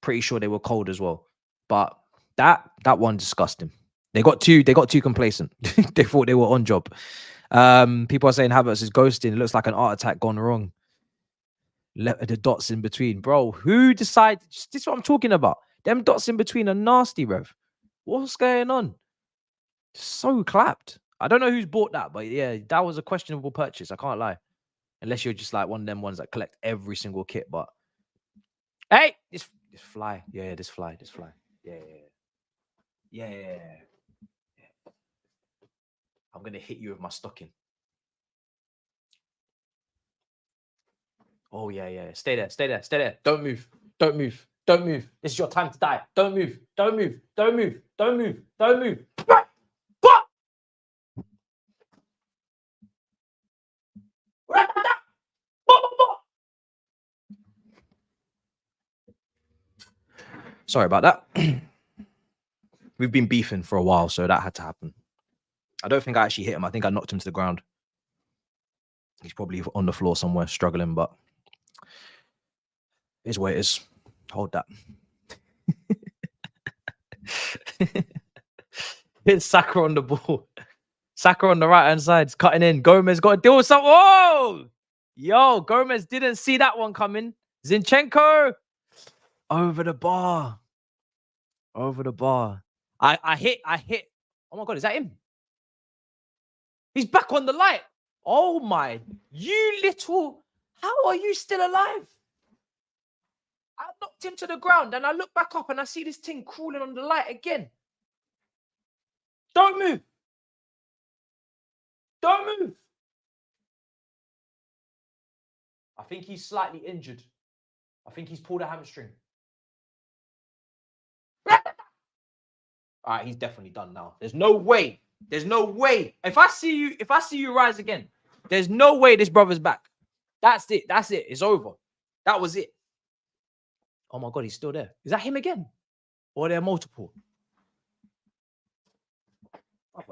[SPEAKER 1] pretty sure they were cold as well. But that one disgusting. They got too complacent. They thought they were on job. People are saying Havertz is ghosting. It looks like an art attack gone wrong. The dots in between, bro. Who decided? This is what I'm talking about. Them dots in between are nasty, bruv. What's going on? So clapped. I don't know who's bought that, but yeah, that was a questionable purchase. I can't lie. Unless you're just like one of them ones that collect every single kit. But hey, this fly. Yeah, this fly. Yeah. I'm gonna hit you with my stocking. Oh yeah. Stay there. Don't move. This is your time to die. Don't move. Sorry about that. we've been beefing for a while, so that had to happen. I don't think I actually hit him. I think I knocked him to the ground. He's probably on the floor somewhere struggling, but it is what it is. Hold that. Hit Saka on the ball. Saka on the right-hand side. It's cutting in. Gomez got to deal with something. Whoa! Yo, Gomez didn't see that one coming. Zinchenko. Over the bar. Over the bar. I hit. Oh my God, is that him? He's back on the light. Oh my, you little, how are you still alive? I knocked him to the ground and I look back up and I see this thing crawling on the light again. Don't move. Don't move. I think he's slightly injured. I think he's pulled a hamstring. All right, he's definitely done now. There's no way. There's no way. If I see you rise again, there's no way this brother's back. That's it. That's it. It's over. That was it. Oh my God, he's still there. Is that him again? Or are there multiple? Bro,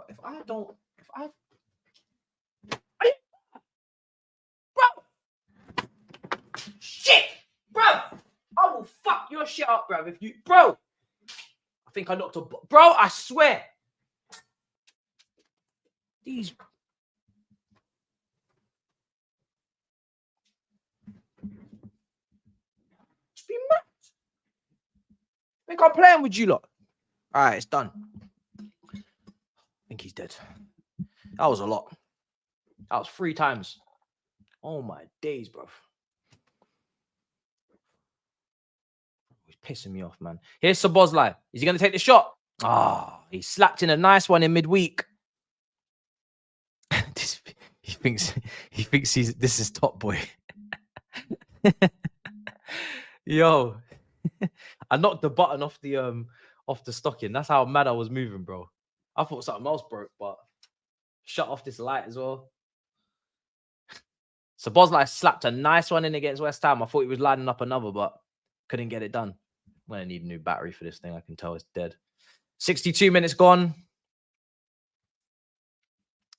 [SPEAKER 1] shit, bro, I will fuck your shit up, bro. If you, bro, I think I knocked a, bro, I swear. These. Just be mad. I think I'm playing with you lot. All right, it's done. I think he's dead. That was a lot. That was 3 times. Oh my days, bro. He's pissing me off, man. Here's Szoboszlai. Is he going to take the shot? Ah, he slapped in a nice one in midweek. He thinks this is top boy. Yo, I knocked the button off the stocking. That's how mad I was moving, bro. I thought something else broke, but shut off this light as well. Szoboszlai slapped a nice one in against West Ham. I thought he was lining up another, but couldn't get it done. I'm gonna need a new battery for this thing. I can tell it's dead. 62 minutes gone.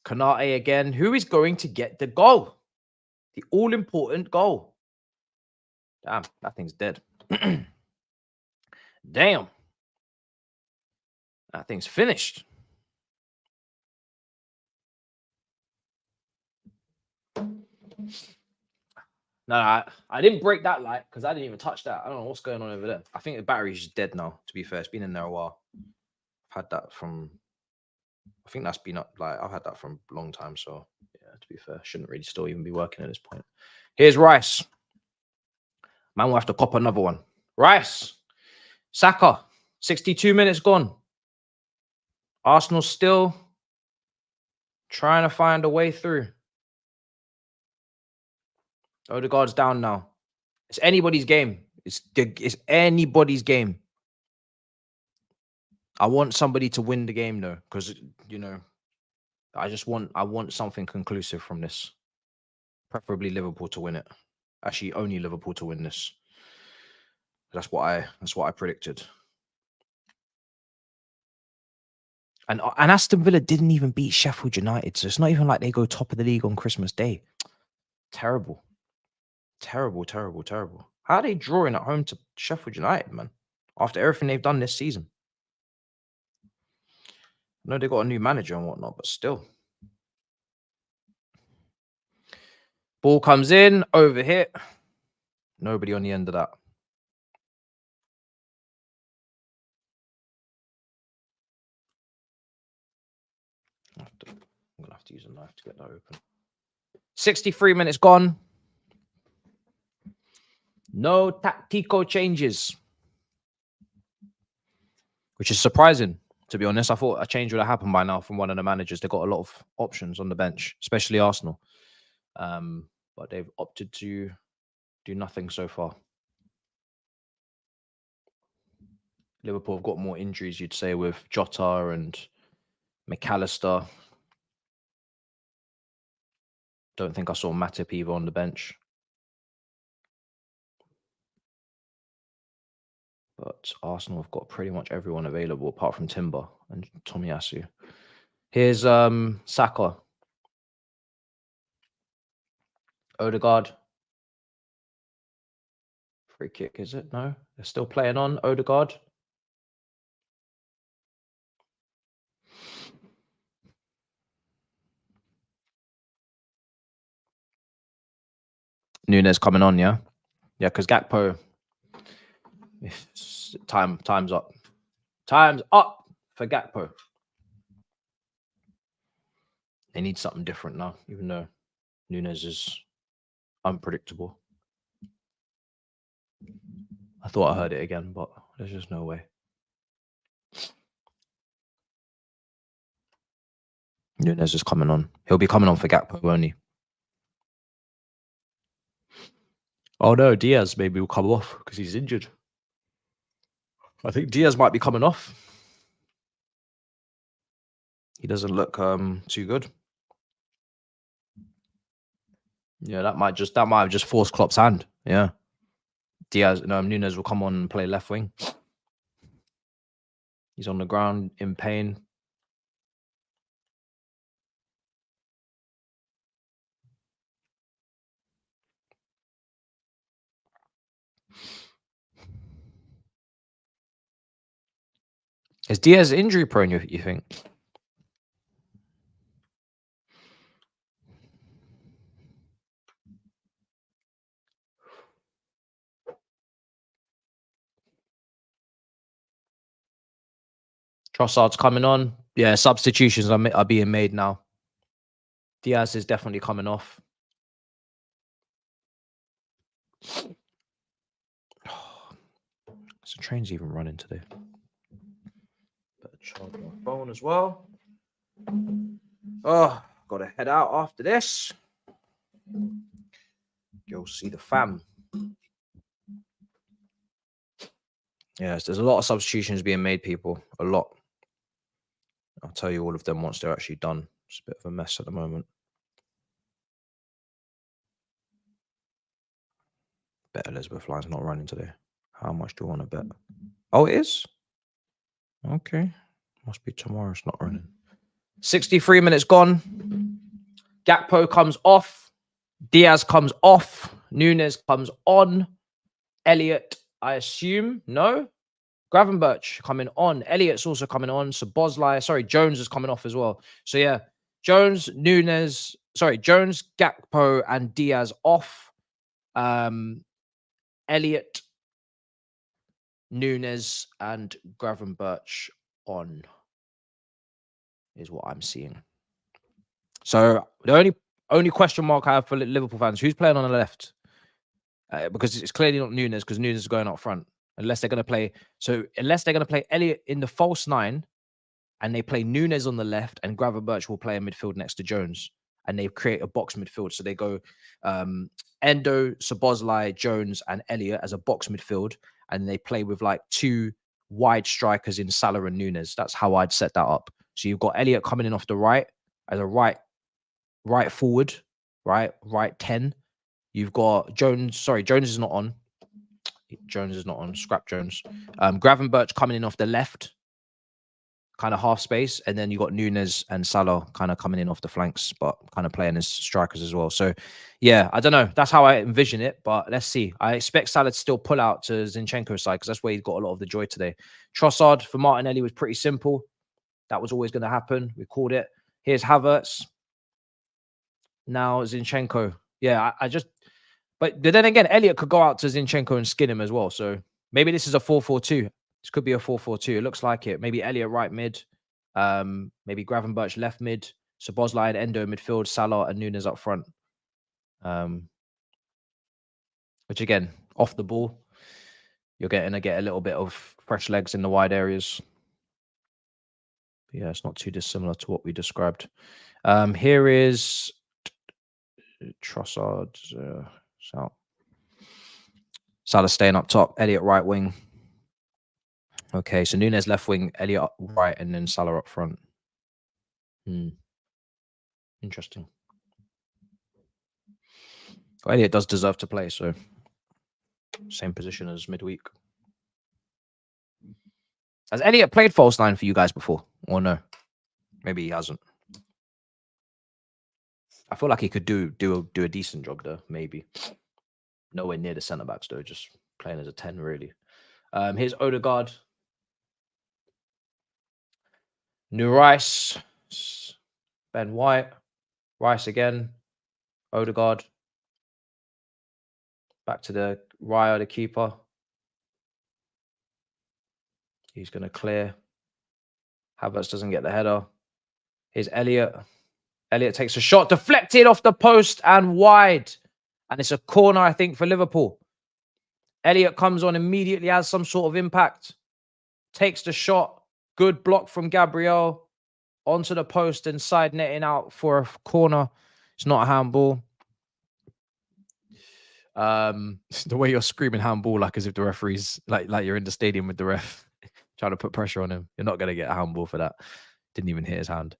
[SPEAKER 1] Konate again. Who is going to get the goal? The all-important goal. Damn, that thing's dead. Damn. That thing's finished. No, I didn't break that light because I didn't even touch that. I don't know what's going on over there. I think the battery's just dead now, to be fair. It's been in there a while. I've had that from... I think that's been up, like, I've had that from a long time, so yeah, to be fair, shouldn't really still even be working at this point. Here's Rice. Man, we'll have to cop another one. Rice. Saka. 62 minutes gone. Arsenal still trying to find a way through. Odegaard's down now. It's anybody's game. It's anybody's game. I want somebody to win the game though, because you know, I want something conclusive from this. Preferably Liverpool to win it. Actually, only Liverpool to win this. That's what I predicted. And Aston Villa didn't even beat Sheffield United, so it's not even like they go top of the league on Christmas Day. Terrible. Terrible, terrible, terrible. How are they drawing at home to Sheffield United, man? After everything they've done this season. I know they got a new manager and whatnot, but still. Ball comes in, over hit. Nobody on the end of that. I'm going to have to use a knife to get that open. 63 minutes gone. No tactical changes. Which is surprising, to be honest. I thought a change would have happened by now from one of the managers. They've got a lot of options on the bench, especially Arsenal. But they've opted to do nothing so far. Liverpool have got more injuries, you'd say, with Jota and McAllister. Don't think I saw Matip either on the bench. but Arsenal have got pretty much everyone available apart from Timber and Tomiyasu. Here's Saka. Odegaard. Free kick, is it? No? They're still playing on. Odegaard. Nunes coming on, yeah? Yeah, because Gakpo... Time's up. Time's up for Gakpo. They need something different now, even though Nunes is unpredictable. I thought I heard it again, but there's just no way. Nunes is coming on. He'll be coming on for Gakpo, won't he? Oh no, Diaz maybe will come off because he's injured. I think Diaz might be coming off. He doesn't look too good. Yeah, that might have just forced Klopp's hand. Yeah. Nunes will come on and play left wing. He's on the ground in pain. Is Diaz injury prone, you think? Trossard's coming on. Yeah, substitutions are being made now. Diaz is definitely coming off. So train's even running today. Better charge my phone as well. Oh, gotta head out after this. Go see the fam. Yes, there's a lot of substitutions being made, people. A lot. I'll tell you all of them once they're actually done. It's a bit of a mess at the moment. Bet Elizabeth Line's not running today. How much do you want to bet? Oh, it is? Okay. Must be tomorrow. It's not running. 63 minutes gone. Gakpo comes off. Diaz comes off. Nunes comes on. Elliot, I assume. No? Gravenberch coming on. Elliott's also coming on. So Jones is coming off as well. So yeah, Jones, Gakpo, and Diaz off. Elliott, Nunes, and Gravenberch on is what I'm seeing. So the only question mark I have for Liverpool fans: who's playing on the left? Because it's clearly not Nunes, because Nunes is going up front. Unless they're going to play Elliott in the false nine, and they play Nunes on the left, and Gravenberch will play in midfield next to Jones, and they create a box midfield. So they go Endo, Szoboszlai, Jones, and Elliott as a box midfield, and they play with like two wide strikers in Salah and Nunes. That's how I'd set that up. So you've got Elliott coming in off the right as a right forward, right 10. You've got Jones. Sorry, Jones is not on. Scrap Jones. Gravenberch coming in off the left, kind of half space, and then you got Nunes and Salah kind of coming in off the flanks, but kind of playing as strikers as well. So yeah, I don't know. That's how I envision it, but let's see. I expect Salah to still pull out to Zinchenko's side because that's where he's got a lot of the joy today. Trossard for Martinelli was pretty simple. That was always going to happen. We called it. Here's Havertz. Now Zinchenko. Yeah, But then again, Elliott could go out to Zinchenko and skin him as well. So maybe this is a 4-4-2. This could be a 4-4-2. It looks like it. Maybe Elliott right mid. Maybe Gravenberch left mid. Szoboszlai and Endo midfield. Salah and Nunes up front. Which again, off the ball, you're going to get a little bit of fresh legs in the wide areas. But yeah, it's not too dissimilar to what we described. Here is Trossard. Salah staying up top. Elliott right wing. Okay, so Nunes left wing, Elliott right, and then Salah up front. Interesting. Well, Elliott does deserve to play, so same position as midweek. Has Elliot played false nine for you guys before? Or no? Maybe he hasn't. I feel like he could do a decent job though, maybe. Nowhere near the centre backs though, just playing as a 10 really. Here's Odegaard. New Rice. Ben White. Rice again. Odegaard. Back to the Raya, the keeper. He's going to clear. Havertz doesn't get the header. Here's Elliot. Elliot takes a shot, deflected off the post and wide. And it's a corner, I think, for Liverpool. Elliot comes on immediately, has some sort of impact. Takes the shot. Good block from Gabriel. Onto the post and side netting out for a corner. It's not a handball. The way you're screaming handball, like as if the referee's like you're in the stadium with the ref trying to put pressure on him. You're not going to get a handball for that. Didn't even hit his hand.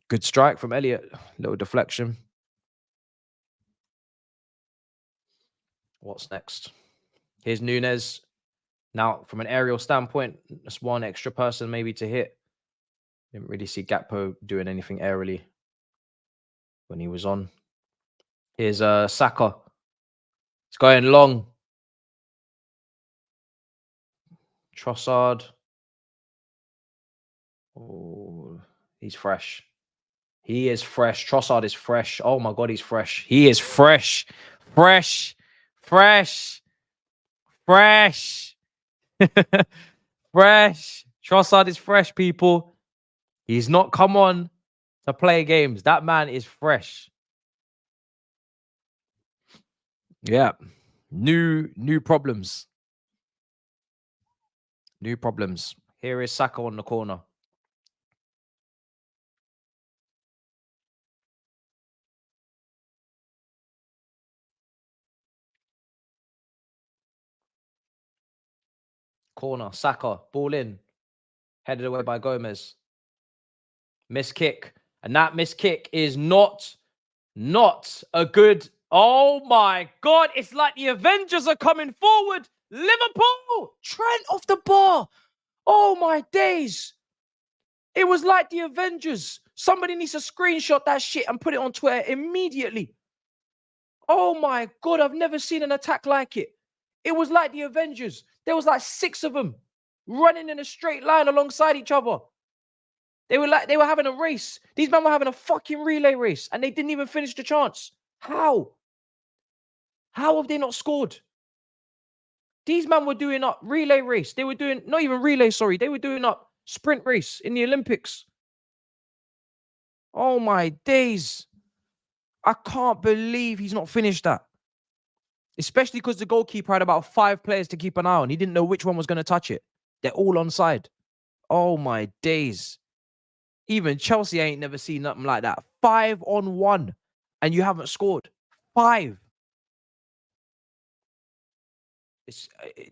[SPEAKER 1] Good strike from Elliot. Little deflection. What's next? Here's Nunez. Now, from an aerial standpoint, that's one extra person maybe to hit. Didn't really see Gakpo doing anything aerially when he was on. Here's Saka. It's going long. Trossard. Oh, he's fresh. He is fresh. Trossard is fresh. Oh my God, he's fresh. He is fresh. Fresh. Fresh. Fresh. Fresh. Trossard is fresh, people. He's not come on to play games. That man is fresh. Yeah. New problems. New problems. Here is Saka on the corner. Corner. Saka. Ball in. Headed away by Gomez. Miss kick. And that miss kick is not a good... Oh my God. It's like the Avengers are coming forward. Liverpool. Trent off the bar. Oh my days. It was like the Avengers. Somebody needs to screenshot that shit and put it on Twitter immediately. Oh my God. I've never seen an attack like it. It was like the Avengers. There was like 6 of them running in a straight line alongside each other. They were having a race. These men were having a fucking relay race and they didn't even finish the chance. How? How have they not scored? These men were doing up relay race. They were doing, not even relay, sorry. They were doing up sprint race in the Olympics. Oh my days. I can't believe he's not finished that. Especially because the goalkeeper had about 5 players to keep an eye on. He didn't know which one was going to touch it. They're all onside. Oh my days. Even Chelsea ain't never seen nothing like that. 5-on-1 and you haven't scored. 5.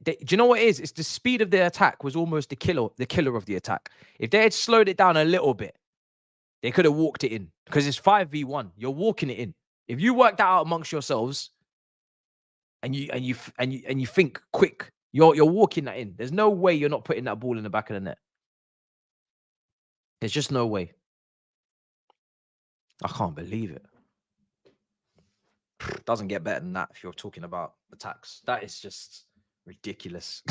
[SPEAKER 1] Do you know what it is? It's the speed of the attack was almost the killer of the attack. If they had slowed it down a little bit, they could have walked it in because it's 5v1. You're walking it in. If you work that out amongst yourselves and you think quick, you're walking that in. There's no way you're not putting that ball in the back of the net. There's just no way. I can't believe it. Doesn't get better than that if you're talking about attacks. That is just ridiculous.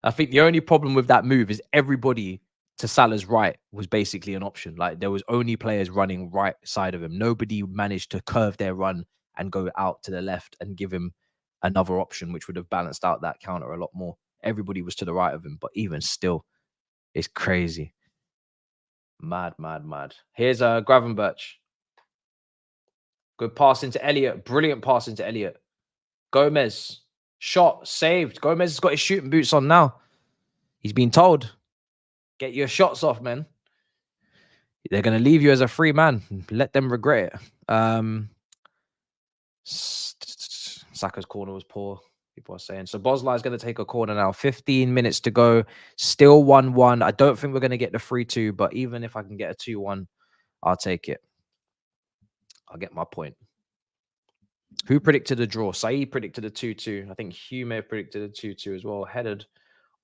[SPEAKER 1] I think the only problem with that move is everybody to Salah's right was basically an option. Like there was only players running right side of him. Nobody managed to curve their run and go out to the left and give him another option, which would have balanced out that counter a lot more. Everybody was to the right of him, but even still, it's crazy. Mad. Here's Gravenberch. Good pass into Elliot. Brilliant pass into Elliot. Gomez. Shot. Saved. Gomez has got his shooting boots on now. He's been told, get your shots off, man. They're going to leave you as a free man. Let them regret it. Saka's corner was poor. People are saying. So Bosla is going to take a corner now. 15 minutes to go. Still 1-1. I don't think we're going to get the 3-2, but even if I can get a 2-1, I'll take it. I'll get my point. Who predicted a draw? Saeed predicted a 2-2. I think Hugh may have predicted a 2-2 as well. Headed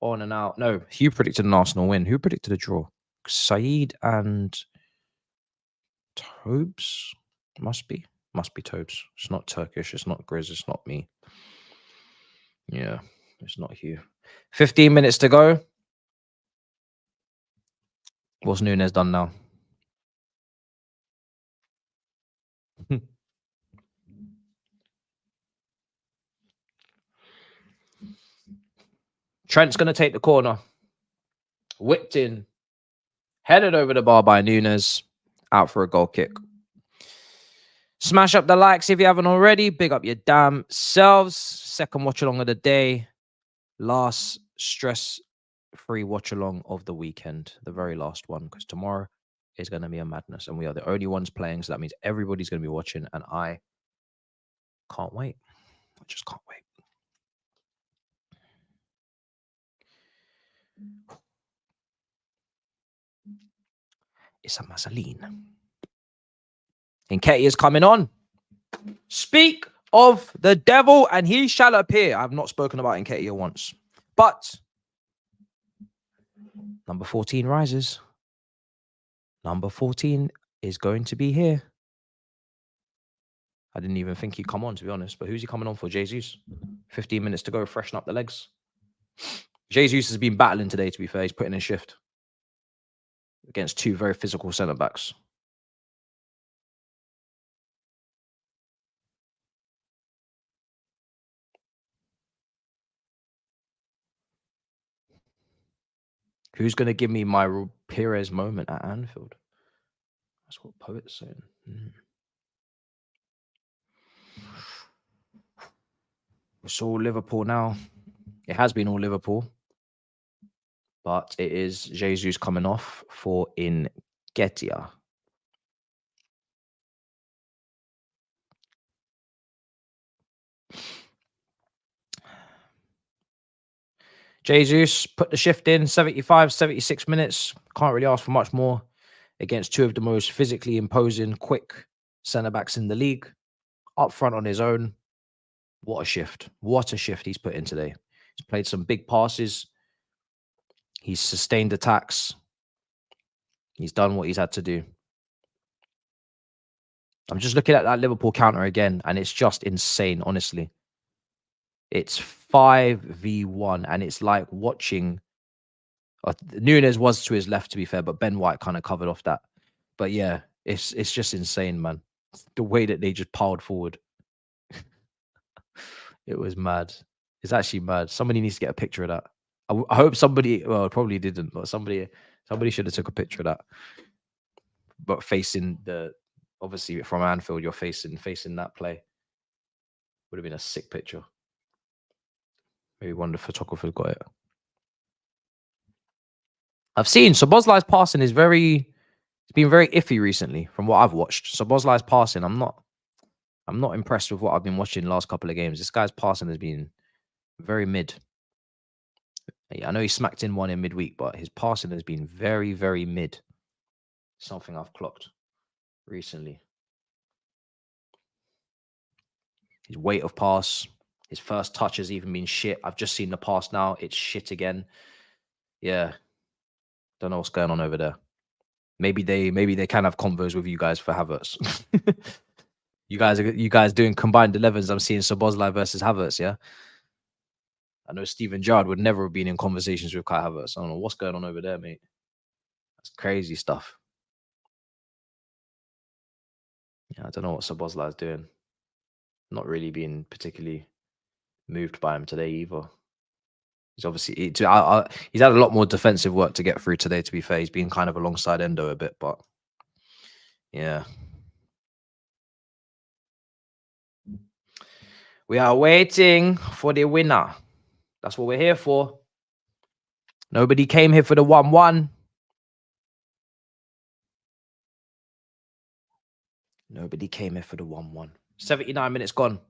[SPEAKER 1] on and out. No, Hugh predicted an Arsenal win. Who predicted a draw? Saeed and Thabz? Must be Thabz. It's not Turkish. It's not Grizz. It's not me. Yeah, it's not Hugh. 15 minutes to go. What's Nunes done now? Trent's going to take the corner. Whipped in. Headed over the bar by Nunes. Out for a goal kick. Smash up the likes if you haven't already. Big up your damn selves. Second watch along of the day. Last stress-free watch along of the weekend. The very last one. Because tomorrow is going to be a madness. And we are the only ones playing. So that means everybody's going to be watching. And I can't wait. I just can't wait. It's a Mazzoline. Nketiah is coming on. Speak of the devil and he shall appear. I've not spoken about Nketiah once. But number 14 rises. Number 14 is going to be here. I didn't even think he'd come on, to be honest. But who's he coming on for? Jesus. 15 minutes to go. Freshen up the legs. Jesus has been battling today, to be fair. He's putting in shift against two very physical centre-backs. Who's going to give me my Perez moment at Anfield? That's what Poet's saying. It's all Liverpool now. It has been all Liverpool. But it is Jesus coming off for Nketiah. Jesus put the shift in, 75, 76 minutes. Can't really ask for much more against two of the most physically imposing, quick centre-backs in the league. Up front on his own. What a shift. What a shift he's put in today. He's played some big passes. He's sustained attacks. He's done what he's had to do. I'm just looking at that Liverpool counter again, and it's just insane, honestly. It's 5v1, and it's like watching... Nunes was to his left, to be fair, but Ben White kind of covered off that. But yeah, it's just insane, man. The way that they just piled forward. It was mad. It's actually mad. Somebody needs to get a picture of that. I hope somebody... Well, probably didn't, but somebody should have took a picture of that. But facing the... Obviously, from Anfield, you're facing that play. Would have been a sick picture. Maybe one of the photographers got it. I've seen Szoboszlai's passing is very... It's been very iffy recently from what I've watched. Szoboszlai's passing, I'm not impressed with what I've been watching the last couple of games. This guy's passing has been very mid. I know he smacked in one in midweek, but his passing has been very, very mid. Something I've clocked recently. His weight of pass, his first touch has even been shit. I've just seen the pass now. It's shit again. Yeah. Don't know what's going on over there. Maybe they can have convos with you guys for Havertz. you guys doing combined 11s. I'm seeing Szoboszlai versus Havertz, yeah? I know Steven Gerrard would never have been in conversations with Kai Havertz. I don't know what's going on over there, mate. That's crazy stuff. Yeah, I don't know what Szoboszlai is doing. Not really being particularly moved by him today either. He's obviously he's had a lot more defensive work to get through today, to be fair. He's been kind of alongside Endo a bit, but yeah. We are waiting for the winner. That's what we're here for. Nobody came here for the 1-1. Nobody came here for the 1-1. 79 minutes gone.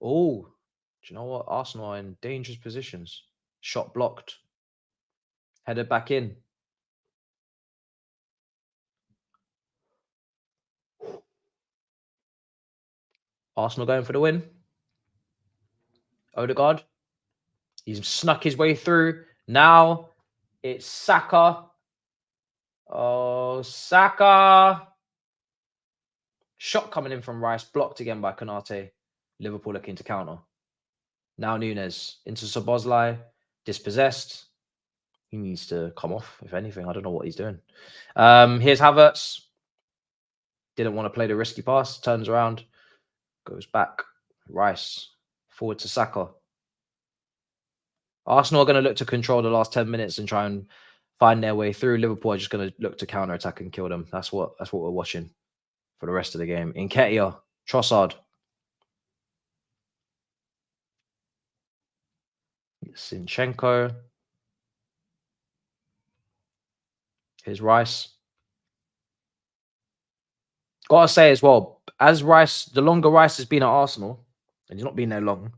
[SPEAKER 1] Oh, do you know what? Arsenal are in dangerous positions. Shot blocked. Headed back in. Arsenal going for the win. Odegaard. He's snuck his way through. Now it's Saka. Oh, Saka. Shot coming in from Rice, blocked again by Konate. Liverpool looking to counter. Now Nunes into Szoboszlai, dispossessed. He needs to come off, if anything. I don't know what he's doing. Here's Havertz. Didn't want to play the risky pass. Turns around, goes back. Rice forward to Saka. Arsenal are going to look to control the last 10 minutes and try and find their way through. Liverpool are just going to look to counter attack and kill them. That's what we're watching for the rest of the game. Nketiah, Trossard. Zinchenko. Here's Rice. Gotta say as well, as Rice, the longer Rice has been at Arsenal, and he's not been there long,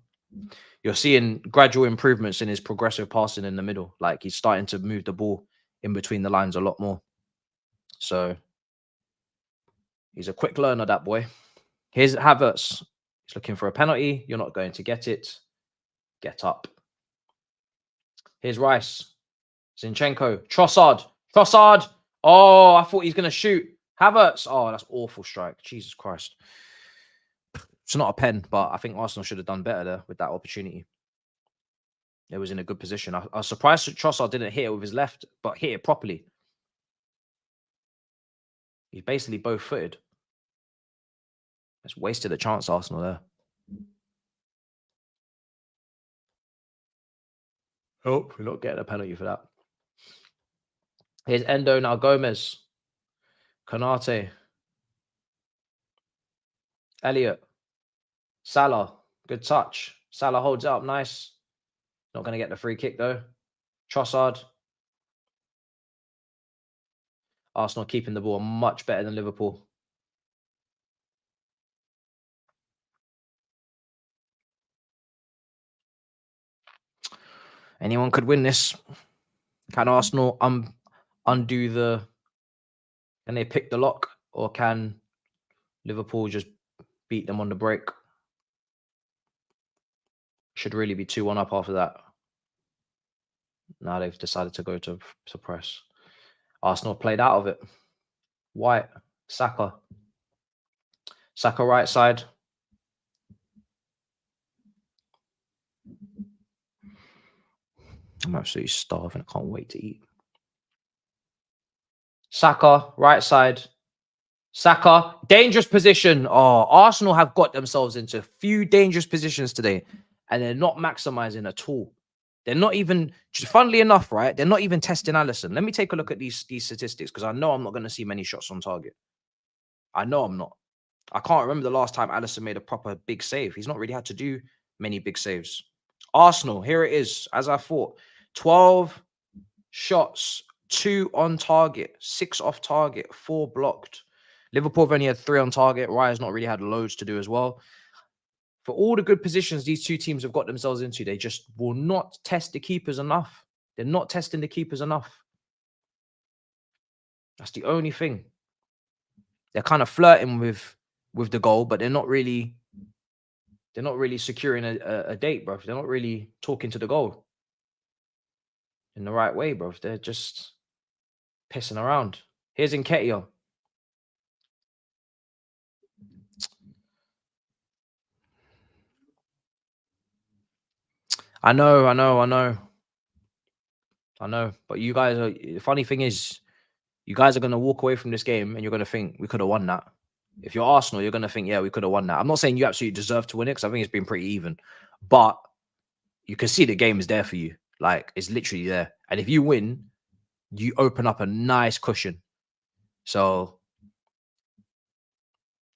[SPEAKER 1] you're seeing gradual improvements in his progressive passing in the middle. Like he's starting to move the ball in between the lines a lot more. So he's a quick learner, that boy. Here's Havertz. He's looking for a penalty. You're not going to get it. Get up. Here's Rice. Zinchenko. Trossard. Trossard. Oh, I thought he's going to shoot. Havertz. Oh, that's awful strike. Jesus Christ. It's not a pen, but I think Arsenal should have done better there with that opportunity. It was in a good position. I was surprised that Trossard didn't hit it with his left, but hit it properly. He's basically both-footed. It's wasted a chance, Arsenal there. Oh, we're not getting a penalty for that. Here's Endo, now Gomez. Konate. Elliott. Salah. Good touch. Salah holds it up nice. Not going to get the free kick though. Trossard. Arsenal keeping the ball much better than Liverpool. Anyone could win this. Can Arsenal undo the... Can they pick the lock? Or can Liverpool just beat them on the break? Should really be 2-1 up after that. Now they've decided to go to press. Arsenal played out of it. White. Saka. Saka right side. I'm absolutely starving. I can't wait to eat. Saka, right side. Saka, dangerous position. Oh, Arsenal have got themselves into a few dangerous positions today, and they're not maximizing at all. They're not even, funnily enough, right? They're not even testing Alisson. Let me take a look at these statistics because I know I'm not going to see many shots on target. I know I'm not. I can't remember the last time Alisson made a proper big save. He's not really had to do many big saves. Arsenal, here it is, as I thought. 12 shots, 2 on target, 6 off target, 4 blocked. Liverpool have only had 3 on target. Raya's not really had loads to do as well. For all the good positions these two teams have got themselves into, they just will not test the keepers enough. They're not testing the keepers enough. That's the only thing. They're kind of flirting with the goal, but they're not really securing a date, bro. They're not really talking to the goal in the right way, bro. They're just pissing around. Here's Nketiah. I know. But you guys are, the funny thing is, you guys are going to walk away from this game and you're going to think we could have won that. If you're Arsenal, you're going to think, yeah, we could have won that. I'm not saying you absolutely deserve to win it because I think it's been pretty even. But you can see the game is there for you. Like, it's literally there. And if you win, you open up a nice cushion. So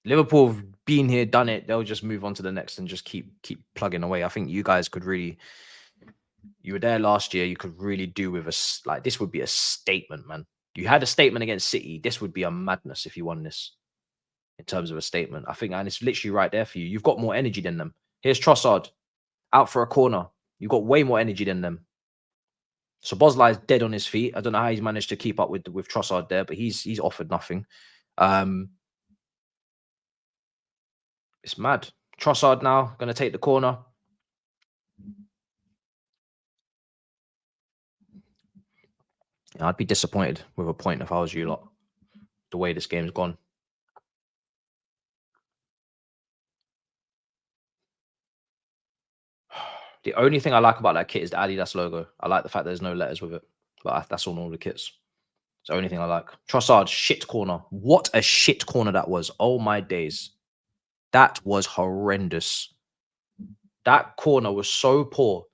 [SPEAKER 1] Liverpool have been here, done it. They'll just move on to the next and just keep plugging away. I think you guys could really... You were there last year. You could really do with us. Like, this would be a statement, man. You had a statement against City. This would be a madness if you won this in terms of a statement. I think, and it's literally right there for you. You've got more energy than them. Here's Trossard out for a corner. You've got way more energy than them. So Szoboszlai is dead on his feet. I don't know how he's managed to keep up with Trossard there, but he's offered nothing. It's mad. Trossard now going to take the corner. Yeah, I'd be disappointed with a point if I was you lot, the way this game's gone. The only thing I like about that kit is the Adidas logo. I like the fact there's no letters with it, but that's on all the kits. It's the only thing I like. Trossard, shit corner. What a shit corner that was. Oh my days. That was horrendous. That corner was so poor.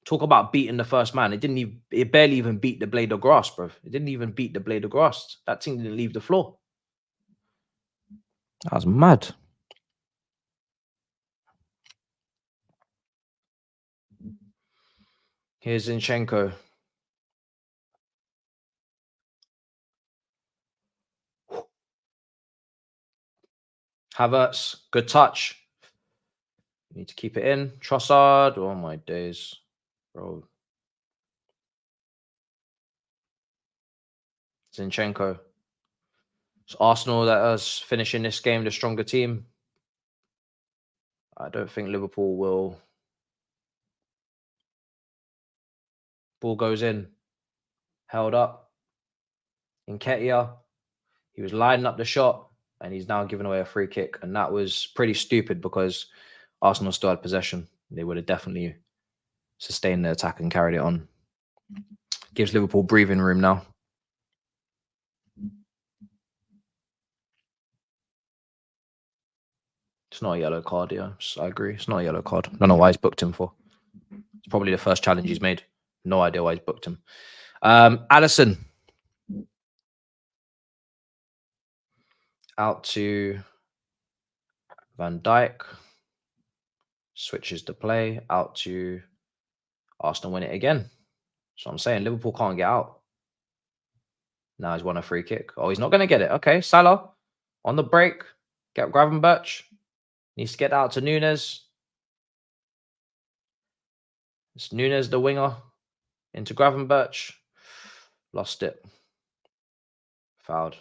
[SPEAKER 1] Talk about beating the first man. It barely even beat the blade of grass, bro. It didn't even beat the blade of grass. That thing didn't leave the floor. That was mad. Here's Zinchenko. Havertz, good touch. Need to keep it in. Trossard. Oh my days, bro. Zinchenko. It's Arsenal that is finishing this game the stronger team. I don't think Liverpool will. Ball goes in. Held up. Nketiah. He was lining up the shot and he's now giving away a free kick. And that was pretty stupid because Arsenal still had possession. They would have definitely sustained the attack and carried it on. Gives Liverpool breathing room now. It's not a yellow card, yeah. I agree. It's not a yellow card. I don't know why he's booked him for. It's probably the first challenge he's made. No idea why he's booked him. Alisson. Out to Van Dijk. Switches the play. Out to Arsenal, win it again. So I'm saying Liverpool can't get out. Now he's won a free kick. Oh, he's not going to get it. Okay, Salah on the break. Get Gravenberch. Needs to get out to Nunes. It's Nunes, the winger. Into Gravenberch. Lost it. Fouled.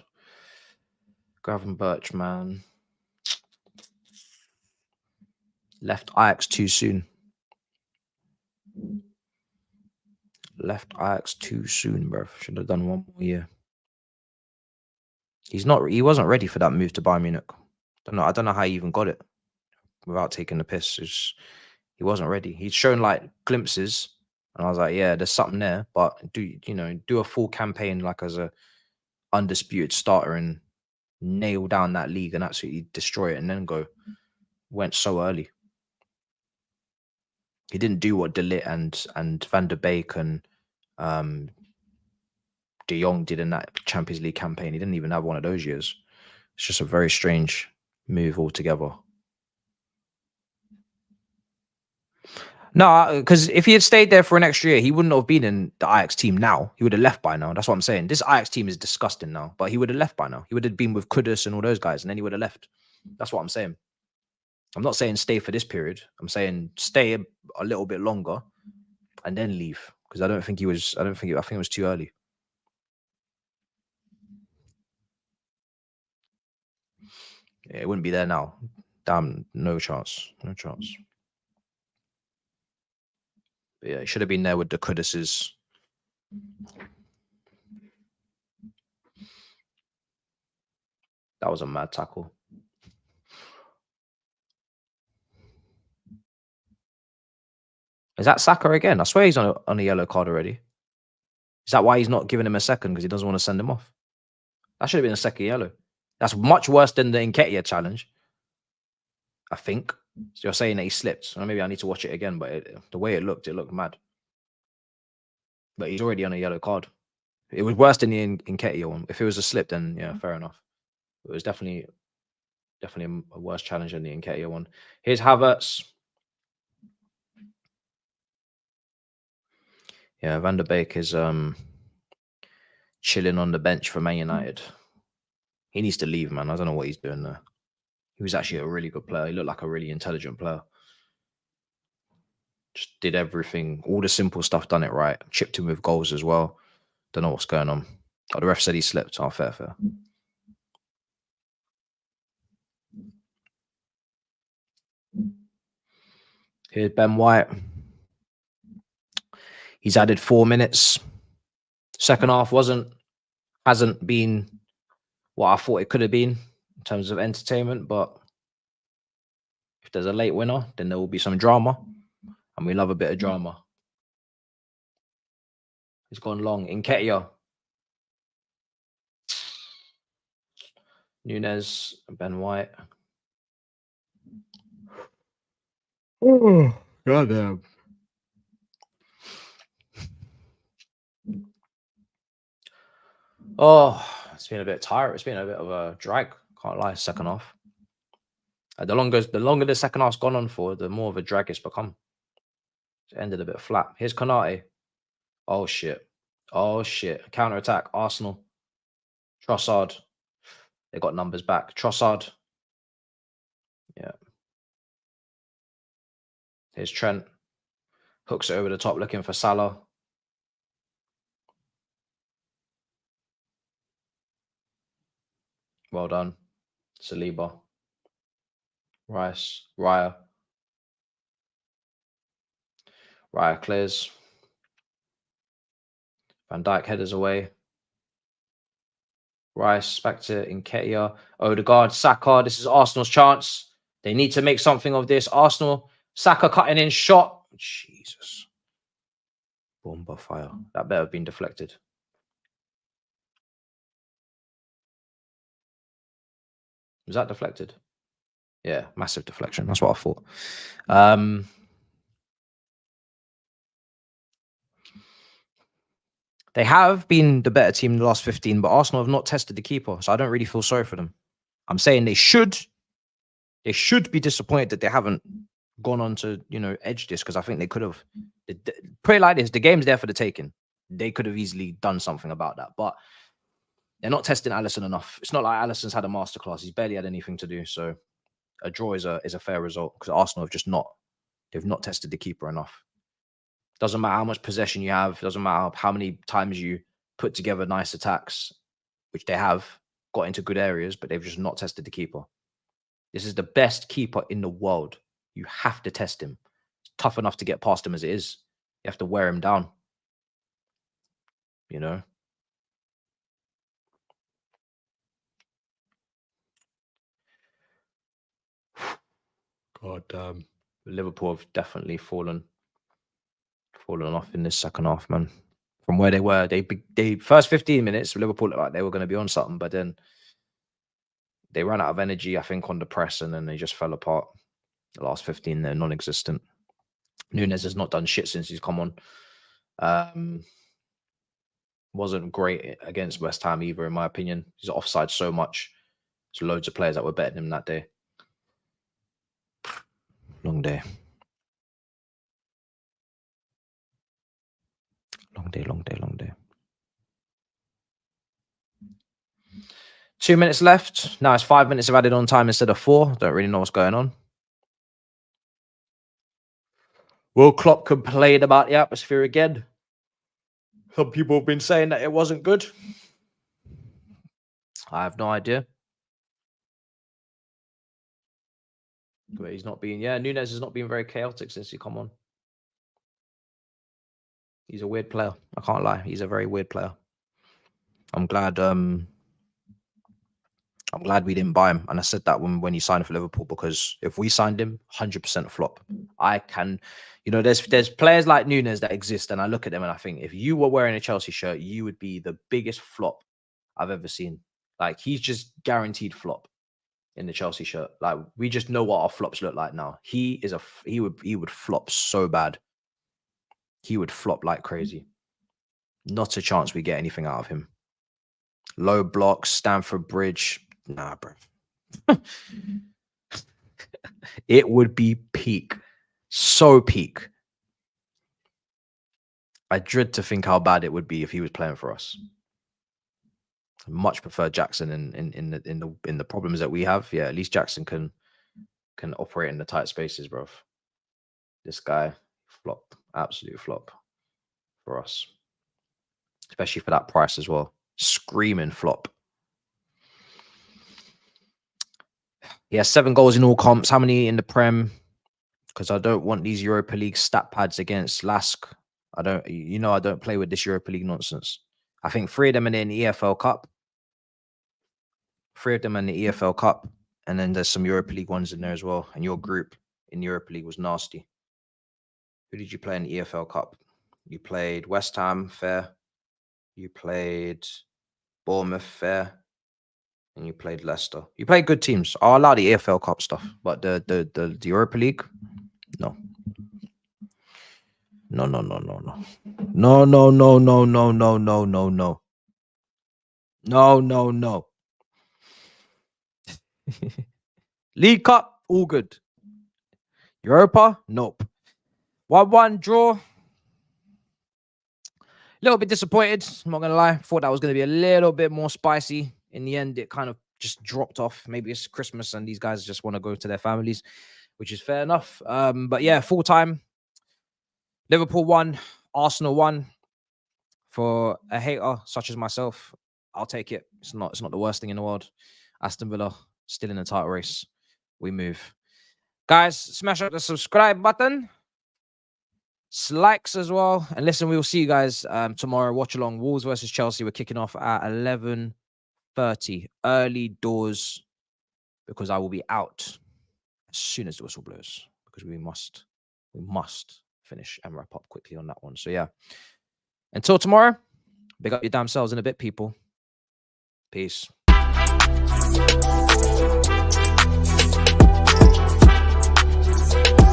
[SPEAKER 1] Gravenberch, man. Left Ajax too soon. Left Ajax too soon, bro. Should have done one more year. He wasn't ready for that move to Bayern Munich. I don't know how he even got it without taking the piss. He wasn't ready. He'd shown like glimpses, and I was like, yeah, there's something there, but do a full campaign like as a undisputed starter and nail down that league and absolutely destroy it and then go. Went so early. He didn't do what De Ligt and Van der Beek and De Jong did in that Champions League campaign. He didn't even have one of those years. It's just a very strange move altogether. No, because if he had stayed there for an extra year, he wouldn't have been in the Ajax team now. He would have left by now. That's what I'm saying. This Ajax team is disgusting now, but he would have left by now. He would have been with Kudus and all those guys, and then he would have left. That's what I'm saying. I'm not saying stay for this period. I'm saying stay a little bit longer and then leave. Because I think it was too early. Yeah, it wouldn't be there now. Damn, no chance. No chance. But yeah, it should have been there with the Kuduses. That was a mad tackle. Is that Saka again? I swear he's on a yellow card already. Is that why he's not giving him a second? Because he doesn't want to send him off? That should have been a second yellow. That's much worse than the Nketiah challenge, I think. So you're saying that he slipped. Well, maybe I need to watch it again, but the way it looked mad. But he's already on a yellow card. It was worse than the Nketiah one. If it was a slip, then yeah, fair enough. It was definitely a worse challenge than the Nketiah one. Here's Havertz. Yeah, Van der Beek is chilling on the bench for Man United. He needs to leave, man. I don't know what he's doing there. He was actually a really good player. He looked like a really intelligent player. Just did everything, all the simple stuff, done it right. Chipped him with goals as well. Don't know what's going on. Oh, the ref said he slipped. Oh, fair. Here's Ben White. He's added 4 minutes. Second half hasn't been what I thought it could have been in terms of entertainment, but if there's a late winner, then there will be some drama, and we love a bit of drama. It's gone long. Nketiah, Nunes, Ben White. Oh, goddamn. Oh, it's been a bit tired. It's been a bit of a drag. Can't lie. Second half. The longer the second half's gone on for, the more of a drag it's become. It ended a bit flat. Here's Konate. Oh shit. Oh shit. Counter attack. Arsenal. Trossard. They got numbers back. Trossard. Yeah. Here's Trent. Hooks it over the top looking for Salah. Well done. Saliba. Rice. Raya. Raya clears. Van Dijk headers away. Rice back to Nketiah. Odegaard. Saka. This is Arsenal's chance. They need to make something of this. Arsenal. Saka cutting in shot. Jesus. Bomba fire. That better have been deflected. Was that deflected? Yeah, massive deflection. That's what I thought. They have been the better team in the last 15, but Arsenal have not tested the keeper, so I don't really feel sorry for them. I'm saying they should be disappointed that they haven't gone on to, edge this, because I think they could have. Put it like this, the game's there for the taking. They could have easily done something about that, but they're not testing Alisson enough. It's not like Alisson's had a masterclass. He's barely had anything to do, so a draw is a fair result, because Arsenal have they've not tested the keeper enough. Doesn't matter how much possession you have. Doesn't matter how many times you put together nice attacks, which they have got into good areas, but they've just not tested the keeper. This is the best keeper in the world. You have to test him. It's tough enough to get past him as it is. You have to wear him down. God damn. Liverpool have definitely fallen off in this second half, man. From where they were, they first 15 minutes, Liverpool looked like they were going to be on something, but then they ran out of energy, I think, on the press, and then they just fell apart. The last 15, they're non-existent. Nunes has not done shit since he's come on. Wasn't great against West Ham either, in my opinion. He's offside so much. There's loads of players that were better than him that day. Long day. Long day. 2 minutes left. Now it's 5 minutes of added on time instead of 4. Don't really know what's going on. Will Klopp complain about the atmosphere again? Some people have been saying that it wasn't good. I have no idea. But he's not being, Nunes has not been very chaotic since he come on. He's a weird player. I can't lie. He's a very weird player. I'm glad we didn't buy him. And I said that when he signed for Liverpool, because if we signed him, 100% flop. I can, there's players like Nunes that exist, and I look at them and I think, if you were wearing a Chelsea shirt, you would be the biggest flop I've ever seen. Like, he's just guaranteed flop in the Chelsea shirt. Like, we just know what our flops look like now. He would flop so bad. He would flop like crazy. Not a chance we get anything out of him. Low blocks, Stamford Bridge. Nah, bro. It would be peak. So peak. I dread to think how bad it would be if he was playing for us. I much prefer Jackson in the problems that we have. Yeah, at least Jackson can operate in the tight spaces, bro. This guy, flop. Absolute flop for us. Especially for that price as well. Screaming flop. He has 7 goals in all comps. How many in the Prem? Because I don't want these Europa League stat pads against Lask. I don't play with this Europa League nonsense. I think 3 of them are in the EFL Cup. 3 of them are in the EFL Cup. And then there's some Europa League ones in there as well. And your group in Europa League was nasty. Who did you play in the EFL Cup? You played West Ham, fair. You played Bournemouth, fair. And you played Leicester. You played good teams. I'll allow the EFL Cup stuff. But the Europa League, no. No. No. League Cup, all good. Europa, nope. 1-1 draw. A little bit disappointed, I'm not gonna lie. Thought that was gonna be a little bit more spicy. In the end, it kind of just dropped off. Maybe it's Christmas and these guys just want to go to their families, which is fair enough. But yeah, full time. Liverpool won, Arsenal won. For a hater such as myself, I'll take it. It's not the worst thing in the world. Aston Villa still in the title race. We move. Guys, smash up the subscribe button. Likes as well. And listen, we will see you guys tomorrow. Watch along Wolves versus Chelsea. We're kicking off at 11:30. Early doors, because I will be out as soon as the whistle blows, because we must finish and wrap up quickly on that one. So yeah. Until tomorrow, big up your damn selves in a bit, people. Peace.